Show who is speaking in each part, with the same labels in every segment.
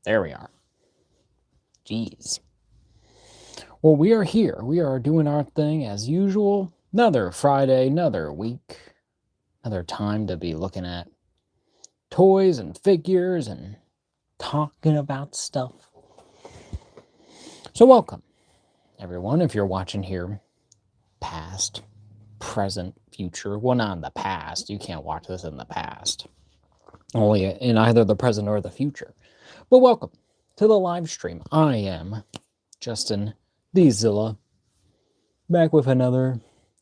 Speaker 1: There we are. Jeez. Well, we are here. We are doing our thing as usual. Another Friday, another week, another time to be looking at toys and figures and talking about stuff. So welcome, everyone. If you're watching here, past, present, future. Well, not in the past. You can't watch this in the past. Only in either the present or the future. But welcome to the live stream. I am Justin the Zilla, back with another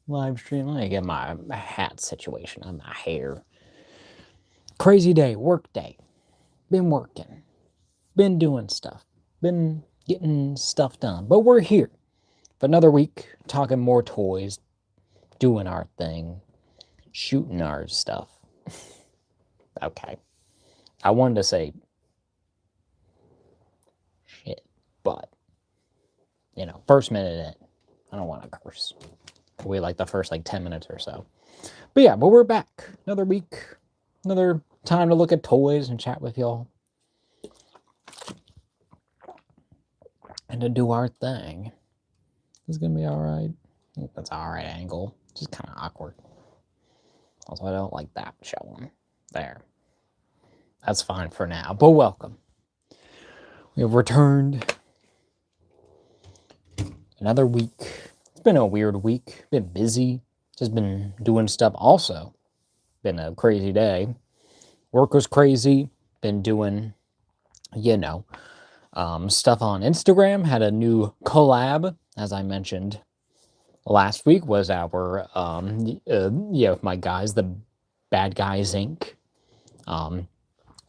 Speaker 1: live stream. Let me get my hat situation on my hair. Crazy day, work day. Been working. Been doing stuff. Been getting stuff done. But we're here for another week, talking more toys, doing our thing, shooting our stuff. Okay. I wanted to say shit, but, you know, first minute in, I don't want to curse. Wait like the first 10 minutes or so. But yeah, but we're back. Another week, another time to look at toys and chat with y'all. And to do our thing. It's going to be alright. I think that's an alright angle. Just kind of awkward. Also, I don't like that showing. There. That's fine for now. But welcome. We have returned. Another week. It's been a weird week. Been busy. Just been doing stuff also. Been a crazy day. Work was crazy. Been doing, you know, stuff on Instagram. Had a new collab, as I mentioned last week, was our, my guys, the Bad Guys Inc.,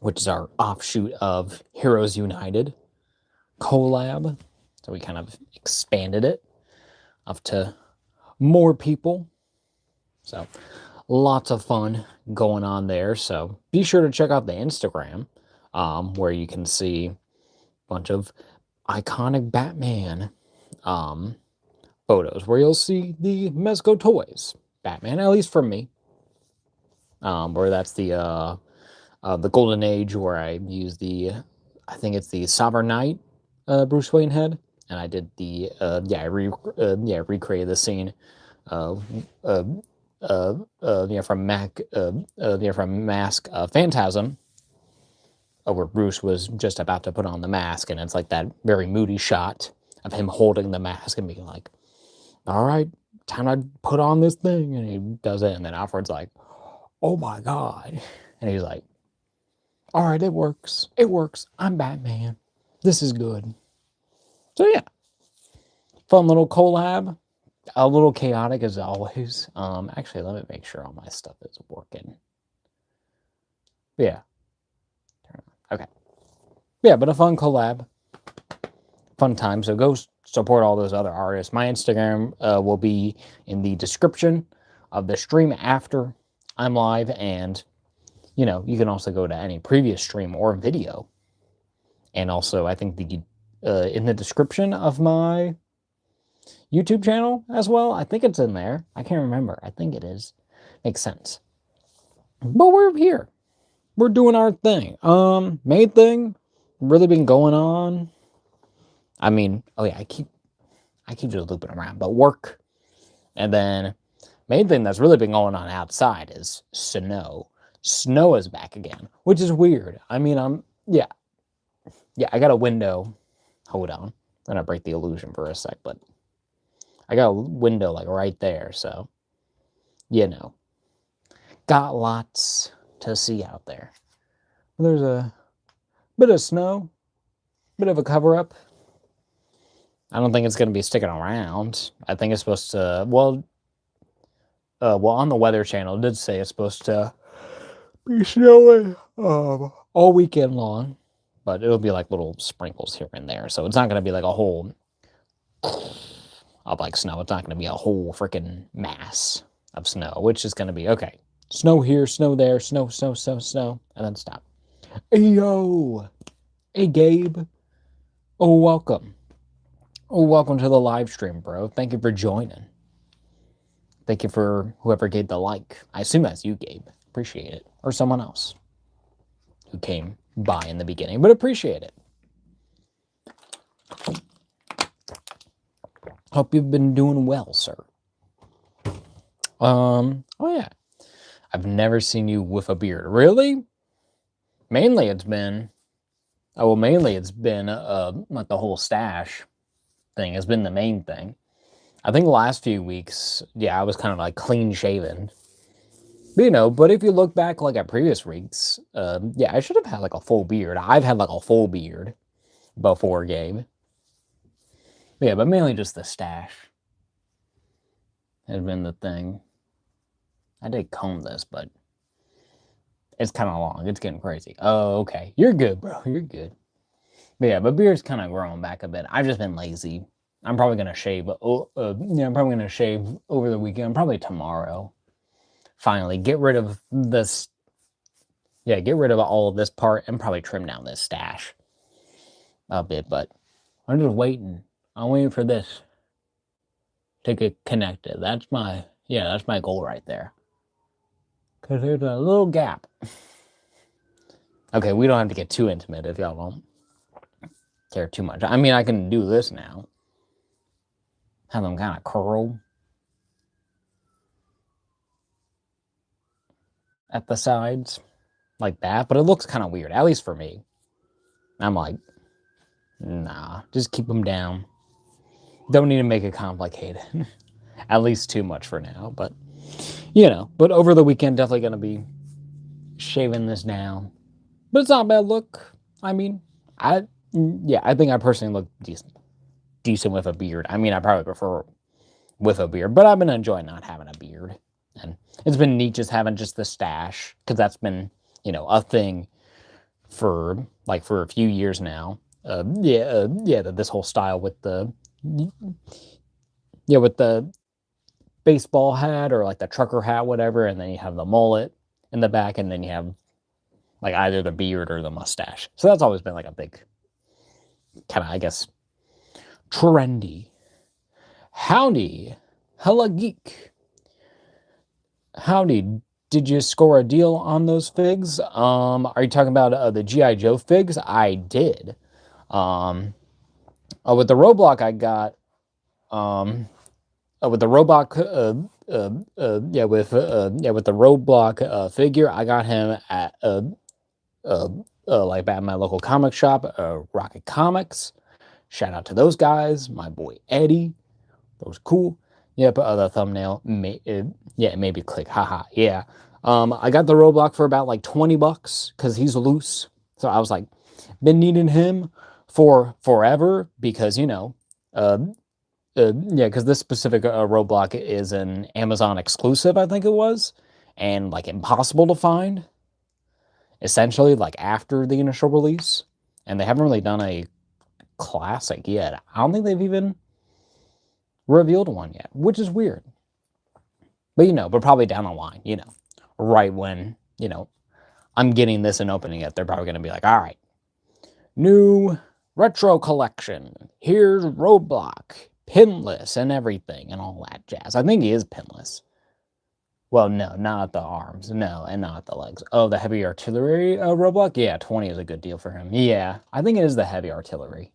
Speaker 1: which is our offshoot of Heroes United collab. So we kind of expanded it up to more people. So lots of fun going on there. So be sure to check out the Instagram, where you can see a bunch of iconic Batman photos, where you'll see the Mezco Toys Batman, at least from me. Where that's the Golden Age, where I use I think it's the Sovereign Knight Bruce Wayne head, and I did the recreated the scene from Mask Phantasm, where Bruce was just about to put on the mask, and it's like that very moody shot of him holding the mask and being like, all right, time to put on this thing, and he does it, and then Alfred's like, oh my god, and he's like, all right, it works, I'm Batman, this is good. So yeah, fun little collab, a little chaotic as always. Actually, let me make sure all my stuff is working. Yeah, okay, yeah, but a fun collab, fun time. So go support all those other artists. My Instagram will be in the description of the stream after I'm live, and you know, you can also go to any previous stream or video, and also I think in the description of my YouTube channel as well. I think it's in there. I can't remember. I think it is. Makes sense. But we're here. We're doing our thing. Main thing really been going on. I mean, oh yeah, I keep just looping around, but work. And then main thing that's really been going on outside is snow. Snow is back again, which is weird. I mean, I got a window. Hold on. I'm gonna break the illusion for a sec, but I got a window right there, so you know, got lots to see out there. There's a bit of snow, bit of a cover-up. I don't think it's gonna be sticking around. I think it's supposed to. Well, on the Weather Channel, it did say it's supposed to be snowing all weekend long, but it'll be like little sprinkles here and there, so it's not gonna be like a whole of snow. It's not gonna be a whole freaking mass of snow, which is gonna be okay. Snow here, snow there, snow, and then stop. Hey yo, hey Gabe, oh welcome to the live stream, bro. Thank you for joining. Thank you for whoever gave the like. I assume that's you, Gabe. Appreciate it. Or someone else who came by in the beginning, but appreciate it. Hope you've been doing well, sir. Oh yeah. I've never seen you with a beard. Really? Mainly it's been like the whole stash thing has been the main thing. I think the last few weeks, yeah, I was kind of like clean shaven. But if you look back like at previous weeks, yeah, I should have had like a full beard. I've had like a full beard before game. Yeah, but mainly just the stash has been the thing. I did comb this, but it's kind of long. It's getting crazy. Oh, okay. You're good, bro. You're good. But yeah, but beard's kind of growing back a bit. I've just been lazy. I'm probably gonna shave. I'm probably gonna shave over the weekend. Probably tomorrow. Finally, get rid of this. Yeah, get rid of all of this part and probably trim down this stash a bit. But I'm just waiting. I'm waiting for this to get connected. That's my goal right there. Cause there's a little gap. Okay, we don't have to get too intimate if y'all don't care too much. I mean, I can do this now. Have them kind of curl at the sides like that, but it looks kind of weird, at least for me. I'm like, nah, just keep them down. Don't need to make it complicated. At least too much for now, but but over the weekend, definitely going to be shaving this down. But it's not a bad look. I mean, I think I personally look decent with a beard. I mean, I probably prefer with a beard, but I've been enjoying not having a beard. And it's been neat just having just the stash, because that's been, a thing for a few years now. This whole style with the baseball hat or like the trucker hat, whatever, and then you have the mullet in the back, and then you have like either the beard or the mustache. So that's always been like a big kind of, I guess, trendy. Howdy, hella geek. Howdy, did you score a deal on those figs? Are you talking about the G.I. Joe figs? I did. With the Roadblock I got, with the Roadblock, with the Roadblock figure, I got him at like at my local comic shop, Rocket Comics. Shout out to those guys, my boy Eddie. That was cool. Yeah, but the thumbnail, maybe click, haha, yeah. I got the Roadblock for about like $20 because he's loose. So I was like, been needing him for forever because, because this specific Roadblock is an Amazon exclusive, I think it was, and like impossible to find, essentially, like after the initial release. And they haven't really done a classic yet. I don't think they've even revealed one yet, which is weird. But probably down the line, right when, I'm getting this and opening it, they're probably going to be like, all right, new retro collection. Here's Roadblock, pinless and everything and all that jazz. I think he is pinless. Well, no, not the arms. No, and not the legs. Oh, the heavy artillery Roadblock? Yeah, 20 is a good deal for him. Yeah, I think it is the heavy artillery.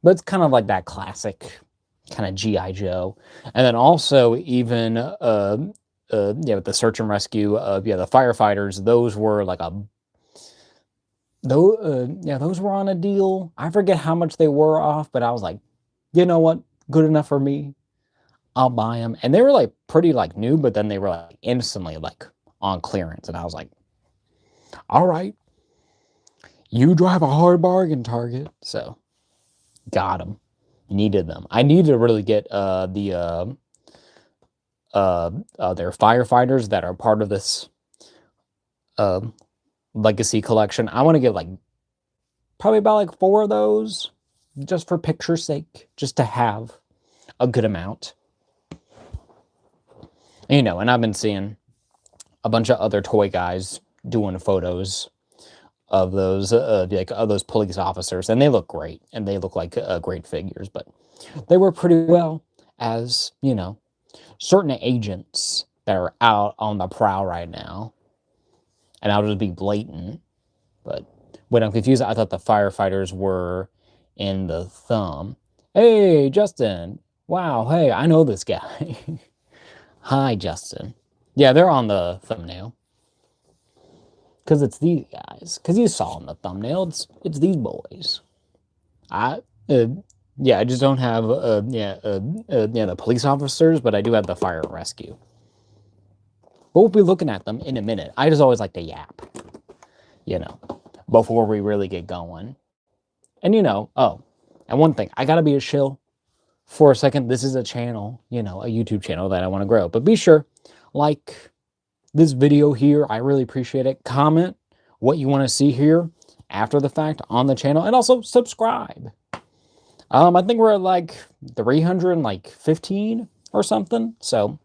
Speaker 1: But it's kind of like that classic kind of G.I. Joe. And then also even, with the search and rescue, the Firefighters, those were like those were on a deal. I forget how much they were off, but I was like, you know what? Good enough for me. I'll buy them. And they were like pretty like new, but then they were like instantly like on clearance. And I was like, all right, you drive a hard bargain, Target. So got them. Needed them. I need to really get their Firefighters that are part of this legacy collection. I want to get like probably about like 4 of those just for picture's sake, just to have a good amount. And I've been seeing a bunch of other toy guys doing photos of those of those police officers, and they look great, and they look like great figures, but they work pretty well as certain agents that are out on the prowl right now. And I'll just be blatant, but when I'm confused, I thought the Firefighters were in the thumb. Hey, Justin, Wow, hey, I know this guy. Hi, Justin. Yeah, they're on the thumbnail. Because it's these guys. Because you saw in the thumbnail, it's these boys. I, uh, yeah, I just don't have, the police officers, but I do have the fire and rescue. But we'll be looking at them in a minute. I just always like to yap, before we really get going. And and one thing, I gotta be a shill for a second. This is a channel, a YouTube channel that I want to grow. But be sure, like this video here. I really appreciate it. Comment what you want to see here after the fact on the channel, and also subscribe. I think we're at like 315 or something. So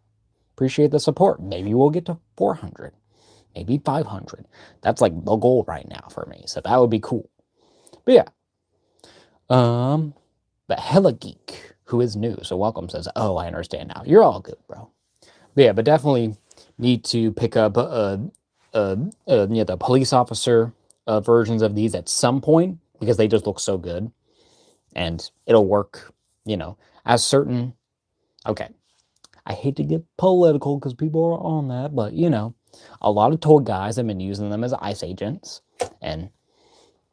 Speaker 1: appreciate the support. Maybe we'll get to 400, maybe 500. That's like the goal right now for me. So that would be cool. But yeah. But Hella Geek, who is new, so welcome, says, "Oh, I understand now. You're all good, bro." But yeah, but definitely need to pick up the police officer versions of these at some point, because they just look so good, and it'll work, as certain. Okay, I hate to get political because people are on that, but a lot of toy guys have been using them as ICE agents, and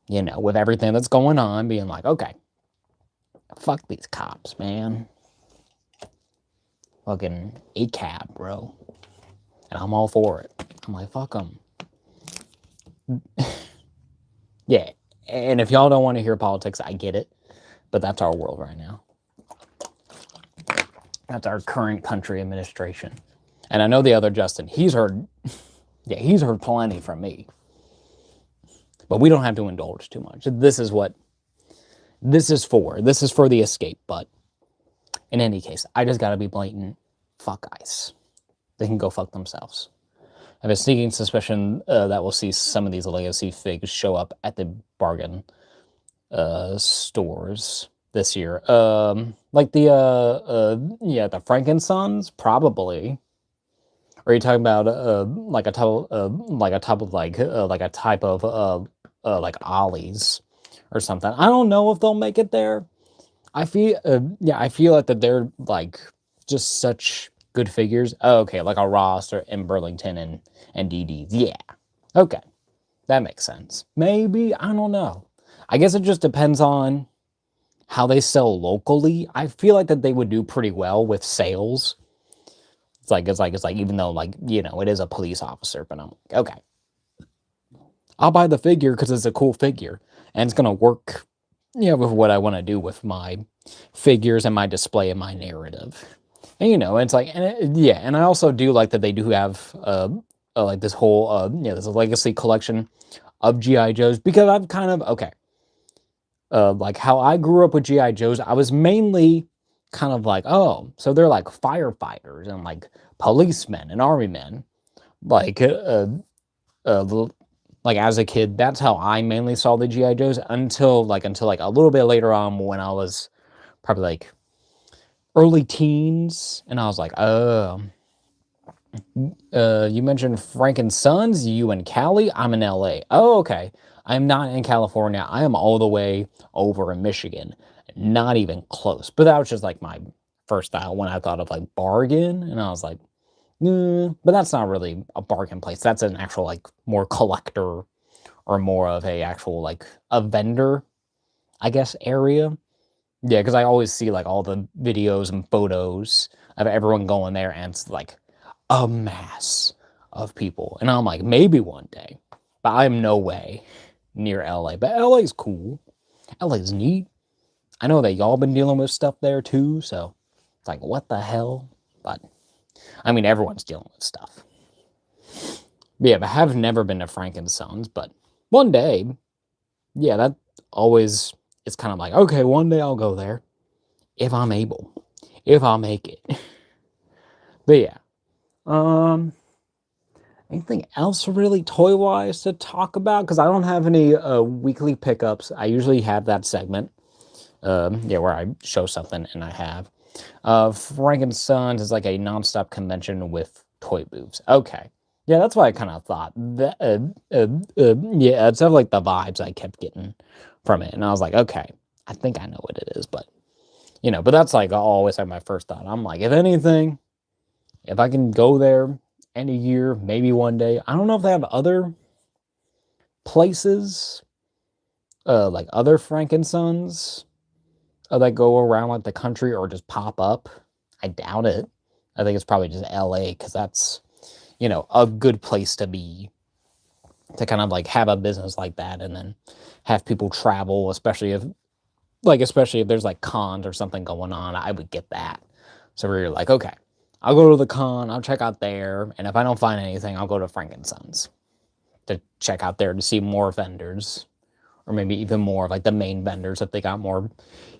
Speaker 1: with everything that's going on, being like, okay, fuck these cops, man. Fucking a cab, bro. And I'm all for it. I'm like, fuck them. Yeah. And if y'all don't want to hear politics, I get it. But that's our world right now. That's our current country administration. And I know the other Justin, he's heard plenty from me. But we don't have to indulge too much. This is what this is for. This is for the escape. But in any case, I just gotta be blatant. Fuck ICE. They can go fuck themselves. I have a sneaking suspicion that we'll see some of these legacy figs show up at the bargain stores this year. Like the Frankensons, probably. Or are you talking about like a type of like Ollies or something? I don't know if they'll make it there. I feel like that they're like just such good figures. Oh, okay, like a Ross or in Burlington and DDs. Yeah. Okay. That makes sense. Maybe, I don't know. I guess it just depends on how they sell locally. I feel like that they would do pretty well with sales. It's like even though it is a police officer, but I'm like, okay. I'll buy the figure because it's a cool figure and it's gonna work, with what I want to do with my figures and my display and my narrative. And it's like, and I also do like that they do have like this whole this legacy collection of GI Joes, because I've kind of like how I grew up with GI Joes. I was mainly kind of like, oh, so they're like firefighters and like policemen and army men, like as a kid. That's how I mainly saw the GI Joes until a little bit later on, when I was probably like early teens, and I was like, oh, you mentioned Frankensons, you in Cali? I'm in LA. Oh, okay. I'm not in California. I am all the way over in Michigan. Not even close. But that was just like my first thought when I thought of like bargain, and I was like, but that's not really a bargain place. That's an actual like more collector, or more of a actual like a vendor, I guess, area. Yeah, because I always see like all the videos and photos of everyone going there, and it's like a mass of people. And I'm like, maybe one day. But I'm no way near LA. But LA's cool. LA's neat. I know that y'all been dealing with stuff there too, so it's like, what the hell? But I mean, everyone's dealing with stuff. But yeah, but I have never been to Frankensons, but one day, yeah, that always, it's kind of like, okay, one day I'll go there, if I'm able, if I'll make it. But yeah, anything else really toy-wise to talk about? Because I don't have any weekly pickups. I usually have that segment, where I show something, and I have. Frankensons is like a non-stop convention with toy booths. Okay. Yeah, that's what I kind of thought. That, yeah, it's like the vibes I kept getting from it. And I was like, okay, I think I know what it is. But But that's like always like my first thought. I'm like, if anything, if I can go there any year, maybe one day. I don't know if they have other places, like other Frankensons that go around like the country or just pop up. I doubt it. I think it's probably just LA because that's, a good place to be, to kind of like have a business like that and then have people travel, especially if there's like cons or something going on. I would get that. So where you're like, okay, I'll go to the con, I'll check out there, and if I don't find anything, I'll go to Frankensons to check out there to see more vendors, or maybe even more like the main vendors if they got more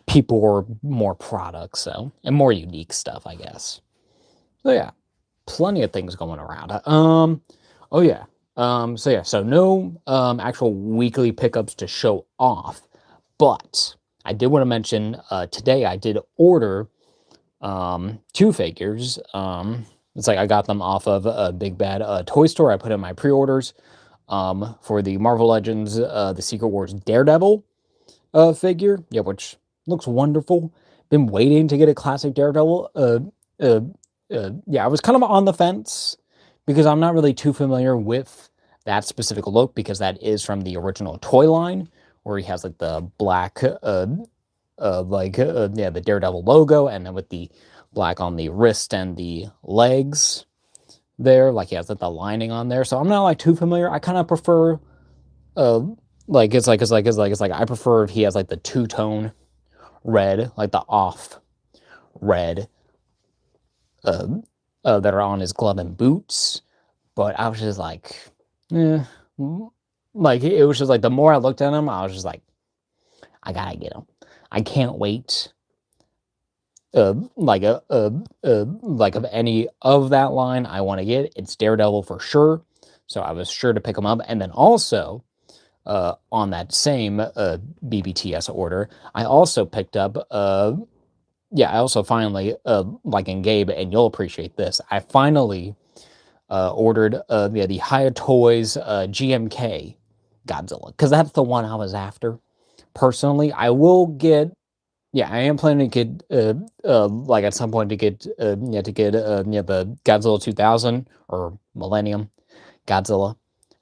Speaker 1: people or more products, and more unique stuff, I guess. So yeah, plenty of things going around. Oh yeah. So no actual weekly pickups to show off, but I did want to mention today I did order 2 figures. It's like I got them off of a Big Bad Toy Store. I put in my pre-orders for the Marvel Legends the Secret Wars Daredevil figure, yeah, which looks wonderful. Been waiting to get a classic Daredevil. Yeah, I was kind of on the fence because I'm not really too familiar with that specific look because that is from the original toy line where he has like the black, the Daredevil logo, and then with the black on the wrist and the legs there, like he has like the lining on there. So I'm not like too familiar. I kind of prefer, I prefer if he has like the two-tone red, like the off red that are on his glove and boots. But I was just like, it was just like the more I looked at him, I was just like, I gotta get him. I can't wait. Of any of that line I want to get, it's Daredevil for sure. So I was sure to pick him up, and then also on that same BBTS order, I also picked up. I also finally like in Gabe, and you'll appreciate this. I finally ordered the Haya Toys GMK Godzilla because that's the one I was after. Personally, I will get. Yeah, I am planning to get at some point to get the Godzilla 2000 or Millennium Godzilla,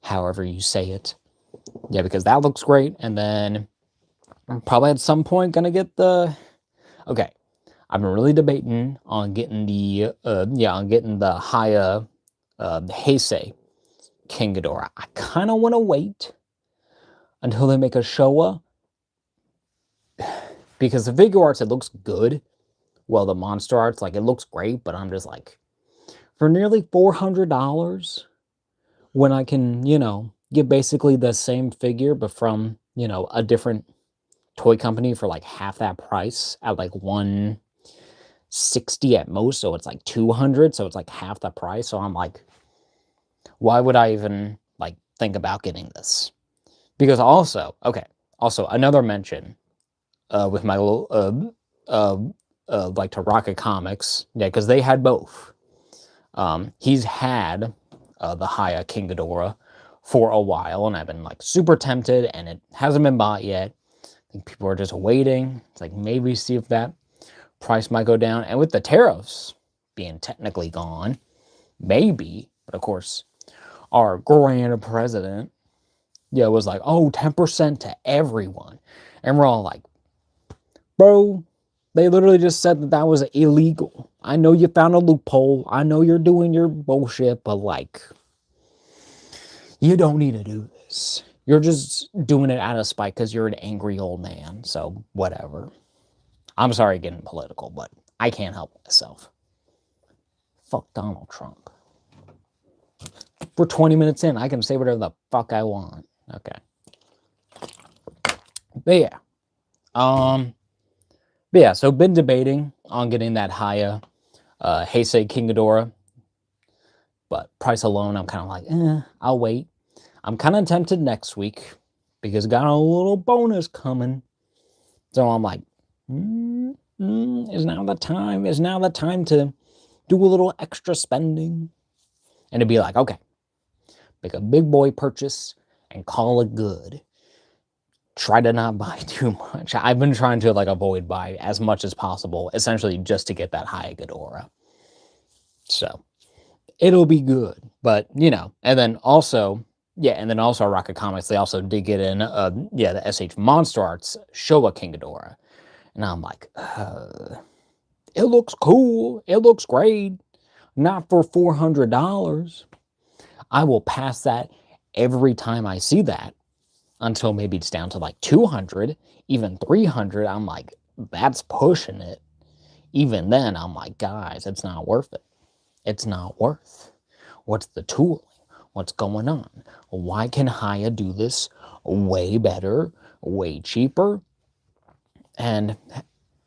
Speaker 1: however you say it. Yeah, because that looks great. And then I'm probably at some point gonna get the. Okay, I've been really debating on getting the Haya Heisei King Ghidorah. I kind of want to wait until they make a Showa because the figure arts, it looks good. Well, the monster arts, like, it looks great, but I'm just like, for nearly $400 when I can, get basically the same figure, but from, a different toy company for like half that price at like 160 at most. So it's like 200. So it's like half the price. So I'm like, why would I even like think about getting this? Because also another mention with my little like to Rocket Comics, yeah, because they had both. He's had the Haya King Ghidorah for a while, and I've been like super tempted, and it hasn't been bought yet. I think people are just waiting. It's like maybe see if that price might go down, and with the tariffs being technically gone, maybe. But of course, our grand president, yeah, was like, oh, 10% to everyone, and we're all like, bro. They literally just said that was illegal. I know you found a loophole. I know you're doing your bullshit, but like, you don't need to do this. You're just doing it out of spite because you're an angry old man. So whatever. I'm sorry getting political, but I can't help myself. Fuck Donald Trump. We're 20 minutes in. I can say whatever the fuck I want. Okay. But yeah. But yeah, so been debating on getting that Haya Heisei King Ghidorah. But price alone, I'm kind of like, I'll wait. I'm kind of tempted next week because got a little bonus coming. So I'm like, is now the time? Is now the time to do a little extra spending? And to be like, okay, make a big boy purchase and call it good. try to not buy too much. I've been trying to like avoid buy as much as possible, essentially just to get that high Ghidorah. So it'll be good, but and then also, Rocket Comics, they also did get in, the SH Monster Arts Showa King Ghidorah, and I'm like, it looks cool, it looks great, not for $400. I will pass that every time I see that until maybe it's down to like 200, even 300. I'm like, that's pushing it. Even then, I'm like, guys, it's not worth it. It's not worth. What's the tooling? What's going on? Why can Haya do this way better, way cheaper? And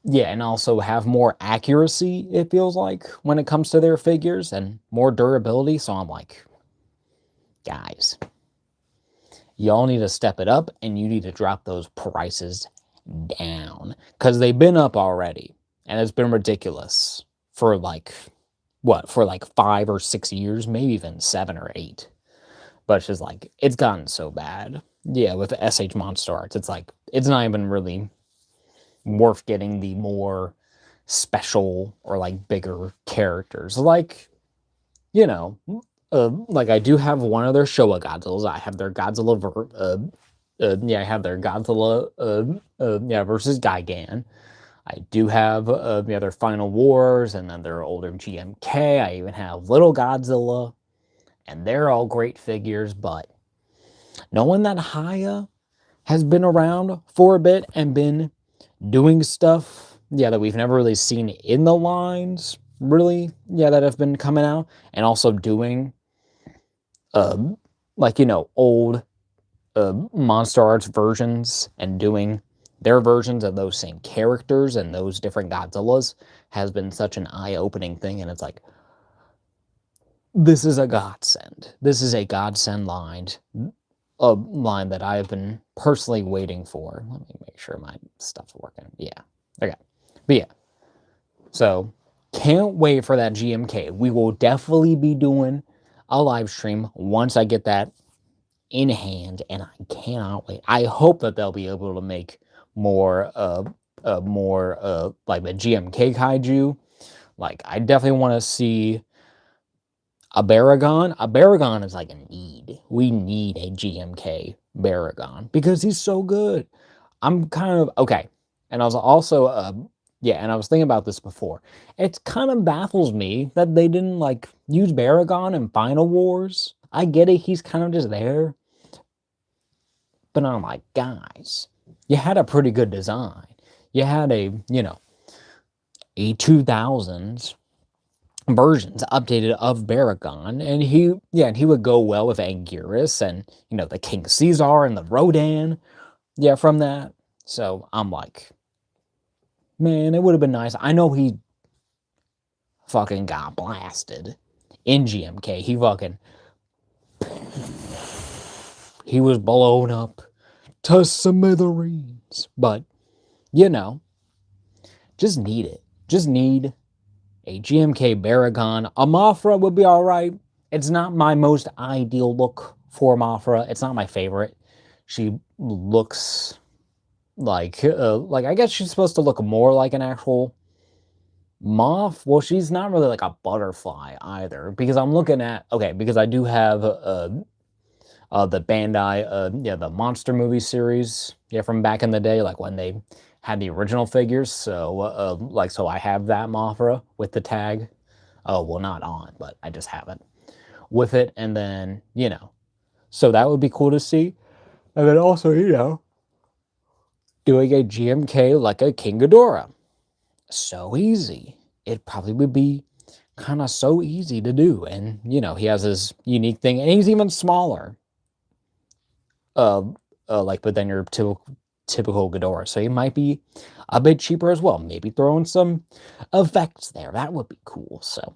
Speaker 1: and also have more accuracy, it feels like, when it comes to their figures, and more durability. So I'm like, guys, y'all need to step it up, and you need to drop those prices down, because they've been up already, and it's been ridiculous for like 5 or 6 years, maybe even 7 or 8. But it's just like, it's gotten so bad. Yeah, with SH Monster Arts, it's like, it's not even really worth getting the more special or like bigger characters. Like, like I do have one of their Showa Godzillas. I have their Godzilla, I have their Godzilla, versus Gigan. I do have their Final Wars, and then their older GMK. I even have Little Godzilla, and they're all great figures. But knowing that Haya has been around for a bit and been doing stuff, that we've never really seen in the lines, really, that have been coming out, and also doing, old Monster Arts versions, and doing their versions of those same characters and those different Godzillas, has been such an eye-opening thing. And it's like, this is a godsend. This is a godsend line, a line that I have been personally waiting for. Let me make sure my stuff's working. Yeah. Okay. But yeah. So, can't wait for that GMK. We will definitely be doing a live stream once I get that in hand, and I cannot wait. I hope that they'll be able to make more like the GMK kaiju. Like, I definitely want to see a Baragon. A Baragon is like a need. We need a GMK Baragon because he's so good. I'm kind of okay. And I was also and I was thinking about this before. It kind of baffles me that they didn't like use Baragon in Final Wars. I get it, he's kind of just there. But I'm like, guys, you had a pretty good design. You had a 2000s versions updated of Baragon, and he would go well with Anguirus and the King Caesar and the Rodan, from that. So I'm like, man, it would have been nice. I know he fucking got blasted in GMK. He was blown up to smithereens. But just need it. Just need a GMK Baragon. A Mothra would be alright. It's not my most ideal look for Mothra. It's not my favorite. She looks like I guess she's supposed to look more like an actual moth. Well, she's not really like a butterfly either, because I'm looking at, because I do have the Bandai, the monster movie series, from back in the day, like when they had the original figures. So, so I have that Mothra with the tag. Oh, well, not on, but I just have it with it. And then, so that would be cool to see. And then also, doing a GMK like a King Ghidorah. So easy. It probably would be kind of so easy to do. And, he has his unique thing, and he's even smaller. But then your typical Ghidorah. So he might be a bit cheaper as well. Maybe throwing some effects there. That would be cool. So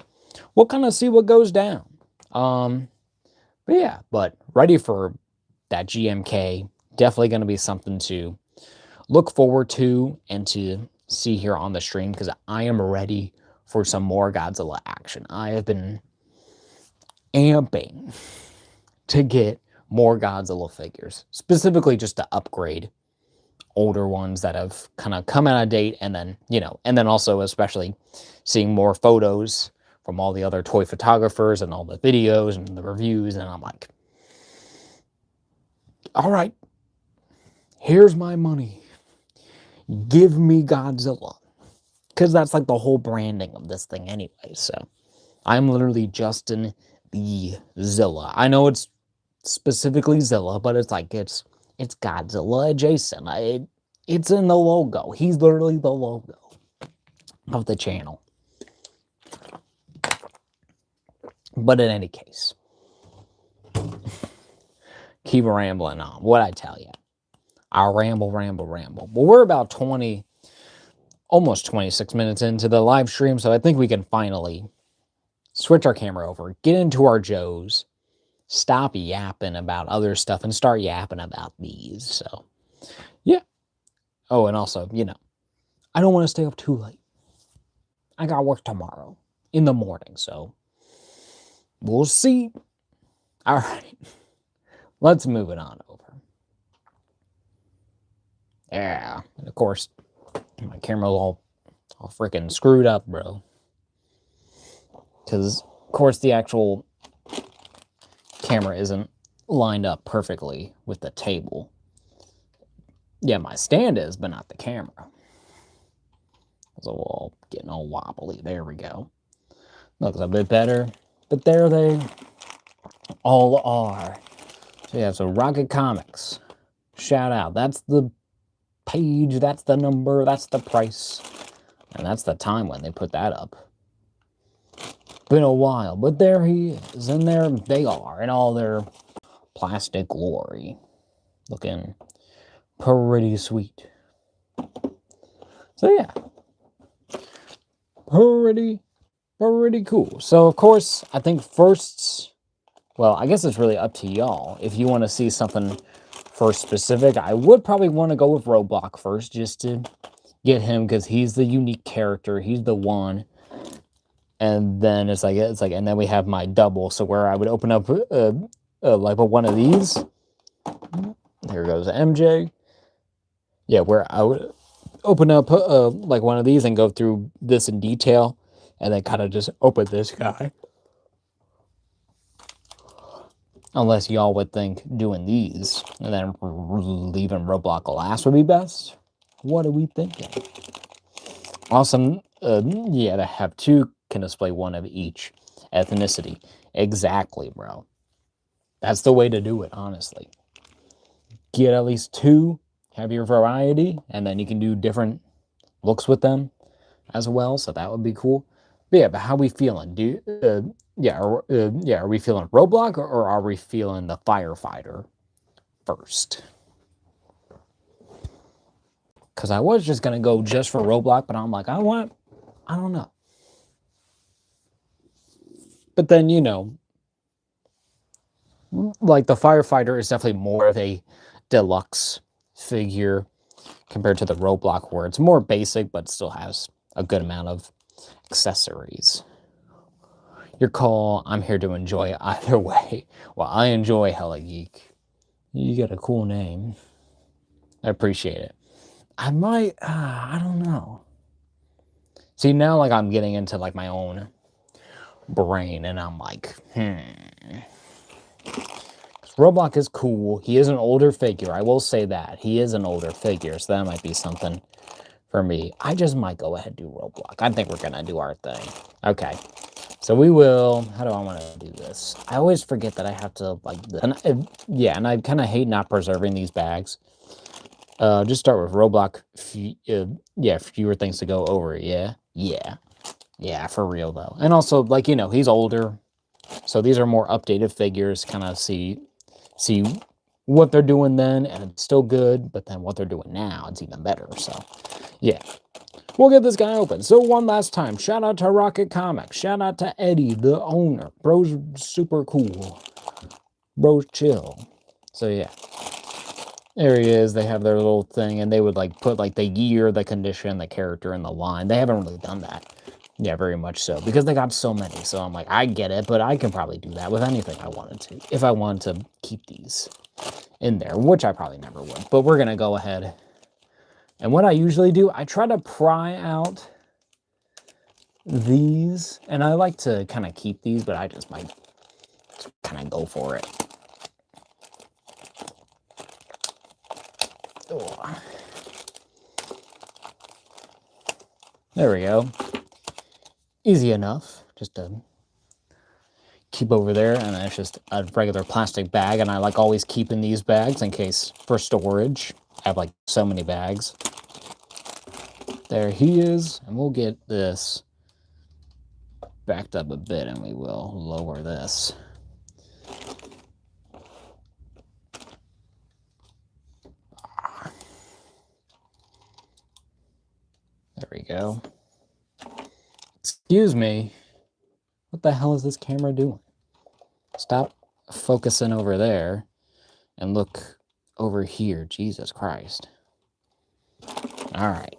Speaker 1: we'll kind of see what goes down. But ready for that GMK. Definitely going to be something to look forward to and to see here on the stream, because I am ready for some more Godzilla action. I have been amping to get more Godzilla figures, specifically just to upgrade older ones that have kind of come out of date, and then, and then also especially seeing more photos from all the other toy photographers and all the videos and the reviews, and I'm like, all right, here's my money. Give me Godzilla. Because that's like the whole branding of this thing anyway, so I'm literally Justin the Zilla. I know it's specifically Zilla, but it's like, it's Godzilla adjacent. It's in the logo. He's literally the logo of the channel. But in any case, keep rambling on. What'd I tell you? I'll ramble. Well, we're about almost 26 minutes into the live stream, so I think we can finally switch our camera over, get into our Joes, stop yapping about other stuff, and start yapping about these. So, yeah. Oh, and also, I don't want to stay up too late. I got work tomorrow in the morning, so we'll see. All right. Let's move it on over. Yeah. And of course, my camera's all freaking screwed up, bro. Because, of course, the actual camera isn't lined up perfectly with the table. Yeah, my stand is, but not the camera. It's all getting all wobbly. There we go. Looks a bit better. But there they all are. So yeah, so Rocket Comics. Shout out. That's the page, that's the number, that's the price. And that's the time when they put that up. Been a while, but there he is. And there they are in all their plastic glory. Looking pretty sweet. So yeah. Pretty cool. So of course, I think first, well, I guess it's really up to y'all. If you want to see something first specific, I would probably want to go with Roadblock first, just to get him, because he's the unique character. He's the one. And then it's like, and then we have my double. So where I would open up like one of these. Here goes MJ. Yeah, where I would open up like one of these and go through this in detail, and then kind of just open this guy. Unless y'all would think doing these and then leaving Roadblock last would be best. What are we thinking? Awesome. Yeah, to have two can display one of each ethnicity. Exactly, bro. That's the way to do it, honestly. Get at least two, have your variety, and then you can do different looks with them as well, so that would be cool. But yeah, but how we feeling? Are we feeling Roadblock, or are we feeling the Firefighter first? Because I was just going to go just for Roadblock, but I'm like, I don't know. But then, like the Firefighter is definitely more of a deluxe figure compared to the Roadblock, where it's more basic, but still has a good amount of accessories. Your call. I'm here to enjoy either way. Well, I enjoy Hella Geek. You got a cool name. I appreciate it. I might, I don't know. See, now like I'm getting into like my own brain, and I'm like, Roadblock is cool. He is an older figure. I will say that. He is an older figure, so that might be something for me. I just might go ahead and do Roadblock. I think we're going to do our thing. Okay. So we will, how do I want to do this? I always forget that I have to, like, and I kind of hate not preserving these bags. Just start with Roadblock. Fewer things to go over. Yeah, for real, though. And also, like, he's older. So these are more updated figures. Kind of see what they're doing then, and it's still good. But then what they're doing now, it's even better. So, yeah. We'll get this guy open. So one last time, shout out to Rocket Comics. Shout out to Eddie, the owner. Bro's super cool. Bro's chill. So yeah. There he is. They have their little thing, and they would like put like the year, the condition, the character, and the line. They haven't really done that. Yeah, very much so. Because they got so many. So I'm like, I get it, but I can probably do that with anything I wanted to. If I wanted to keep these in there, which I probably never would. But we're going to go ahead And what I usually do, I try to pry out these, and I like to kind of keep these, but I just might kind of go for it. Oh. There we go. Easy enough, just to keep over there, and it's just a regular plastic bag, and I like always keeping these bags in case for storage. I have like so many bags. There he is, and we'll get this backed up a bit, and we will lower this. There we go. Excuse me. What the hell is this camera doing? Stop focusing over there and look over here. Jesus Christ. All right.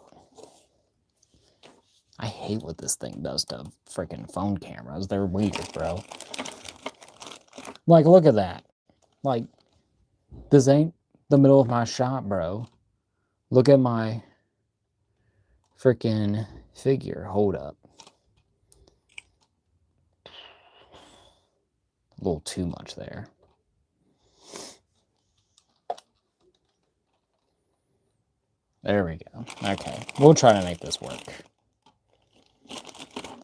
Speaker 1: I hate what this thing does to freaking phone cameras. They're weird, bro. Like, look at that. Like, this ain't the middle of my shot, bro. Look at my freaking figure. Hold up. A little too much there. There we go. Okay, we'll try to make this work.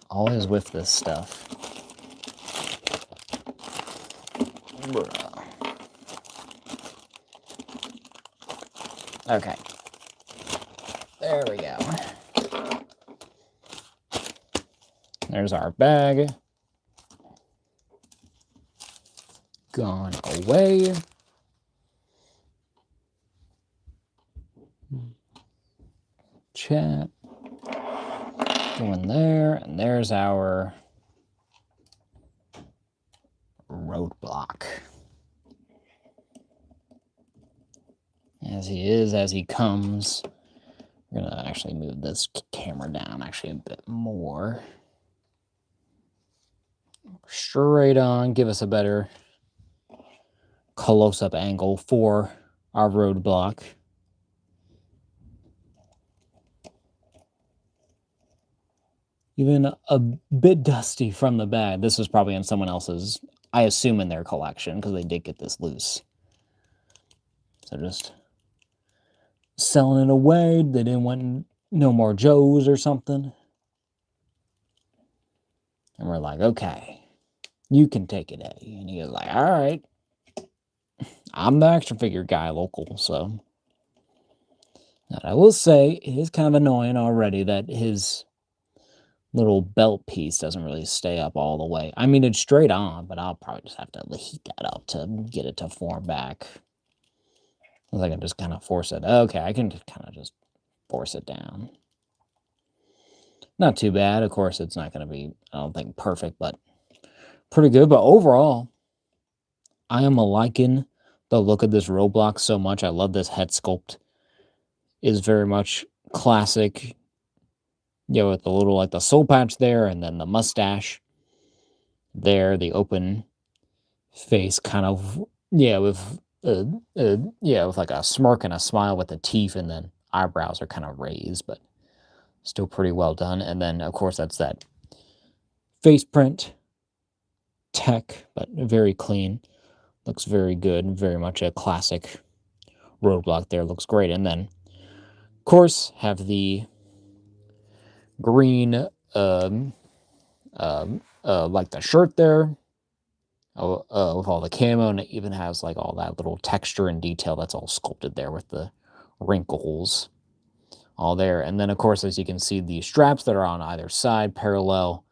Speaker 1: Always with this stuff. Bruh. Okay. There we go. There's our bag. Gone away. Chat. Going there, and there's our Roadblock. As he is, as he comes. We're gonna actually move this camera down actually a bit more. Straight on, give us a better close-up angle for our Roadblock. Even a bit dusty from the bag. This was probably in someone else's, I assume in their collection, because they did get this loose. So just selling it away. They didn't want no more Joes or something. And we're like, okay, you can take it, Eddie. And he was like, all right. I'm the action figure guy local, so. And I will say, it is kind of annoying already that his little belt piece doesn't really stay up all the way. I mean, it's straight on, but I'll probably just have to heat that up to get it to form back. I can just kind of force it. Okay, I can just kind of just force it down. Not too bad. Of course, it's not going to be, I don't think, perfect, but pretty good. But overall, I am liking the look of this Roadblock so much. I love this head sculpt. Is very much classic, you know, with the little, like the soul patch there, and then the mustache there, the open face kind of, yeah, with with like a smirk and a smile with the teeth, and then eyebrows are kind of raised, but still pretty well done. And then, of course, that's that face print tech, but very clean. Looks very good. Very much a classic Roadblock there. Looks great. And then, of course, have the green, like the shirt there, with all the camo, and it even has like all that little texture and detail that's all sculpted there with the wrinkles all there. And then, of course, as you can see, the straps that are on either side parallel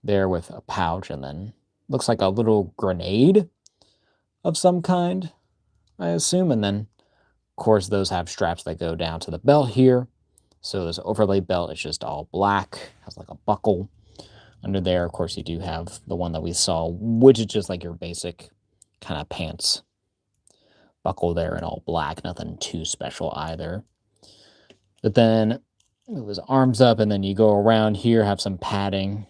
Speaker 1: there with a pouch, and then looks like a little grenade of some kind, I assume. And then, of course, those have straps that go down to the belt here. So this overlay belt is just all black, has like a buckle under there. Of course, you do have the one that we saw, which is just like your basic kind of pants buckle there in all black, nothing too special either. But then move his arms up, and then you go around here, have some padding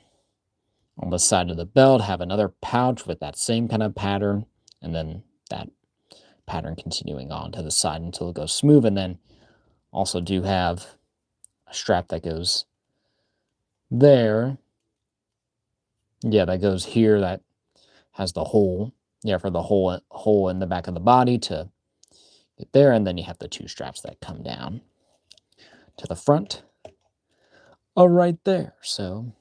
Speaker 1: on the side of the belt, have another pouch with that same kind of pattern, and then that pattern continuing on to the side until it goes smooth. And then also do have a strap that goes there. Yeah, that goes here, that has the hole. Yeah, for the hole in the back of the body to get there, and then you have the 2 straps that come down to the front. Oh, right there. So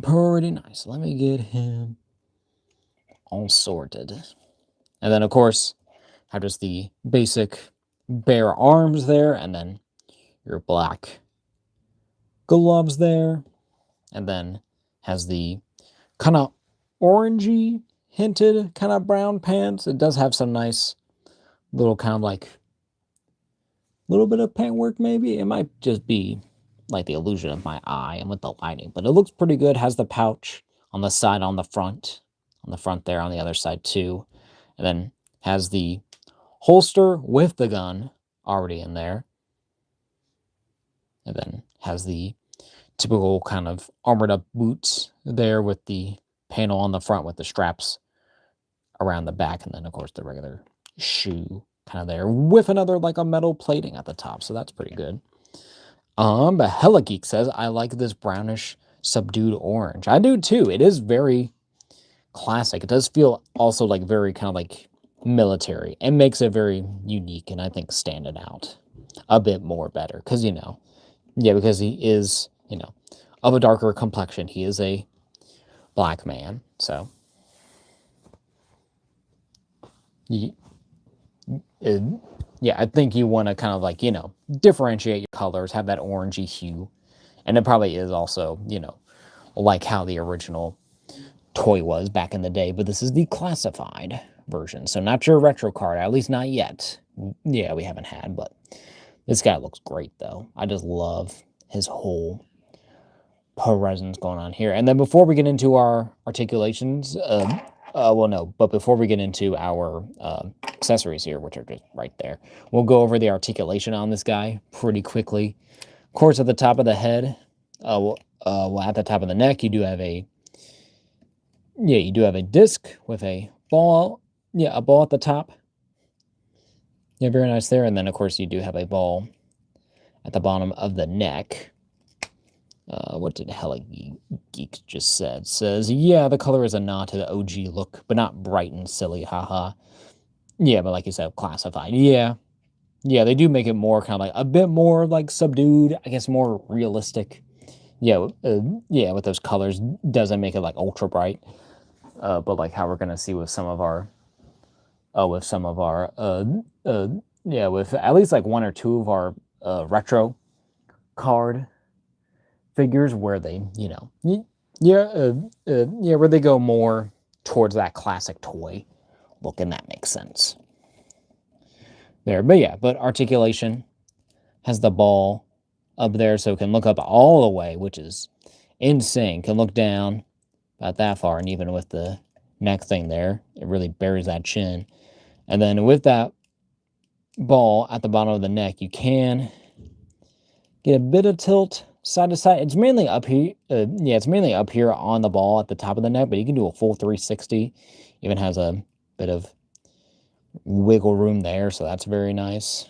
Speaker 1: pretty nice. Let me get him all sorted. And then, of course, have just the basic bare arms there, and then your black gloves there, and then has the kind of orangey hinted kind of brown pants. It does have some nice little kind of like little bit of paint work maybe. It might just be like the illusion of my eye and with the lighting, but it looks pretty good. Has the pouch on the side, on the front there, on the other side too, and then has the holster with the gun already in there, and then has the typical kind of armored up boots there with the panel on the front with the straps around the back, and then of course the regular shoe kind of there with another like a metal plating at the top, so that's pretty good. But Hella Geek says, I like this brownish subdued orange. I do too. It is very classic. It does feel also like very kind of like military. It makes it very unique, and I think stand it out a bit more better. Because, you know, yeah, because he is, you know, of a darker complexion. He is a black man. So, yeah, I think you want to kind of like, you know, differentiate your colors, have that orangey hue. And it probably is also, you know, like how the original toy was back in the day, but this is the classified version. So not your retro card, at least not yet. Yeah, we haven't had, but this guy looks great though. I just love his whole presence going on here. And then before we get into our articulations, well, no, but before we get into our accessories here, which are just right there, we'll go over the articulation on this guy pretty quickly. Of course, at the top of the head, well, at the top of the neck, you do have a disc with a ball. Yeah, a ball at the top. Yeah, very nice there. And then, of course, you do have a ball at the bottom of the neck. What did Hella Geek just said? Says, yeah, the color is a nod to the OG look, but not bright and silly, haha. Yeah, but like you said, classified. Yeah. Yeah, they do make it more kind of like a bit more like subdued, I guess more realistic. Yeah, yeah, with those colors. Doesn't make it like ultra bright. But like how we're gonna see with some of our yeah, with at least like 1 or 2 of our retro card figures where they, you know, where they go more towards that classic toy look, and that makes sense there. But yeah, but articulation has the ball up there, so it can look up all the way, which is insane. Can look down about that far, and even with the neck thing there, it really buries that chin. And then with that ball at the bottom of the neck, you can get a bit of tilt side to side. It's mainly up here. Yeah, it's mainly up here on the ball at the top of the neck, but you can do a full 360. Even has a bit of wiggle room there, so that's very nice.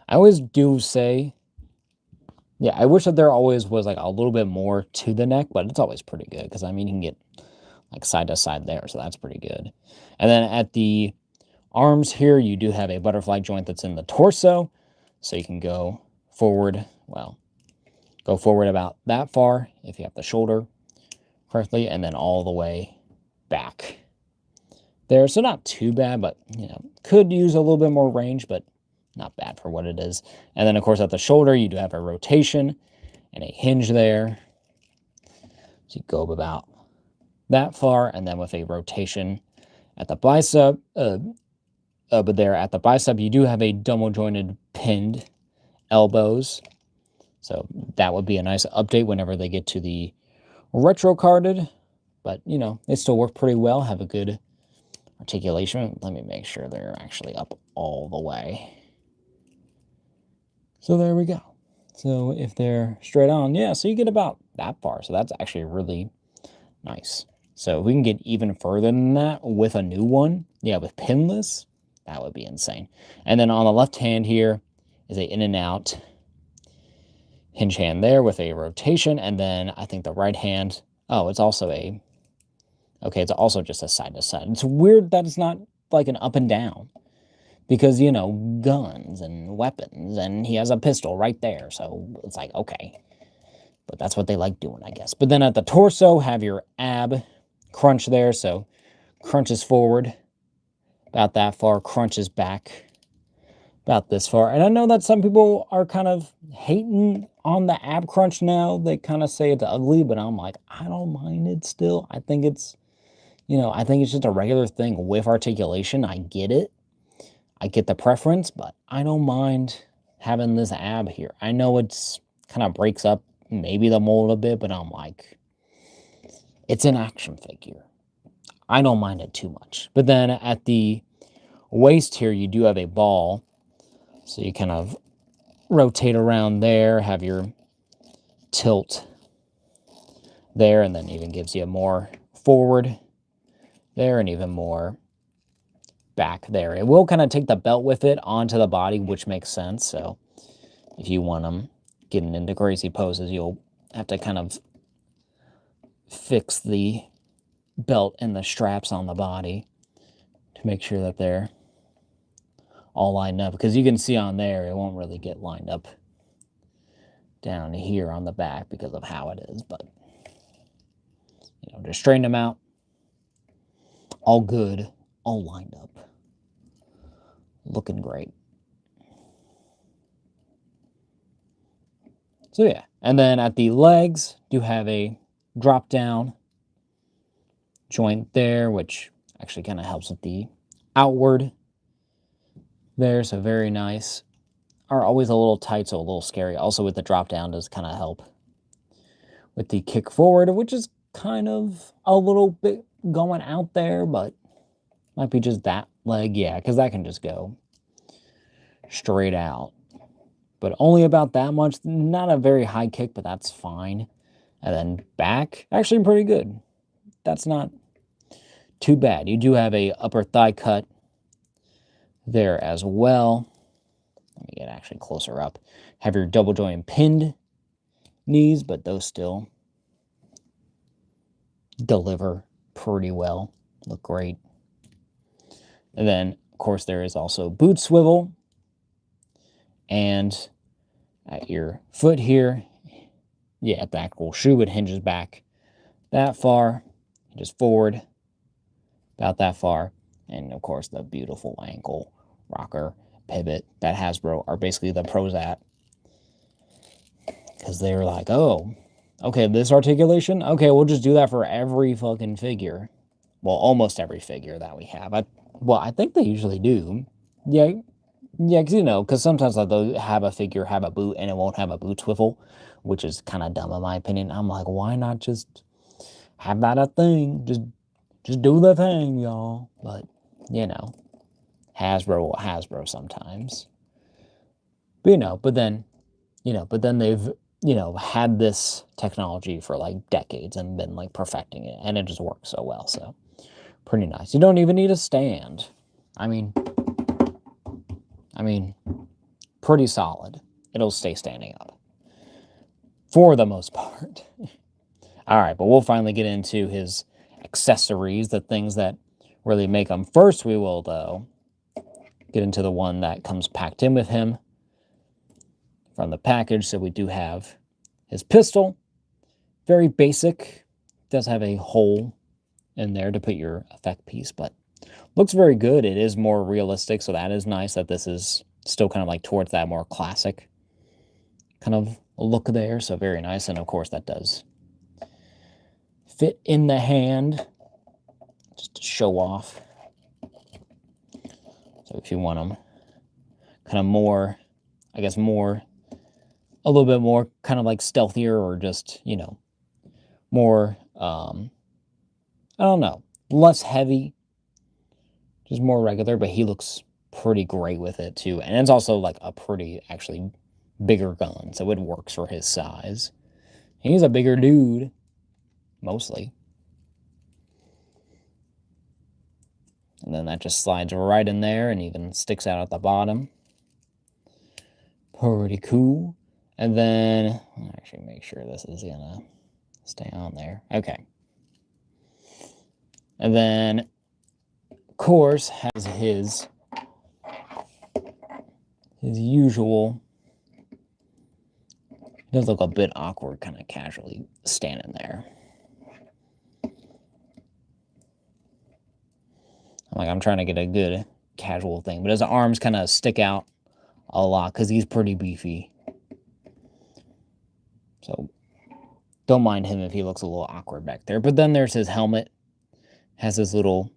Speaker 1: I always do say, yeah, I wish that there always was like a little bit more to the neck, but it's always pretty good because I mean, you can get like side to side there, so that's pretty good. And then at the arms here, you do have a butterfly joint that's in the torso, so you can go forward, well, go forward about that far if you have the shoulder correctly, and then all the way back there. So not too bad, but, you know, could use a little bit more range, but not bad for what it is. And then, of course, at the shoulder, you do have a rotation and a hinge there. So you go about that far, and then with a rotation at the bicep, but there at the bicep, you do have a double jointed pinned elbows. So that would be a nice update whenever they get to the retro carded, but you know, they still work pretty well, have a good articulation. Let me make sure they're actually up all the way. So there we go. So if they're straight on, yeah, so you get about that far. So that's actually really nice. So if we can get even further than that with a new one, yeah, with pinless, that would be insane. And then on the left hand here, is a in and out hinge hand there with a rotation, and then I think the right hand, oh, it's also a, okay, it's also just a side to side. It's weird that it's not like an up and down, because, you know, guns and weapons, and he has a pistol right there, so it's like, okay. But that's what they like doing, I guess. But then at the torso, have your ab crunch there, so crunches forward about that far, crunches back about this far. And I know that some people are kind of hating on the ab crunch now. They kind of say it's ugly, but I'm like, I don't mind it still. I think it's, you know, I think it's just a regular thing with articulation. I get it. I get the preference, but I don't mind having this ab here. I know it's kind of breaks up maybe the mold a bit, but I'm like, it's an action figure. I don't mind it too much. But then at the waist here, you do have a ball. So you kind of rotate around there, have your tilt there, and then even gives you more forward there and even more back there. It will kind of take the belt with it onto the body, which makes sense. So if you want them getting into crazy poses, you'll have to kind of fix the belt and the straps on the body to make sure that they're all lined up, because you can see on there it won't really get lined up down here on the back because of how it is. But, you know, just straighten them out, all good, all lined up, looking great. So yeah, and then at the legs, do have a drop down joint there, which actually kind of helps with the outward there, so very nice. Are always a little tight, so a little scary. Also with the drop down does kind of help with the kick forward, which is kind of a little bit going out there, but might be just that leg, yeah, because that can just go straight out. But only about that much. Not a very high kick, but that's fine. And then back, actually pretty good. That's not too bad. You do have a upper thigh cut there as well. Let me get actually closer up. Have your double joint pinned knees, but those still deliver pretty well. Look great. And then, of course, there is also boot swivel. And at your foot here, yeah, at the actual shoe, it hinges back that far, just forward about that far. And, of course, the beautiful ankle rocker pivot that Hasbro are basically the pros at. Because they were like, oh, okay, this articulation? Okay, we'll just do that for every fucking figure. Well, almost every figure that we have. I think they usually do. Yeah, because, you know, because sometimes like, they'll have a figure have a boot and it won't have a boot swivel, which is kind of dumb in my opinion. I'm like, why not just have that a thing? Just do the thing, y'all. But, you know, Hasbro sometimes. But, you know, but then they've, you know, had this technology for like decades and been like perfecting it, and it just works so well. So pretty nice. You don't even need a stand. I mean, pretty solid. It'll stay standing up for the most part. All right, but we'll finally get into his accessories, the things that really make him. First, we will, though, get into the one that comes packed in with him from the package. So we do have his pistol. Very basic. Does have a hole in there to put your effect piece, but looks very good. It is more realistic, so that is nice that this is still kind of like towards that more classic kind of look there. So very nice. And of course that does fit in the hand just to show off. So if you want them kind of more, I guess a little bit more kind of like stealthier, or just, you know, more, I don't know, less heavy, just more regular, but he looks pretty great with it too. And it's also like a pretty actually bigger gun, so it works for his size. He's a bigger dude, mostly. And then that just slides right in there and even sticks out at the bottom. Pretty cool. And then, I'll actually make sure this is gonna stay on there. Okay. And then, of course, has his usual. It does look a bit awkward, kind of casually standing there. I'm trying to get a good casual thing, but his arms kind of stick out a lot because he's pretty beefy. So don't mind him if he looks a little awkward back there. But then there's his helmet. Has this little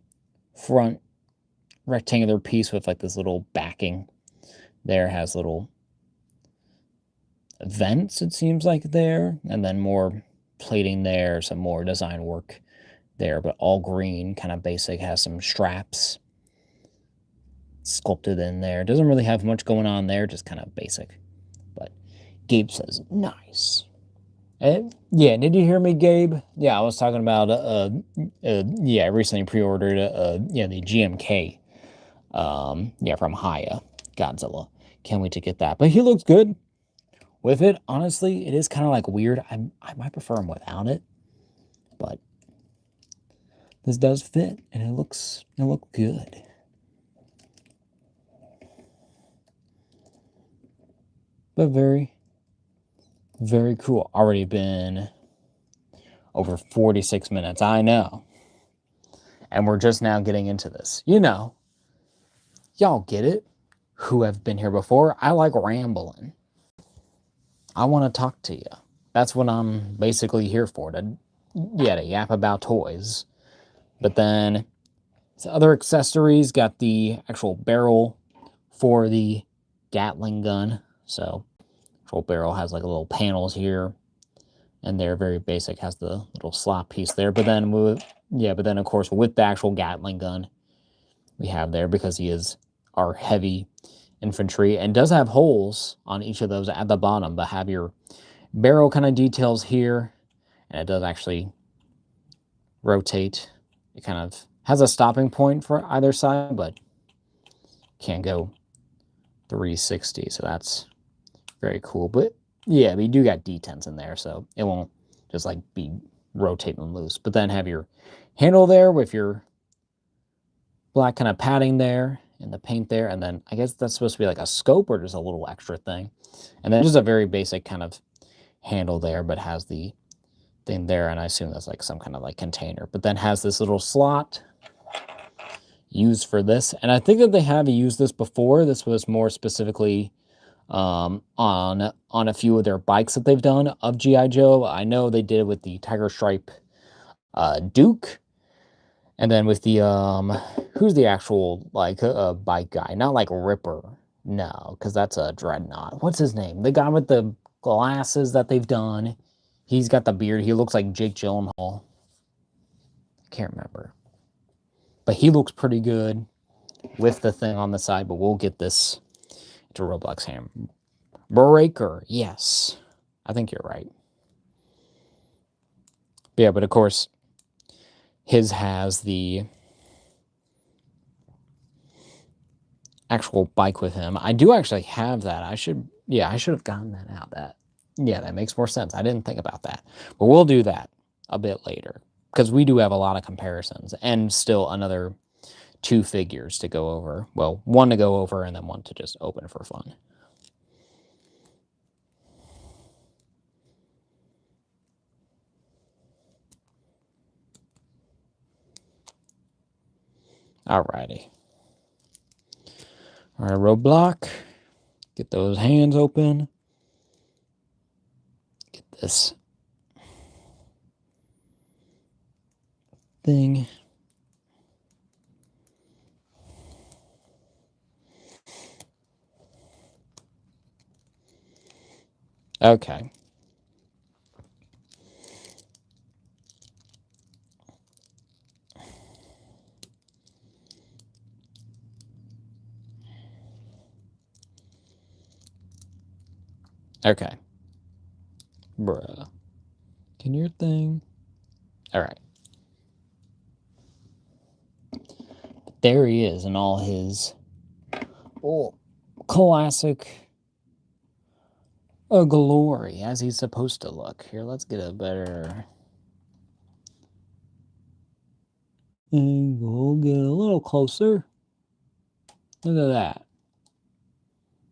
Speaker 1: front rectangular piece with like this little backing. There has little vents, it seems like there. And then more plating there, some more design work there, but all green, kind of basic. Has some straps sculpted in there. Doesn't really have much going on there, just kind of basic. But Gabe says, nice. Yeah, did you hear me, Gabe? Yeah, I was talking about, yeah, I recently pre-ordered, the GMK, from Haya, Godzilla. Can't wait to get that. But he looks good with it. Honestly, it is kind of like weird. I might prefer him without it, but this does fit, and it looks good. But very, very cool. Already been over 46 minutes. I know. And we're just now getting into this. You know, y'all get it. Who have been here before. I like rambling. I want to talk to you. That's what I'm basically here for. To yap about toys. But then the other accessories got the actual barrel for the Gatling gun. So actual barrel has like little panels here, and they're very basic. Has the little slot piece there. But then of course with the actual Gatling gun, we have there because he is our heavy infantry and does have holes on each of those at the bottom, but have your barrel kind of details here, and it does actually rotate. It kind of has a stopping point for either side, but can't go 360, so that's very cool. But yeah, we do got detents in there, so it won't just like be rotating loose. But then have your handle there with your black kind of padding there and the paint there, and then I guess that's supposed to be like a scope or just a little extra thing. And then just a very basic kind of handle there, but has the thing there, and I assume that's like some kind of like container. But then has this little slot used for this, and I think that they have used this before. This was more specifically on a few of their bikes that they've done of G.I. Joe. I know they did it with the Tiger Stripe Duke, and then with the who's the actual like bike guy? Not like Ripper, no, because that's a Dreadnought. What's his name? The guy with the glasses that they've done. He's got the beard. He looks like Jake Gyllenhaal. I can't remember, but he looks pretty good with the thing on the side. But we'll get this to Roadblock's hand. Breaker, yes, I think you're right. But yeah, but of course, his has the actual bike with him. I do actually have that. I should have gotten that out. That makes more sense. I didn't think about that. But we'll do that a bit later, because we do have a lot of comparisons and still another 2 figures to go over. Well, 1 to go over and then 1 to just open for fun. Alrighty. All right, Roadblock. Get those hands open. Get this thing. Okay. Okay. Bruh. Can your thing? All right. There he is in all his classic a glory, as he's supposed to look. Here, let's get a better angle. Get a little closer. Look at that.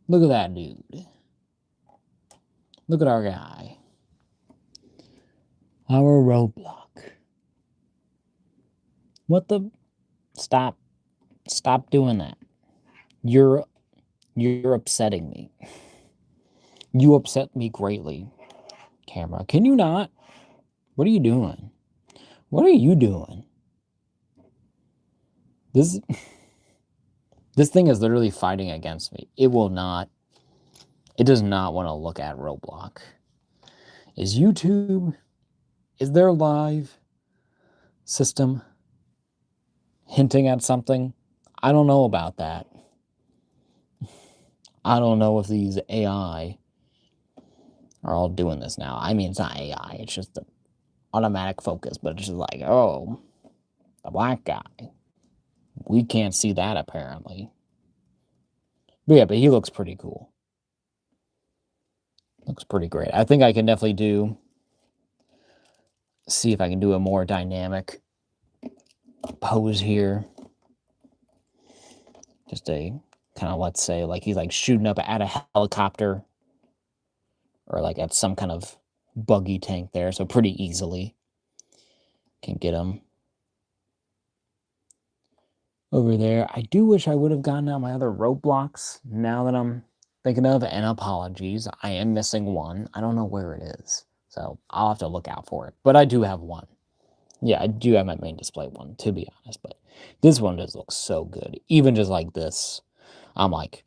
Speaker 1: Look at that dude. Look at our guy. Our Roadblock. What the? Stop. Stop doing that. You're upsetting me. You upset me greatly. Camera, can you not? What are you doing? What are you doing? This thing is literally fighting against me. It will not. It does not want to look at Roadblock. Is YouTube? Is their live system hinting at something? I don't know about that. I don't know if these AI are all doing this now. I mean, it's not AI. It's just the automatic focus. But it's just like, oh, the black guy. We can't see that, apparently. But yeah, but he looks pretty cool. Looks pretty great. I think I can definitely see if I can do a more dynamic pose here. Just a kind of, let's say, like he's like shooting up at a helicopter or like at some kind of buggy tank there. So pretty easily can get him over there. I do wish I would have gotten out my other roadblocks now that I'm thinking of, and apologies. I am missing one. I don't know where it is. So I'll have to look out for it. But I do have one. Yeah, I do have my main display one, to be honest. But this one just looks so good. Even just like this, I'm like,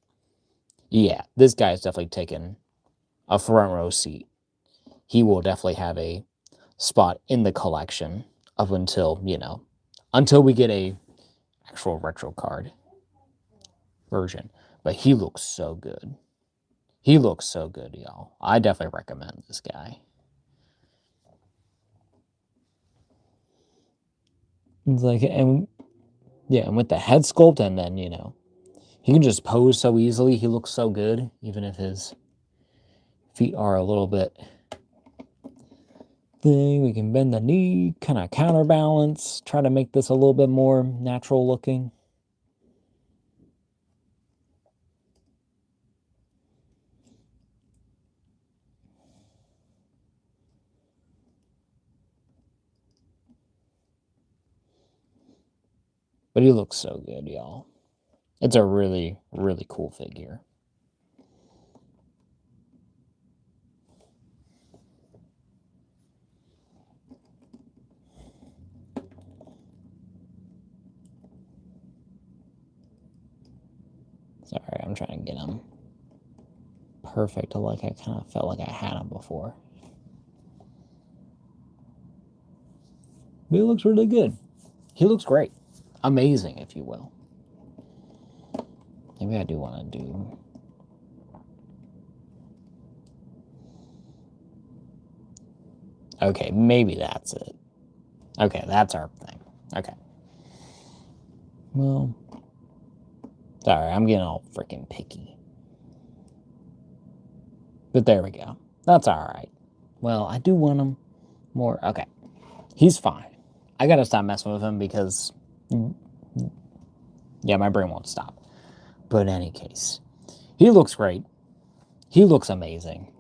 Speaker 1: yeah, this guy's definitely taken a front row seat. He will definitely have a spot in the collection up until, until we get a actual retro card version. But he looks so good. He looks so good, y'all. I definitely recommend this guy. It's like, and with the head sculpt, and then, he can just pose so easily. He looks so good, even if his feet are a little bit thing. We can bend the knee, kind of counterbalance, try to make this a little bit more natural looking. But he looks so good, y'all. It's a really, really cool figure. Sorry, I'm trying to get him perfect, like I kind of felt like I had him before. But he looks really good. He looks great. Amazing, if you will. Maybe I do want to do... Okay, maybe that's it. Okay, that's our thing. Okay. Well... Sorry, I'm getting all freaking picky. But there we go. That's alright. Well, I do want him more... Okay. He's fine. I gotta stop messing with him because... Yeah, my brain won't stop. But in any case, he looks great. He looks amazing.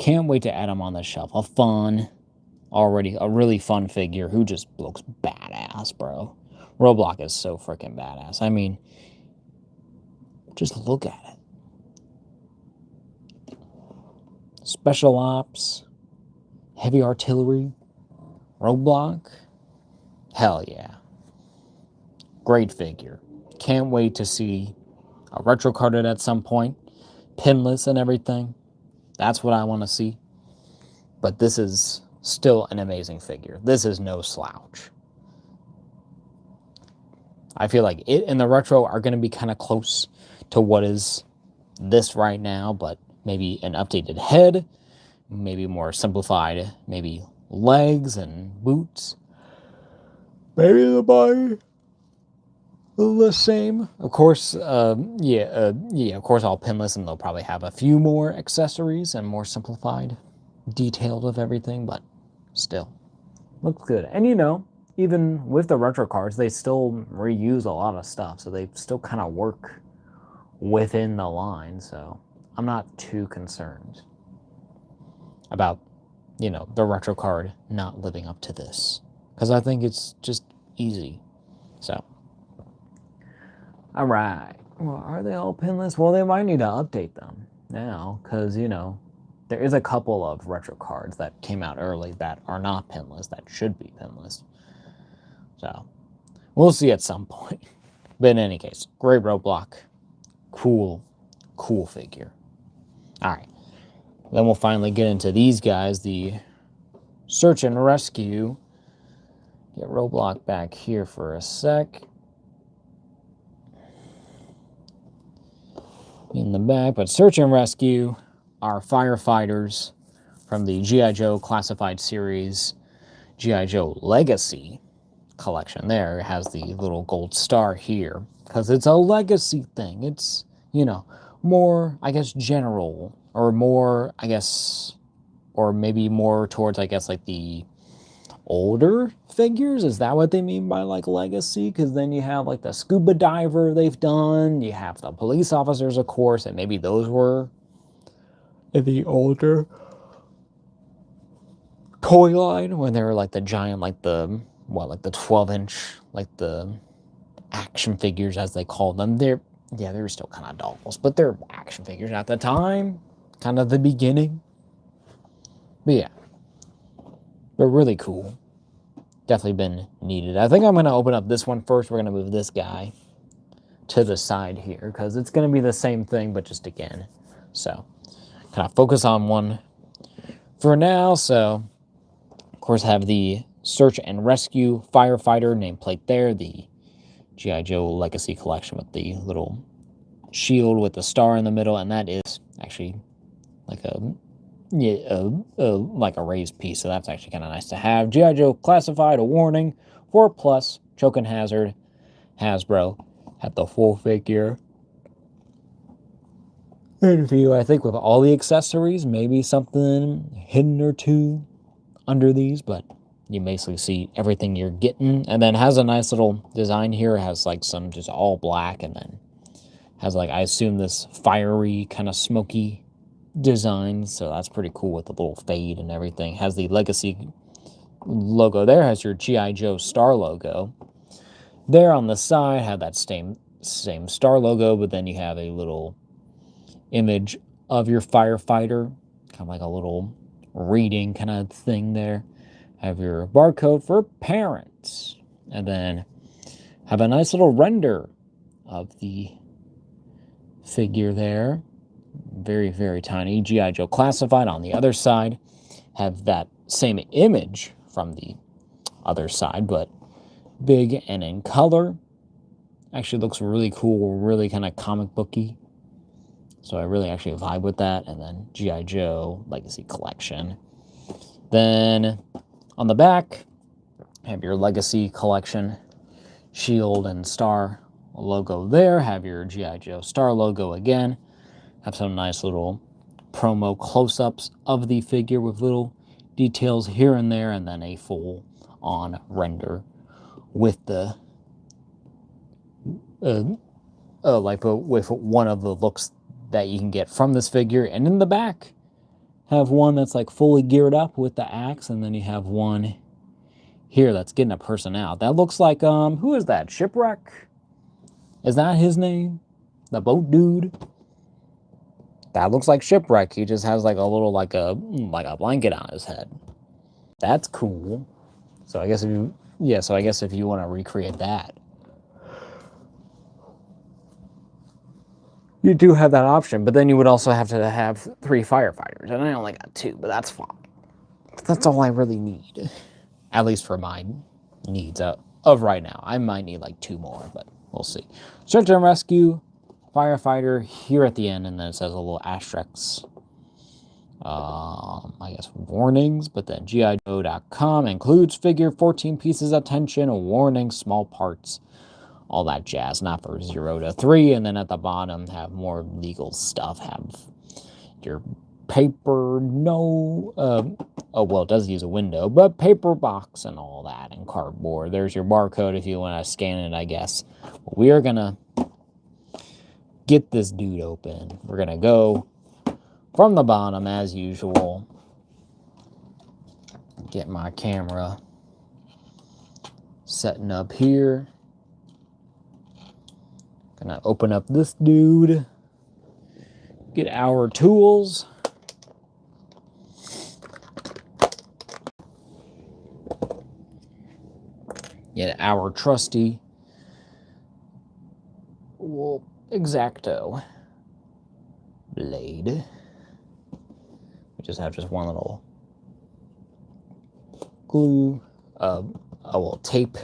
Speaker 1: Can't wait to add him on the shelf. A really fun figure who just looks badass, bro. Roadblock is so freaking badass. I mean, just look at it. Special Ops, Heavy Artillery, Roadblock. Hell yeah. Great figure. Can't wait to see a retro carded at some point. Pinless and everything. That's what I want to see. But this is still an amazing figure. This is no slouch. I feel like it and the retro are going to be kind of close to what is this right now, but maybe an updated head, maybe more simplified, maybe legs and boots. Maybe the body a the same. Of course, yeah, of course, all pinless, and they'll probably have a few more accessories and more simplified, detailed of everything, but still, looks good. And even with the retro cards, they still reuse a lot of stuff, so they still kind of work within the line, so I'm not too concerned about, the retro card not living up to this, because I think it's just easy. So, all right. Well, are they all pinless? Well, they might need to update them now, because, there is a couple of retro cards that came out early that are not pinless, that should be pinless. So, we'll see at some point. But in any case, great Roadblock. Cool figure. All right. Then we'll finally get into these guys, the Search and Rescue. Get Roadblock back here for a sec. In the back, but Search and Rescue are Firefighters from the G.I. Joe Classified Series, G.I. Joe Legacy collection. There, it has the little gold star here, because it's a legacy thing. It's, more, I guess, general, or more, I guess, or maybe more towards, I guess, like the older figures. Is that what they mean by like legacy? Because then you have like the scuba diver they've done, you have the police officers, of course, and maybe those were the older toy line when they were like the giant, like the 12-inch, like the action figures as they called them. They were still kind of dolls, but they're action figures at the time, kind of the beginning. But yeah, they're really cool. Definitely been needed. I think I'm going to open up this one first. We're going to move this guy to the side here, because it's going to be the same thing, but just again. So, kind of focus on one for now. So, of course, have the Search and Rescue Firefighter nameplate there, the G.I. Joe Legacy Collection with the little shield with the star in the middle, and that is actually like a raised piece, so that's actually kind of nice to have. G.I. Joe Classified, a warning, 4+, choking hazard, Hasbro, had the full figure. And I think with all the accessories, maybe something hidden or two under these, but you basically see everything you're getting. And then has a nice little design here. It has like some just all black, and then has like, I assume, this fiery kind of smoky design, so that's pretty cool with the little fade and everything. Has the Legacy logo there, has your G.I. Joe star logo. There on the side, have that same star logo, but then you have a little image of your firefighter, kind of like a little reading kind of thing there. Have your barcode for parents, and then have a nice little render of the figure there. Very, very tiny. G.I. Joe Classified on the other side. Have that same image from the other side, but big and in color. Actually looks really cool, really kind of comic booky. So I really actually vibe with that. And then G.I. Joe Legacy Collection. Then on the back, have your Legacy Collection shield and star logo there. Have your G.I. Joe star logo again. Have some nice little promo close-ups of the figure with little details here and there, and then a full-on render with the with one of the looks that you can get from this figure. And in the back, have one that's like fully geared up with the axe, and then you have one here that's getting a person out. That looks like who is that? Shipwreck? Is that his name? The boat dude? That looks like Shipwreck. He just has like a little like a blanket on his head. That's cool. So I guess if you want to recreate that, you do have that option. But then you would also have to have 3 firefighters, and I only got 2, but that's fine. That's all I really need, at least for my needs of right now. I might need like 2 more, but we'll see. Search and Rescue Firefighter here at the end, and then it says a little asterisk, I guess, warnings, but then GIJoe.com includes figure 14 pieces, attention, warning, small parts all that jazz, not for 0 to 3. And then at the bottom, have more legal stuff. Have your paper, no, oh, well, it does use a window, but paper box and all that, and cardboard. There's your barcode if you want to scan it, I guess. We are going to get this dude open. We're going to go from the bottom, as usual. Get my camera setting up here. Gonna open up this dude. Get our tools. Get our trusty X-Acto blade. We just have one little glue, a little tape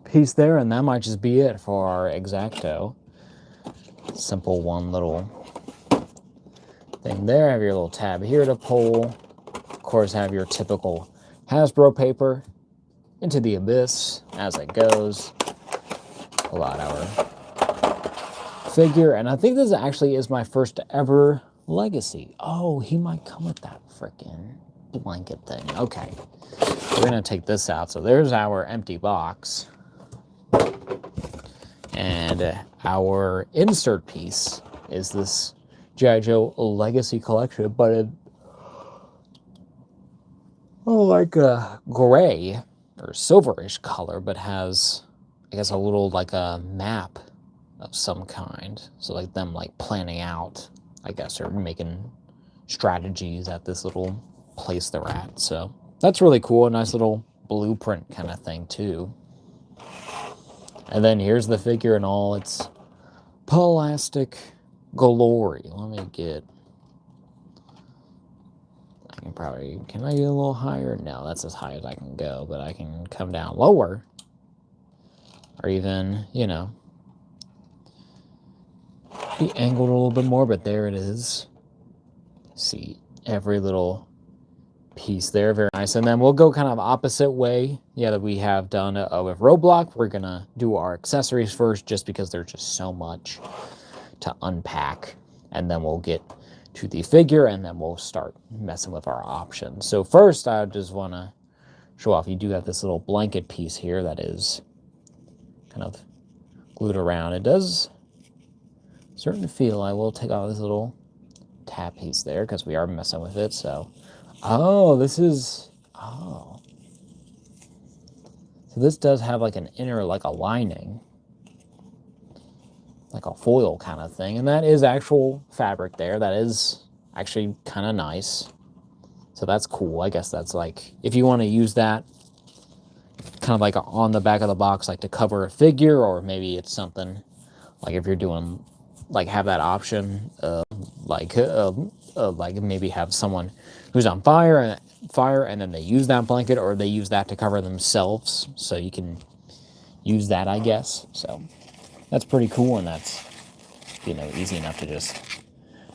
Speaker 1: piece there, and that might just be it for our X-Acto. Simple one little thing there. Have your little tab here to pull. Of course, have your typical Hasbro paper into the abyss as it goes. Pull out our figure, and I think this actually is my first ever Legacy. Oh, he might come with that frickin' blanket thing. Okay, we're gonna take this out. So there's our empty box, and our insert piece is this G.I. Joe Legacy collection, but in like a gray or silverish color, but has, I guess, a little like a map of some kind. So like them like planning out, I guess, or making strategies at this little place they're at. So that's really cool. A nice little blueprint kind of thing too. And then here's the figure in all its plastic glory. Let me get, I can probably, can I get a little higher? No, that's as high as I can go, but I can come down lower, or even, you know, be angled a little bit more, but there it is. See every little piece there, very nice. And then we'll go kind of opposite way, yeah, that we have done with Roadblock. We're gonna do our accessories first, just because there's just so much to unpack, and then we'll get to the figure, and then we'll start messing with our options. So first, I just want to show off, you do have this little blanket piece here that is kind of glued around. It does certain feel. I will take off this little tab piece there because we are messing with it. So, oh, this is, oh, so this does have like an inner, like a lining, like a foil kind of thing, and that is actual fabric there. That is actually kind of nice. So that's cool. I guess that's like, if you want to use that kind of like on the back of the box, like to cover a figure, or maybe it's something like if you're doing, like have that option, like maybe have someone who's on fire, and then they use that blanket, or they use that to cover themselves. So you can use that, I guess. So that's pretty cool, and that's, you know, easy enough to just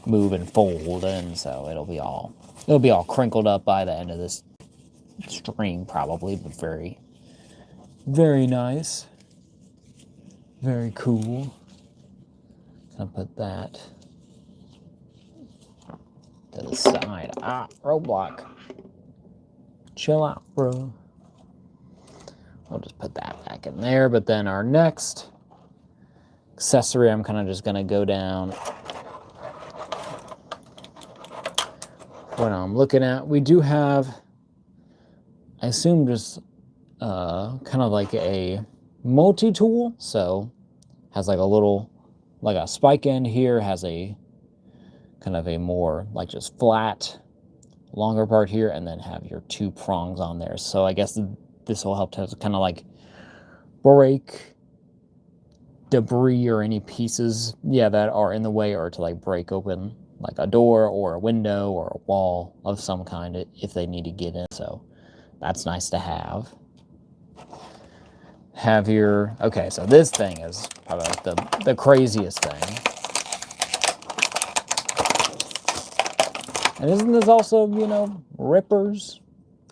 Speaker 1: move and fold, and so it'll be all crinkled up by the end of this string probably, but very, very nice, very cool. I'll put that to the side. Ah, Roadblock, chill out, bro. I'll just put that back in there. But then our next accessory, I'm kind of just going to go down what I'm looking at. We do have, I assume, just kind of like a multi-tool. So has like a little, like a spike end here, has a kind of a more like just flat, longer part here, and then have your two prongs on there. So I guess this will help to kind of like break debris or any pieces, yeah, that are in the way, or to like break open like a door or a window or a wall of some kind if they need to get in. So that's nice to have. Have your, okay, so this thing is probably like the craziest thing. And isn't this also, you know, Ripper's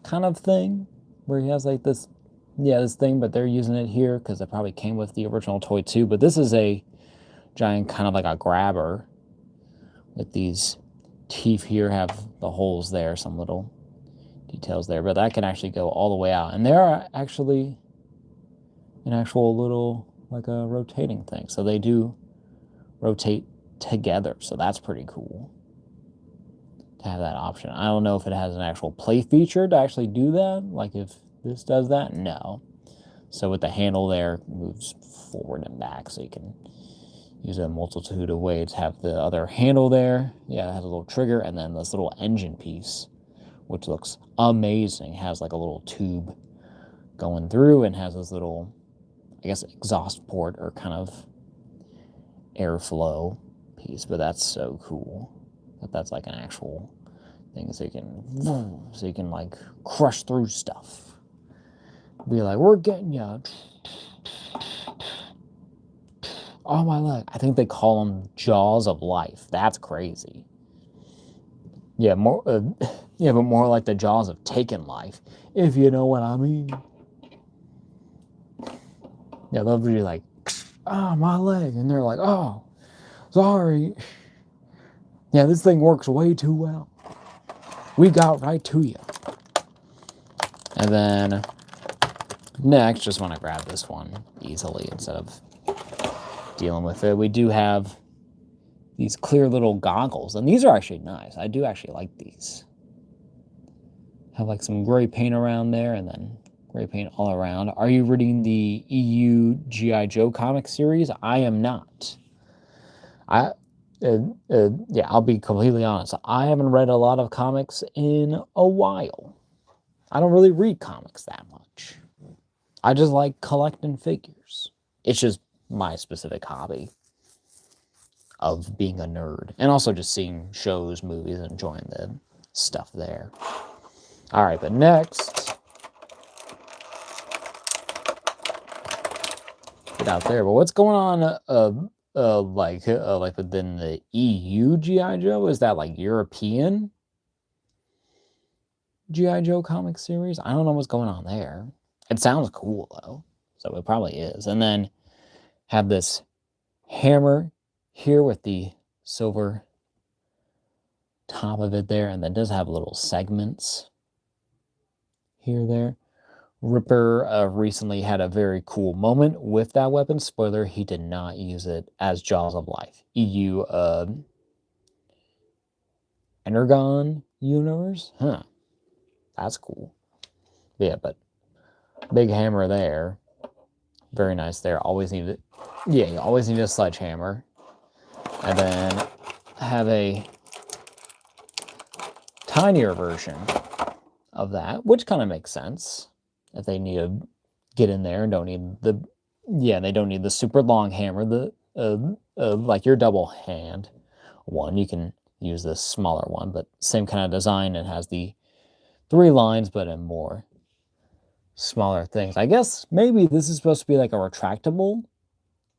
Speaker 1: kind of thing, where he has like this yeah, this thing, but they're using it here because it probably came with the original toy too. But this is a giant kind of like a grabber with these teeth here, have the holes there, some little details there, but that can actually go all the way out. And there are actually an actual little, like a rotating thing. So they do rotate together. So that's pretty cool to have that option. I don't know if it has an actual play feature to actually do that. Like if this does that, no. So with the handle there, it moves forward and back, so you can use a multitude of ways. Have the other handle there. Yeah, it has a little trigger, and then this little engine piece, which looks amazing. It has like a little tube going through and has this little, I guess, exhaust port or kind of airflow piece. But that's so cool that that's like an actual thing, so you can like crush through stuff. Be like, we're getting ya. Oh, my leg. I think they call them jaws of life. That's crazy. Yeah, more. Yeah, but more like the jaws of taken life, if you know what I mean. Yeah, they'll be like, oh, my leg, and they're like, oh, sorry. Yeah, this thing works way too well. We got right to you. And then next, just want to grab this one easily instead of dealing with it. We do have these clear little goggles, and these are actually nice. I do actually like these. Have like some gray paint around there, and then gray paint all around. Are you reading the EU G.I. Joe comic series? I am not. Yeah, I'll be completely honest. I haven't read a lot of comics in a while. I don't really read comics that much. I just like collecting figures. It's just my specific hobby of being a nerd. And also just seeing shows, movies, and enjoying the stuff there. All right, but next, get out there. But what's going on, like within the EU G.I. Joe? Is that like European G.I. Joe comic series? I don't know what's going on there. It sounds cool though, so it probably is. And then have this hammer here with the silver top of it there, and then does have little segments here there. Ripper recently had a very cool moment with that weapon. Spoiler, he did not use it as Jaws of Life. EU Energon universe? Huh. That's cool. Yeah, but big hammer there. Very nice there. Always need it. Yeah, you always need a sledgehammer. And then have a tinier version of that, which kind of makes sense. If they need to get in there and don't need the, yeah, they don't need the super long hammer. The like your double hand one, you can use this smaller one, but same kind of design. It has the 3 lines, but in more smaller things. I guess maybe this is supposed to be like a retractable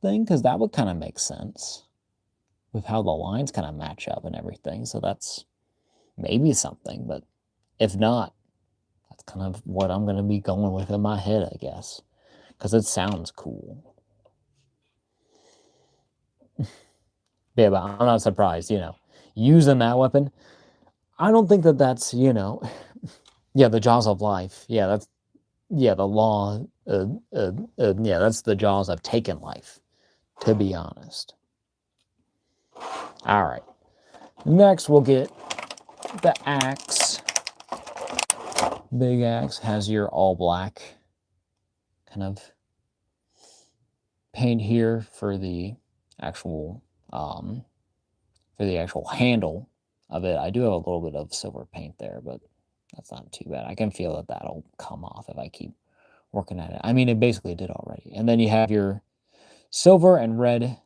Speaker 1: thing, because that would kind of make sense with how the lines kind of match up and everything. So that's maybe something, but if not, that's kind of what I'm going to be going with in my head, I guess, because it sounds cool. Yeah, but I'm not surprised, you know, using that weapon. I don't think that that's, you know, yeah, the Jaws of Life. Yeah, that's, yeah, the law. Yeah, that's the Jaws of taken life, to be honest. All right. Next, we'll get the axe. Big axe has your all black kind of paint here for the actual handle of it. I do have a little bit of silver paint there, but that's not too bad. I can feel that that'll come off if I keep working at it. I mean, it basically did already. And then you have your silver and red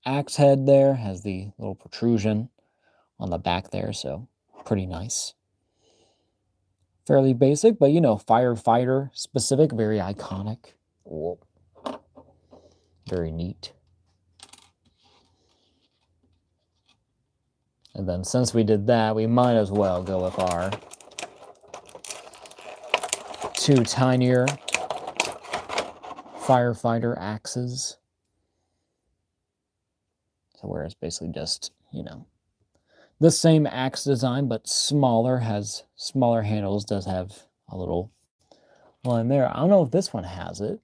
Speaker 1: axe head there, has the little protrusion on the back there, so pretty nice. Fairly basic, but you know, firefighter specific, very iconic. Whoa. Very neat. And then since we did that, we might as well go with our 2 tinier firefighter axes. So where it's basically just, you know, the same axe design, but smaller, has smaller handles, does have a little line there. I don't know if this one has it.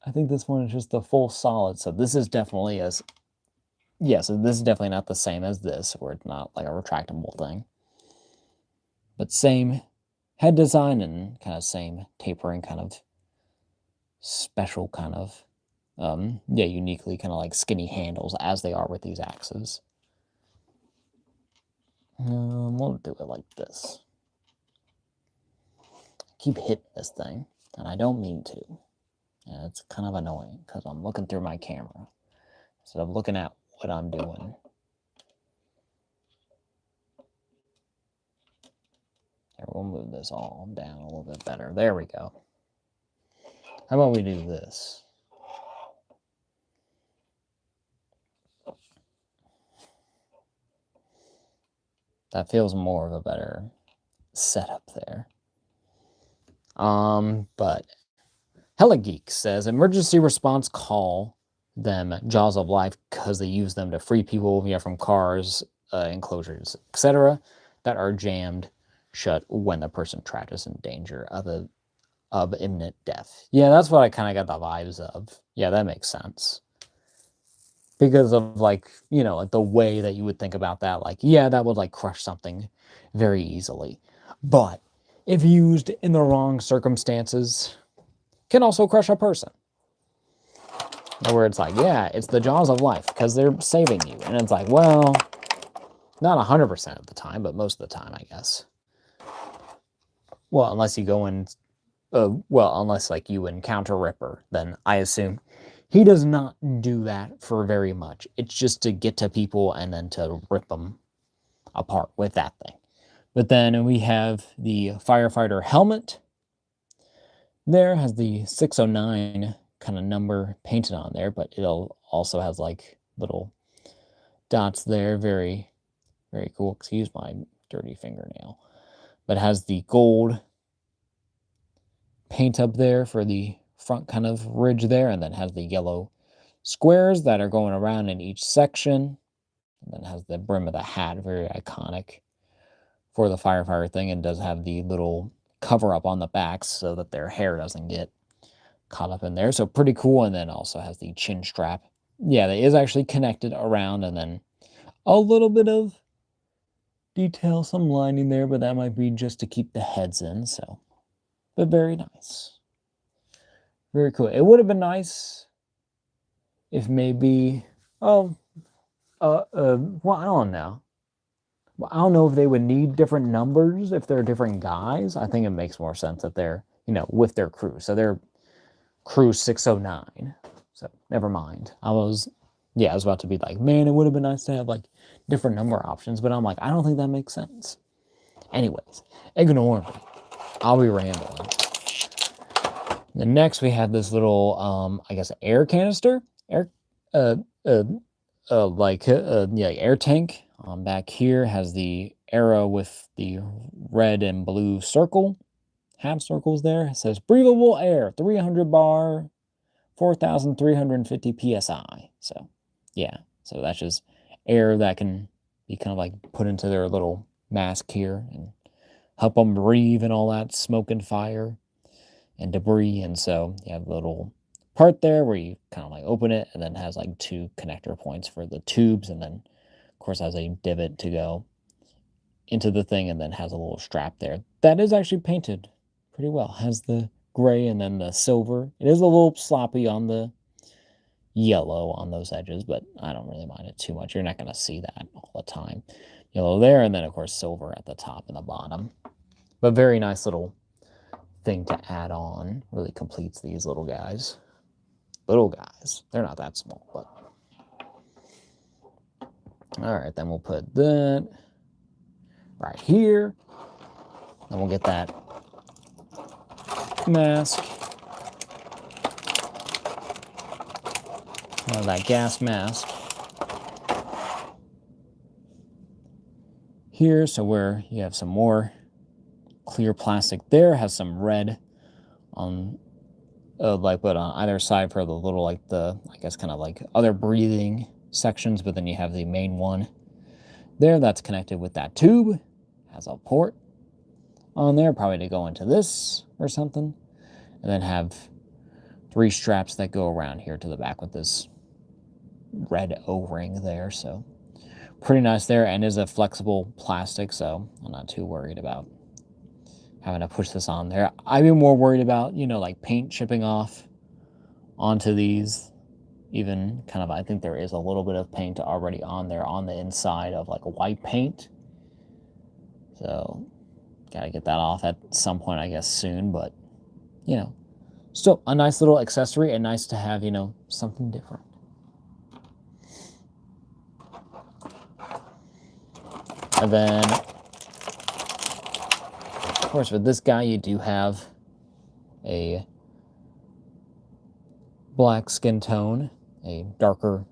Speaker 1: I think this one is just the full solid. So this is definitely so this is definitely not the same as this, where it's not like a retractable thing. But same head design and kind of same tapering, kind of special kind of, uniquely kind of like skinny handles as they are with these axes. We'll do it like this. Keep hitting this thing, and I don't mean to. And it's kind of annoying because I'm looking through my camera instead of looking at what I'm doing. Here, we'll move this all down a little bit better. There we go. How about we do this? That feels more of a better setup there. But Heligeek says, emergency response call them jaws of life because they use them to free people from cars, enclosures, etc. that are jammed shut when the person trapped is in danger of imminent death. Yeah, that's what I kind of got the vibes of. Yeah, that makes sense. Because of, like, you know, like the way that you would think about that, like, yeah, that would like crush something very easily. But if used in the wrong circumstances, can also crush a person. Where it's like, yeah, it's the jaws of life because they're saving you. And it's like, well, not 100% of the time, but most of the time, I guess. Well, unless you go in, unless like you encounter Ripper, then I assume he does not do that for very much. It's just to get to people and then to rip them apart with that thing. But then we have the firefighter helmet. There has the 609 kind of number painted on there, but it also has like little dots there. Very, very cool. Excuse my dirty fingernail. But it has the gold paint up there for the front kind of ridge there, and then has the yellow squares that are going around in each section. And then has the brim of the hat, very iconic for the firefighter thing, and does have the little cover up on the backs so that their hair doesn't get caught up in there. So pretty cool. And then also has the chin strap. Yeah, that is actually connected around, and then a little bit of detail, some lining there, but that might be just to keep the heads in. So, but very nice. Very cool. It would have been nice if maybe, well, I don't know. Well, I don't know if they would need different numbers if they're different guys. I think it makes more sense that they're, with their crew. So they're crew 609. So never mind. I was about to be like, man, it would have been nice to have like different number options, but I'm like, I don't think that makes sense. Anyways, ignore me. I'll be rambling. Then next we have this little, I guess, air canister, air tank. Back here has the arrow with the red and blue circle, half circles there. It says breathable air, 300 bar, 4,350 psi. So, yeah, so that's just air that can be kind of like put into their little mask here and help them breathe and all that smoke and fire and debris. And so you have a little part there where you kind of like open it, and then it has like 2 connector points for the tubes, and then of course has a divot to go into the thing, and then has a little strap there that is actually painted pretty well. Has the gray and then the silver. It is a little sloppy on the yellow on those edges, but I don't really mind it too much. You're not going to see that all the time. Yellow there, and then of course silver at the top and the bottom. But very nice little thing to add on. Really completes these little guys. Little guys. They're not that small, but all right, then we'll put that right here. Then we'll get that mask. That gas mask here. So where you have some more clear plastic there, has some red on like, but on either side for the little, like, the, I guess, kind of like other breathing sections, but then you have the main one there that's connected with that tube. Has a port on there, probably to go into this or something. And then have 3 straps that go around here to the back with this red O-ring there. So pretty nice there, and is a flexible plastic, so I'm not too worried about having to push this on there. I'd be more worried about, you know, like paint chipping off onto these. Even kind of, I think there is a little bit of paint already on there on the inside of like a white paint. So gotta get that off at some point, I guess, soon. But, you know, still a nice little accessory, and nice to have, you know, something different. And then, of course, with this guy, you do have a black skin tone, a darker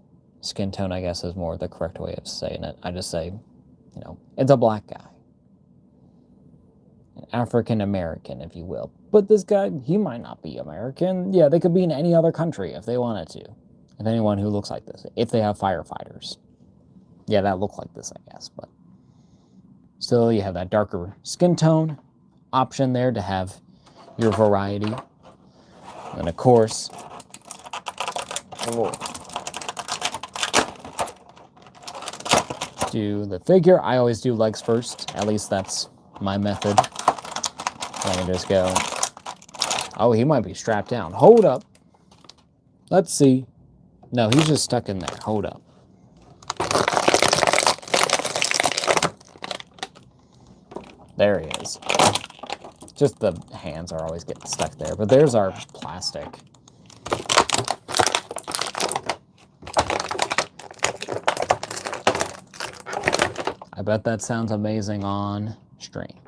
Speaker 1: skin tone, I guess, is more the correct way of saying it. I just say, you know, it's a black guy. An African American, if you will. But this guy, he might not be American. Yeah, they could be in any other country if they wanted to. If anyone who looks like this. If they have firefighters. Yeah, that look like this, I guess, but still, you have that darker skin tone option there to have your variety. And of course, do the figure. I always do legs first. At least that's my method. Let me just go. Oh, he might be strapped down. Hold up. Let's see. No, he's just stuck in there. Hold up. There he is. Just the hands are always getting stuck there. But there's our plastic. I bet that sounds amazing on stream.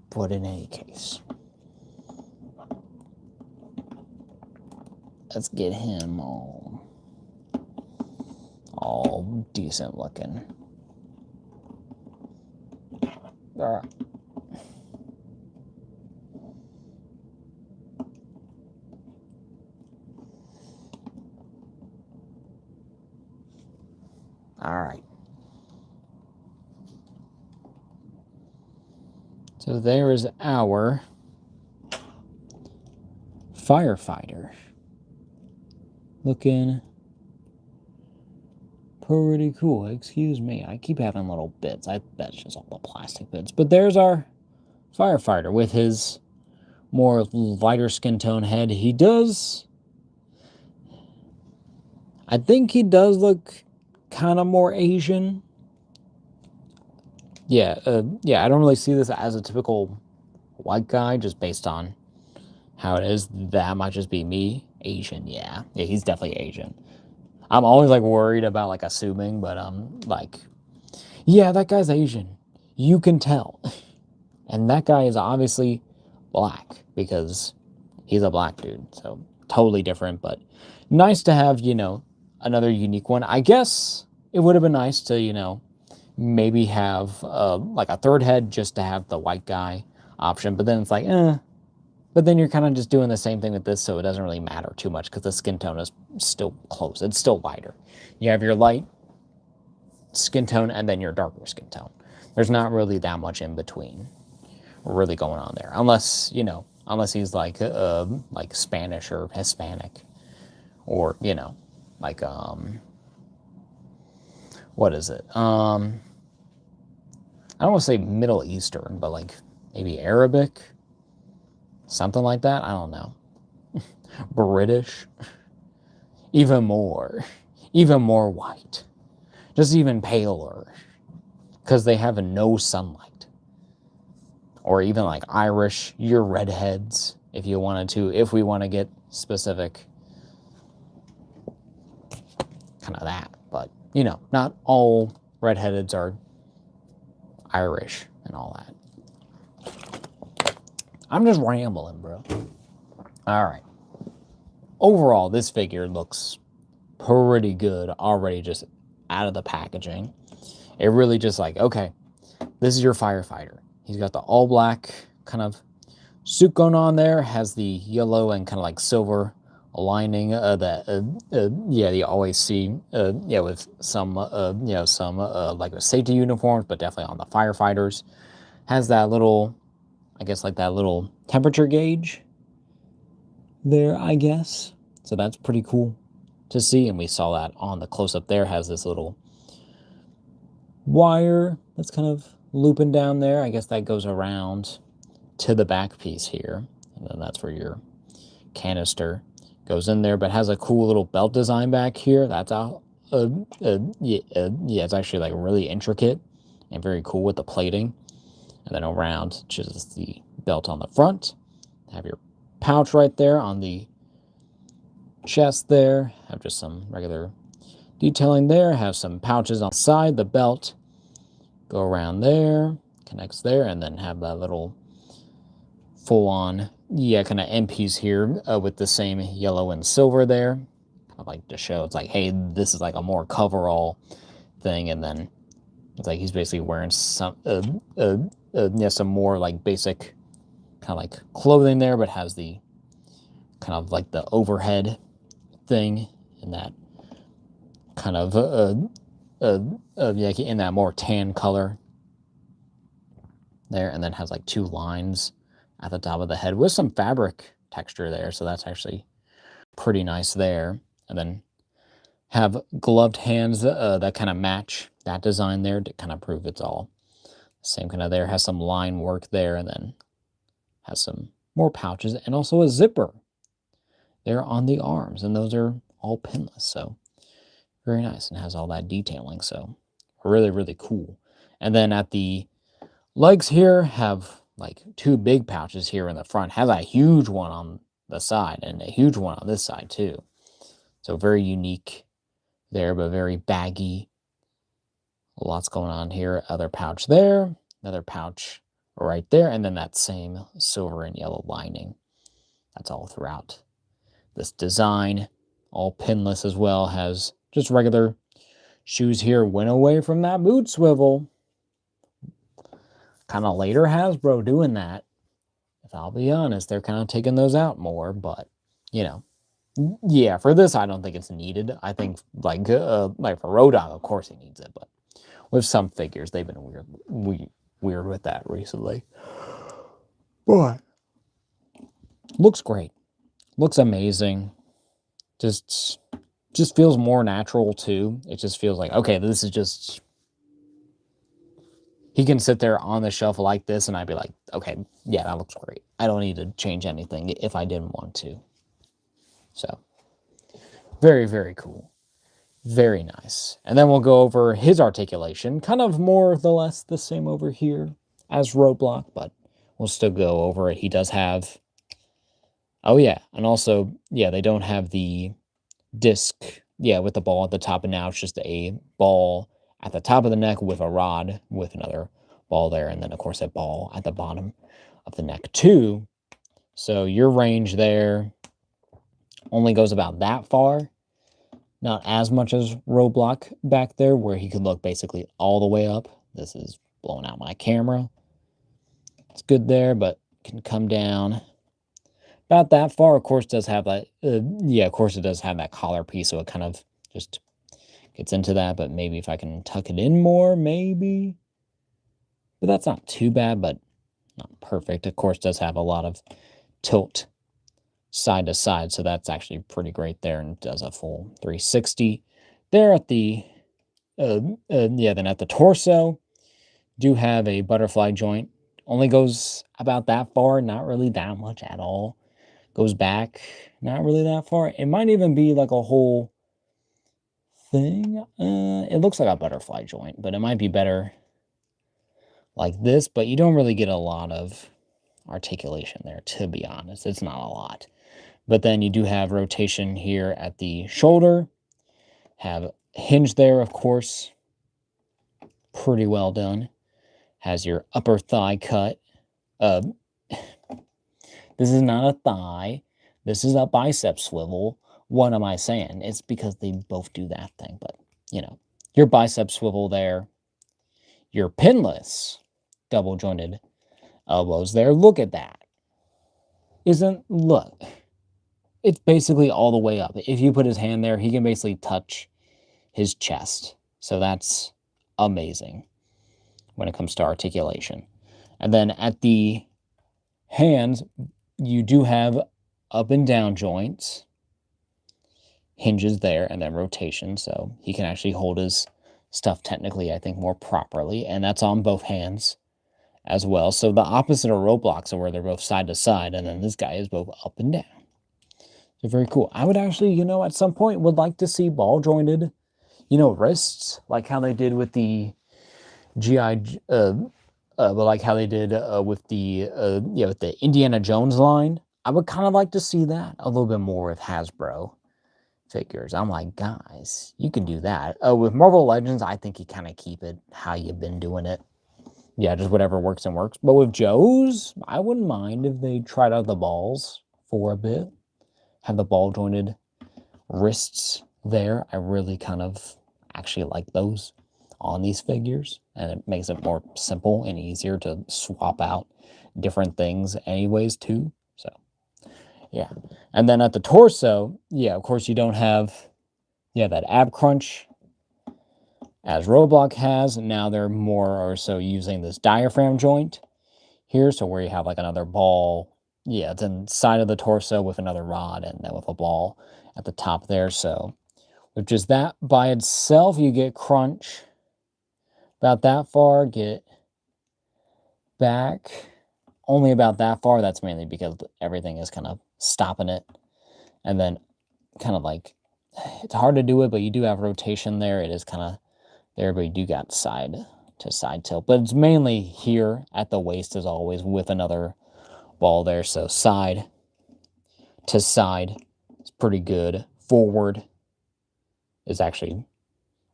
Speaker 1: But in any case, let's get him all decent looking. All right. All right. So there is our firefighter. Looking pretty cool. Excuse me. I keep having little bits. I bet it's just all the plastic bits. But there's our firefighter with his more lighter skin tone head. He does... I think he does look kind of more Asian. Yeah, I don't really see this as a typical white guy, just based on how it is. That might just be me. Asian, yeah, he's definitely Asian. I'm always like worried about like assuming, but like, yeah, that guy's Asian. You can tell, and that guy is obviously black because he's a black dude. So totally different, but nice to have, you know, another unique one. I guess it would have been nice to, you know, maybe have like a third head just to have the white guy option, but then it's like, but then you're kind of just doing the same thing with this, so it doesn't really matter too much because the skin tone is still close. It's still lighter. You have your light skin tone and then your darker skin tone. There's not really that much in between really going on there, unless, you know, unless he's like Spanish or Hispanic, or, you know, like what is it? I don't want to say Middle Eastern, but like maybe Arabic, something like that. I don't know. British, even more white, just even paler, because they have no sunlight. Or even like Irish, your redheads, if you wanted to, if we want to get specific, kind of that. But, you know, not all redheads are Irish and all that. I'm just rambling, bro. All right. Overall, this figure looks pretty good already just out of the packaging. It really just like, okay, this is your firefighter. He's got the all black kind of suit going on there. Has the yellow and kind of like silver lining that yeah, you always see yeah, with some you know, some like the safety uniforms, but definitely on the firefighters. Has that little, I guess, like that little temperature gauge there, I guess. So that's pretty cool to see, and we saw that on the close-up there. Has this little wire that's kind of looping down there. I guess that goes around to the back piece here, and then that's where your canister goes in there, but has a cool little belt design back here. That's yeah, it's actually like really intricate and very cool with the plating. And then around just the belt on the front. Have your pouch right there on the chest there. Have just some regular detailing there. Have some pouches on the side, the belt. Go around there, connects there, and then have that little full-on, yeah, kind of end piece here with the same yellow and silver there. Kind of like to show it's like, hey, this is like a more coverall thing, and then it's like he's basically wearing some, yeah, some more like basic kind of like clothing there, but has the kind of like the overhead thing in that kind of yeah, in that more tan color there, and then has like two lines at the top of the head with some fabric texture there, so that's actually pretty nice there. And then have gloved hands that kind of match that design there to kind of prove it's all same kind of there. Has some line work there, and then has some more pouches and also a zipper there on the arms, and those are all pinless, so very nice, and has all that detailing, so really, really cool. And then at the legs here, have like two big pouches here in the front. Has a huge one on the side and a huge one on this side too. So very unique there, but very baggy. Lots going on here. Other pouch there, another pouch right there, and then that same silver and yellow lining. That's all throughout this design. All pinless as well. Has just regular shoes here. Went away from that boot swivel. Kind of later Hasbro doing that. If I'll be honest, they're kind of taking those out more, but you know, yeah, for this I don't think it's needed. I think like for Roadblock, of course he needs it, but with some figures they've been weird with that recently. But looks great, looks amazing. Just feels more natural too. It just feels like, okay, this is just, he can sit there on the shelf like this, and I'd be like, okay, yeah, that looks great. I don't need to change anything if I didn't want to. So, very, very cool. Very nice. And then we'll go over his articulation. Kind of more or less the same over here as Roadblock, but we'll still go over it. He does have, oh yeah, and also, yeah, they don't have the disc, yeah, with the ball at the top, and now it's just a ball at the top of the neck with a rod with another ball there, and then of course a ball at the bottom of the neck too. So your range there only goes about that far, not as much as Roadblock back there where he could look basically all the way up. This is blowing out my camera. It's good there, but can come down about that far. Of course, does have that. Yeah, of course, it does have that collar piece, so it kind of just gets into that. But maybe if I can tuck it in more, maybe. But that's not too bad, but not perfect. Of course, does have a lot of tilt side to side, so that's actually pretty great there, and does a full 360 there at the. Yeah, then at the torso, do have a butterfly joint. Only goes about that far, not really that much at all. Goes back, not really that far. It might even be like a whole thing. It looks like a butterfly joint, but it might be better like this, but you don't really get a lot of articulation there, to be honest. It's not a lot. But then you do have rotation here at the shoulder. Have hinge there, of course. Pretty well done. Has your upper thigh cut. This is not a thigh. This is a bicep swivel. What am I saying? It's because they both do that thing. But, you know, your bicep swivel there. Your pinless double-jointed elbows there. Look at that. isn't, look, it's basically all the way up. If you put his hand there, he can basically touch his chest. So that's amazing when it comes to articulation. And then at the hands, you do have up and down joints, hinges there, and then rotation. So he can actually hold his stuff technically, I think, more properly. And that's on both hands as well. So the opposite of Roadblocks are where they're both side to side. And then this guy is both up and down. So very cool. I would actually, at some point would like to see ball jointed, wrists, like how they did with the GI, but like how they did with the, with the Indiana Jones line. I would kind of like to see that a little bit more with Hasbro figures. I'm like, guys, you can do that. With Marvel Legends, I think you kind of keep it how you've been doing it. Yeah, just whatever works and works. But with Joe's, I wouldn't mind if they tried out the balls for a bit. Have the ball jointed wrists there. I really kind of actually like those on these figures, and it makes it more simple and easier to swap out different things anyways too. So yeah. And then at the torso, yeah, of course you don't have that ab crunch as Roadblock has. Now they're more or so using this diaphragm joint here, so where you have like another ball, it's inside of the torso with another rod and then with a ball at the top there. So with just that by itself, you get crunch about that far, get back only about that far. That's mainly because everything is kind of stopping it. And then kind of like, it's hard to do it, but you do have rotation there. It is kind of there, but you do got side to side tilt. But it's mainly here at the waist as always with another ball there. So side to side is pretty good. Forward is actually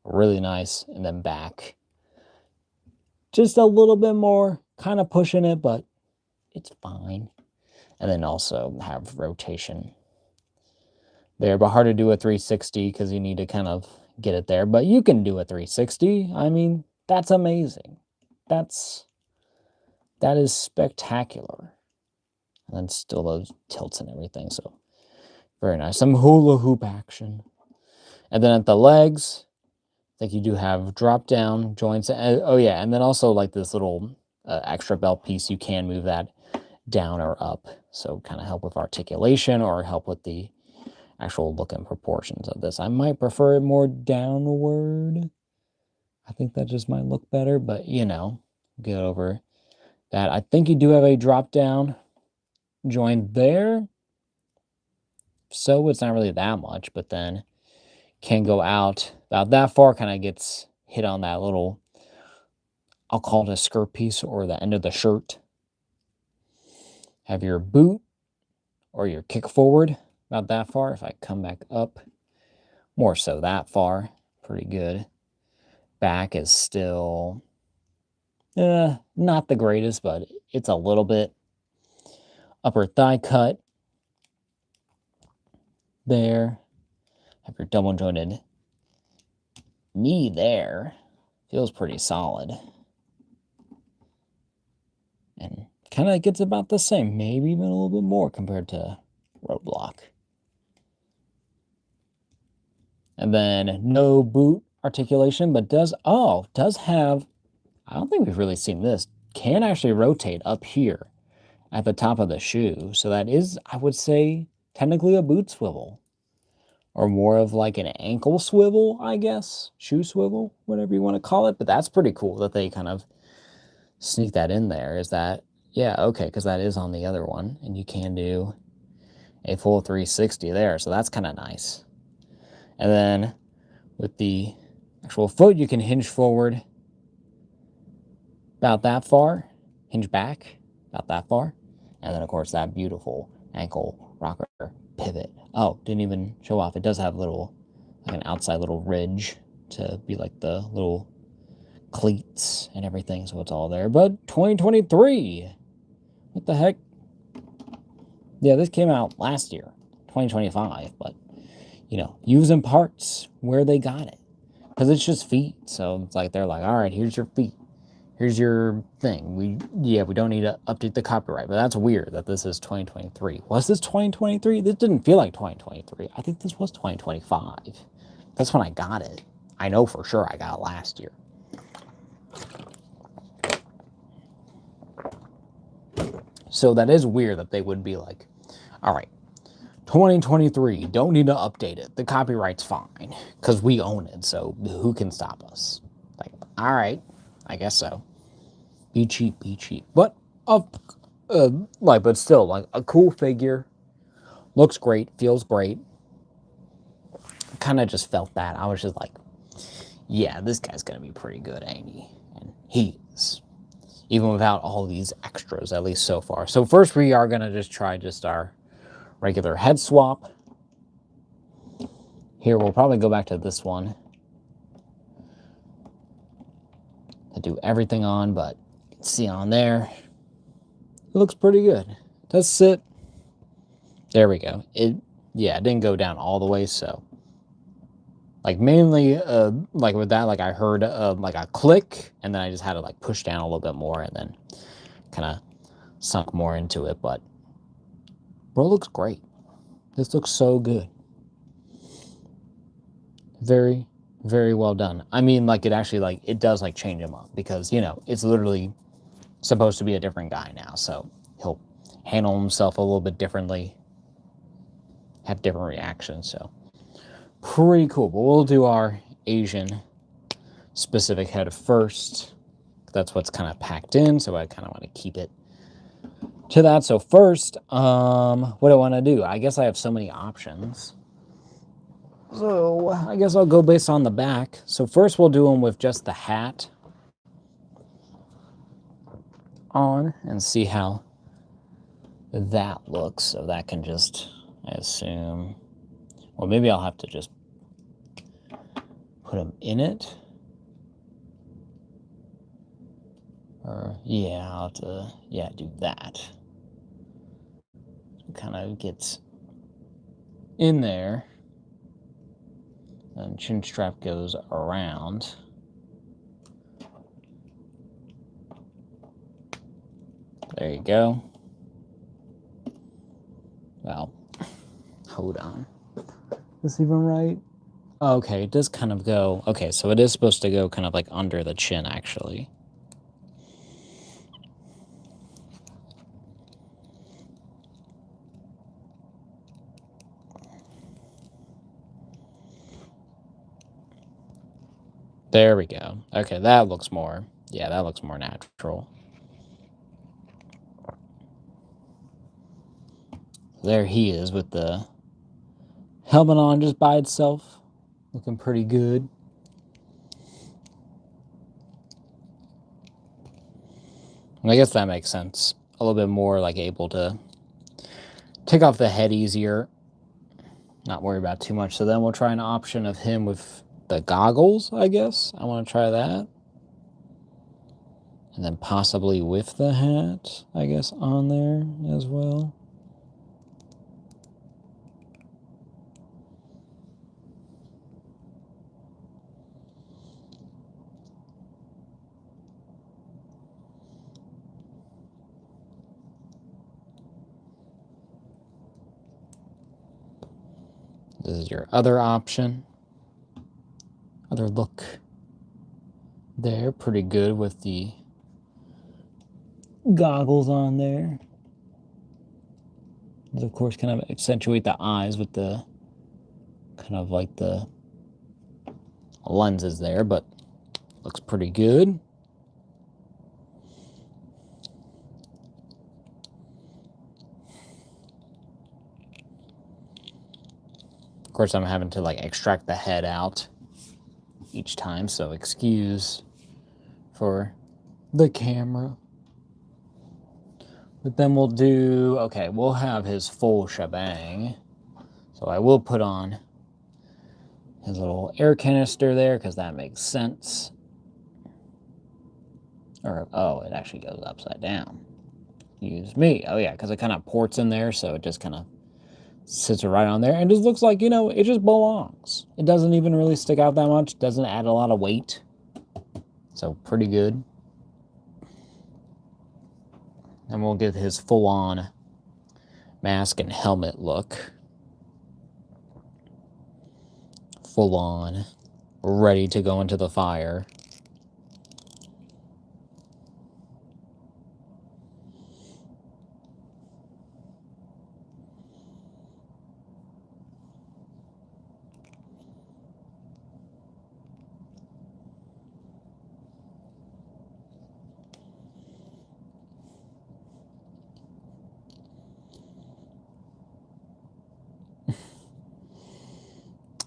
Speaker 1: really nice. And then back, just a little bit more, kind of pushing it, but it's fine. And then also have rotation there, but hard to do a 360 because you need to kind of get it there. But you can do a 360. I mean, that's amazing. That is spectacular. And then still those tilts and everything. So very nice. Some hula hoop action. And then at the legs, I think you do have drop down joints. Oh yeah, and then also like this little extra belt piece, you can move that down or up. So kind of help with articulation or help with the actual look and proportions of this. I might prefer it more downward. I think that just might look better, but get over that. I think you do have a drop down joint there. So it's not really that much, but then can go out about that far, kind of gets hit on that little, I'll call it a skirt piece or the end of the shirt. Have your boot or your kick forward about that far. If I come back up, more so that far, pretty good. Back is still not the greatest, but it's a little bit. Upper thigh cut there. Have your double jointed knee there. Feels pretty solid. And kind of gets about the same, maybe even a little bit more compared to Roadblock. And then no boot articulation, but does have, I don't think we've really seen this, can actually rotate up here at the top of the shoe. So that is, I would say, technically a boot swivel. Or more of like an ankle swivel, I guess. Shoe swivel, whatever you want to call it. But that's pretty cool that they kind of sneak that in there. Is that, yeah, okay, because that is on the other one. And you can do a full 360 there. So that's kind of nice. And then with the actual foot, you can hinge forward about that far. Hinge back about that far. And then, of course, that beautiful ankle rocker pivot. Oh, didn't even show off. It does have little, like an outside little ridge to be like the little cleats and everything. So it's all there. But 2023, what the heck? Yeah, this came out last year, 2025. But, using parts where they got it. Because it's just feet. So it's like, they're like, all right, here's your feet. here's your thing. We don't need to update the copyright, but that's weird that this is 2023. Was this 2023? This didn't feel like 2023. I think this was 2025. That's when I got it. I know for sure I got it last year. So that is weird that they would be like, all right, 2023, don't need to update it. The copyright's fine because we own it. So who can stop us? Like, all right, I guess so. Be cheap, be cheap. But, but still, like a cool figure. Looks great, feels great. Kind of just felt that. I was just like, yeah, this guy's going to be pretty good, ain't he? And he is. Even without all these extras, at least so far. So first we are going to just try our regular head swap. Here we'll probably go back to this one to do everything on, but you can see on there, it looks pretty good. It does sit. There we go. It didn't go down all the way, so. Like mainly, like with that, like I heard like a click, and then I just had to like push down a little bit more, and then kind of sunk more into it. But bro, it looks great. This looks so good. Very, very well done. I mean, like it actually like it does like change him up because it's literally supposed to be a different guy now, so he'll handle himself a little bit differently, have different reactions. So. Pretty cool, but we'll do our Asian specific head first. That's what's kind of packed in, so I kind of want to keep it to that. So first, what do I want to do? I guess I have so many options. So I guess I'll go based on the back. So first we'll do them with just the hat on and see how that looks. So that can just, I assume... Well, maybe I'll have to just put them in it. Or, yeah, I'll have to, do that. It kind of gets in there. And chin strap goes around. There you go. Well, hold on. Is this even right? Okay, it does kind of go... Okay, so it is supposed to go kind of like under the chin, actually. There we go. Okay, that looks more... Yeah, that looks more natural. There he is with the helmet on just by itself. Looking pretty good. And I guess that makes sense. A little bit more like able to take off the head easier. Not worry about too much. So then we'll try an option of him with the goggles, I guess. I want to try that. And then possibly with the hat, I guess, on there as well. This is your other option. Other look there. Pretty good with the goggles on there. These, of course, kind of accentuate the eyes with the kind of like the lenses there, but looks pretty good. Of course, I'm having to like extract the head out each time, so excuse for the camera. But then we'll do, okay, we'll have his full shebang. So I will put on his little air canister there because that makes sense. Or, oh, it actually goes upside down. Excuse me. Oh yeah, because it kind of ports in there, so it just kind of sits right on there and just looks like, it just belongs. It doesn't even really stick out that much. Doesn't add a lot of weight. So pretty good. and we'll get his full-on mask and helmet look. Full-on, ready to go into the fire.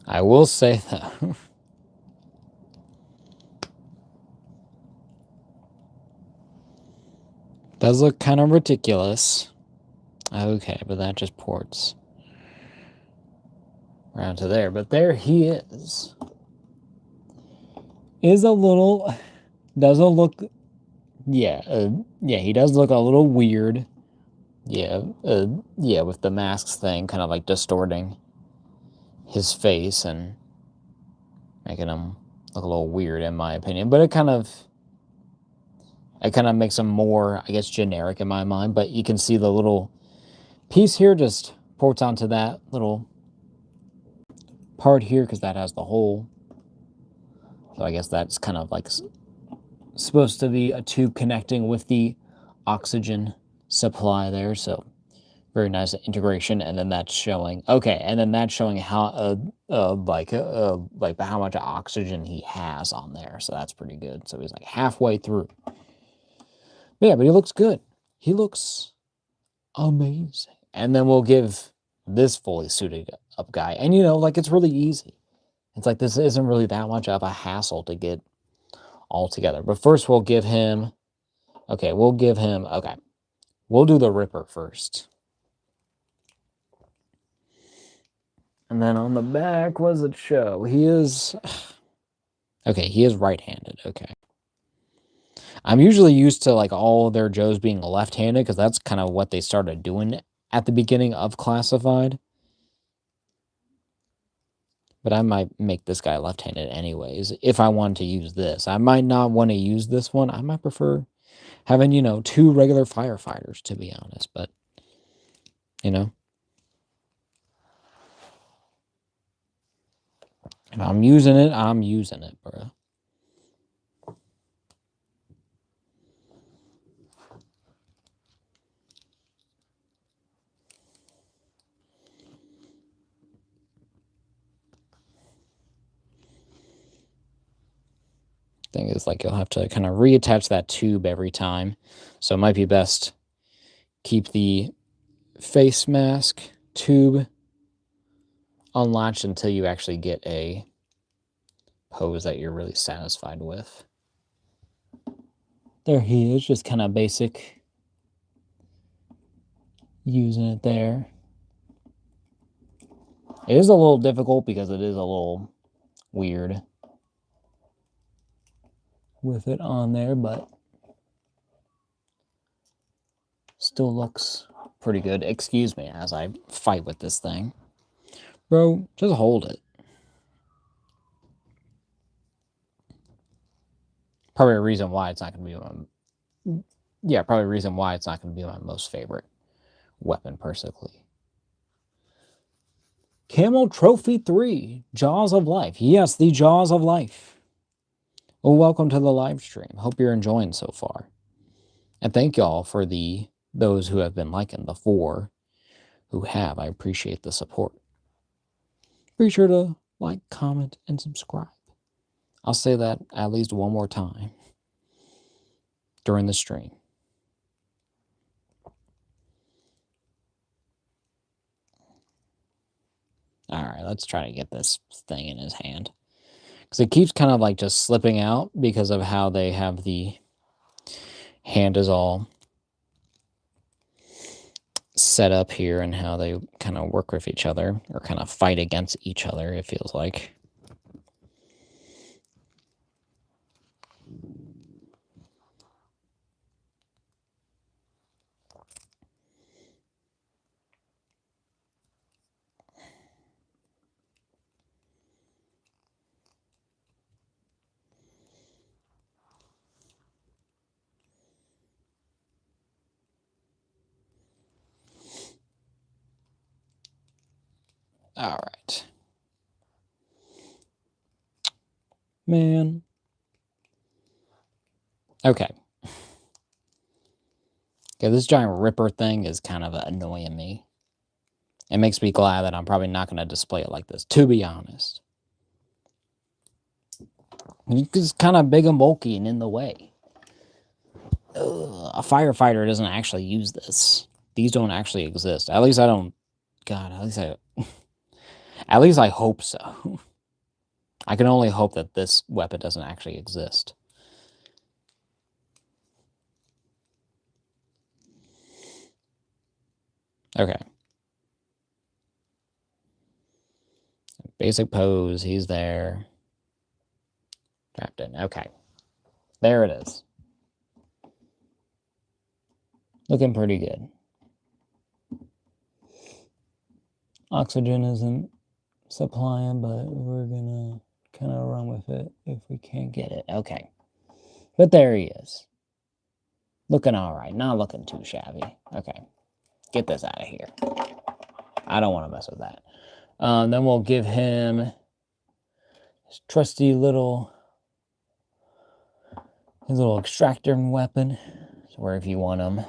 Speaker 1: I will say that does look kind of ridiculous. Okay, but that just ports around to there. But there he is. Is a little, doesn't look, yeah, he does look a little weird. Yeah, yeah, with the masks thing kind of like distorting his face and making him look a little weird in my opinion. But it kind of makes him more, I guess, generic in my mind. But you can see the little piece here just ports onto that little part here because that has the hole. So I guess that's kind of like supposed to be a tube connecting with the oxygen supply there. So very nice integration, and then that's showing. Okay, and then that's showing how like how much oxygen he has on there. So that's pretty good. So he's like halfway through. But yeah, but he looks good. He looks amazing. And then we'll give this fully suited up guy, and you know, like it's really easy. It's like this isn't really that much of a hassle to get all together. But first, we'll give him. Okay, we'll give him. Okay, we'll do the Ripper first. And then on the back, what does it show? He is... Okay, he is right-handed. Okay. I'm usually used to, like, all their Joes being left-handed, because that's kind of what they started doing at the beginning of Classified. But I might make this guy left-handed anyways, if I wanted to use this. I might not want to use this one. I might prefer having, you know, 2 regular firefighters, to be honest. But, you know. If I'm using it, I'm using it, bro. Thing is, like, you'll have to kind of reattach that tube every time. So it might be best keep the face mask tube unlatched until you actually get a pose that you're really satisfied with. There he is, just kind of basic. Using it there. It is a little difficult because it is a little weird with it on there, but still looks pretty good. Excuse me as I fight with this thing. Bro, just hold it. Probably a reason why it's not going to be my... Yeah, probably a reason why it's not going to be my most favorite weapon, personally. Camo Trophy 3, Jaws of Life. Yes, the Jaws of Life. Well, welcome to the live stream. Hope you're enjoying so far. And thank y'all for those who have been liking, the 4 who have. I appreciate the support. Be sure to like, comment, and subscribe. I'll say that at least one more time during the stream. All right, let's try to get this thing in his hand. Because it keeps kind of like just slipping out because of how they have the hand is all set up here and how they kind of work with each other or kind of fight against each other, it feels like. All right. Man. Okay. Okay, this giant ripper thing is kind of annoying me. It makes me glad that I'm probably not going to display it like this, to be honest. It's kind of big and bulky and in the way. Ugh, a firefighter doesn't actually use this. These don't actually exist. At least I don't... God, at least I hope so. I can only hope that this weapon doesn't actually exist. Okay. Basic pose. He's there. Trapped in. Okay. There it is. Looking pretty good. Oxygen isn't supplying, but we're gonna kind of run with it if we can't get it. Okay. But there he is. Looking all right. Not looking too shabby. Okay. Get this out of here. I don't want to mess with that. Then we'll give him his trusty little... his little extractor weapon. So where if you want him...